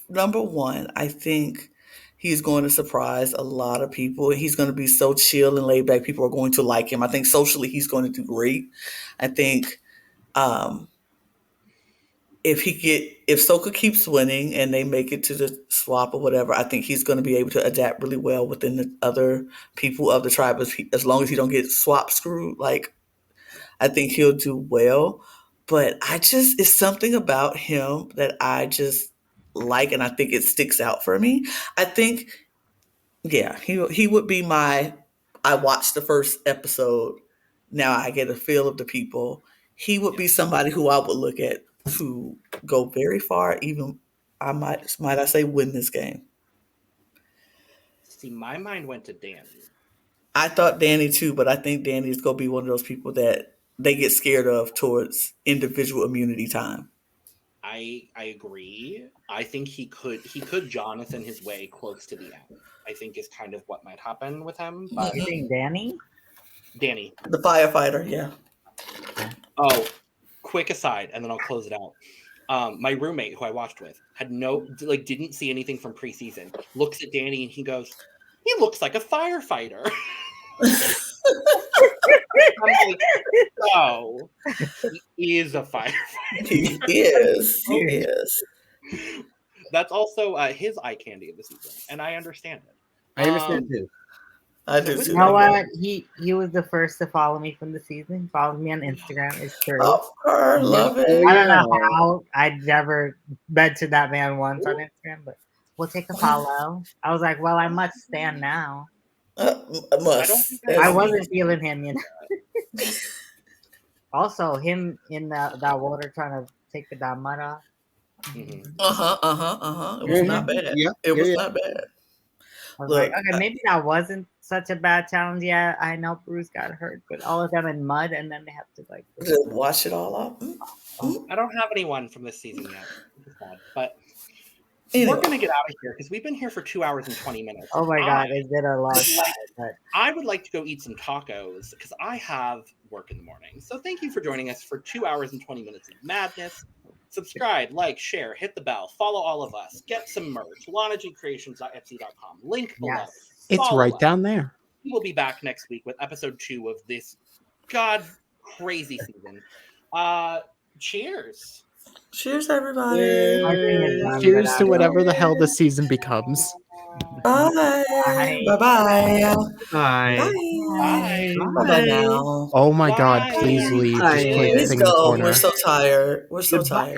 number one, I think he's going to surprise a lot of people. He's going to be so chill and laid back. People are going to like him. I think socially he's going to do great. I think if Soka keeps winning and they make it to the swap or whatever, I think he's going to be able to adapt really well within the other people of the tribe as long as he don't get swap screwed. Like, I think he'll do well. But it's something about him that I just like, and I think it sticks out for me. I think, he would be I watched the first episode. Now I get a feel of the people. He would be somebody who I would look at to go very far, even I might I say win this game. See, my mind went to Danny. I thought Danny too, but I think Danny's going to be one of those people that they get scared of towards individual immunity time. I agree. I think he could Jonathan his way close to the end. I think is kind of what might happen with him. But You think Danny? Danny. The firefighter, yeah. Oh, quick aside, and then I'll close it out. My roommate who I watched with had didn't see anything from preseason. Looks at Danny and he goes, "He looks like a firefighter." I'm like, "Oh, he is a firefighter." He is. He is. That's also his eye candy of the season, and I understand it. I understand too. I do too. You know what? He was the first to follow me from the season. Follow me on Instagram. It's true. Of course, love it. I don't know how. I'd never mentioned that man once on Instagram, but we'll take a follow. I was like, well, I must stand now. I wasn't feeling him, you know. Also, him in that water trying to take the damn mud off. Mm-hmm. It was not bad. Yeah. It was not bad. I was like, okay, maybe that wasn't such a bad challenge. Yeah, I know Bruce got hurt, but all of them in mud, and then they have to like Just wash it all off. I don't have anyone from this season yet, but Anyway. we're gonna get out of here because we've been here for 2 hours and 20 minutes. Oh my god, is it a lot? I would like to go eat some tacos because I have work in the morning. So thank you for joining us for 2 hours and 20 minutes of madness. Subscribe, like, share, hit the bell, follow all of us, get some merch, lanagcreations.etsy.com, link below. Yes. It's Follow right us. down there. We will be back next week with episode 2 of this god crazy season. Cheers. Cheers, everybody. Cheers to whatever the hell this season becomes. Bye. Bye. Bye-bye. Bye. Bye. Bye-bye now. Oh my god, please leave. Just play the Please thing in the go. corner. We're so tired. We're so Goodbye. tired.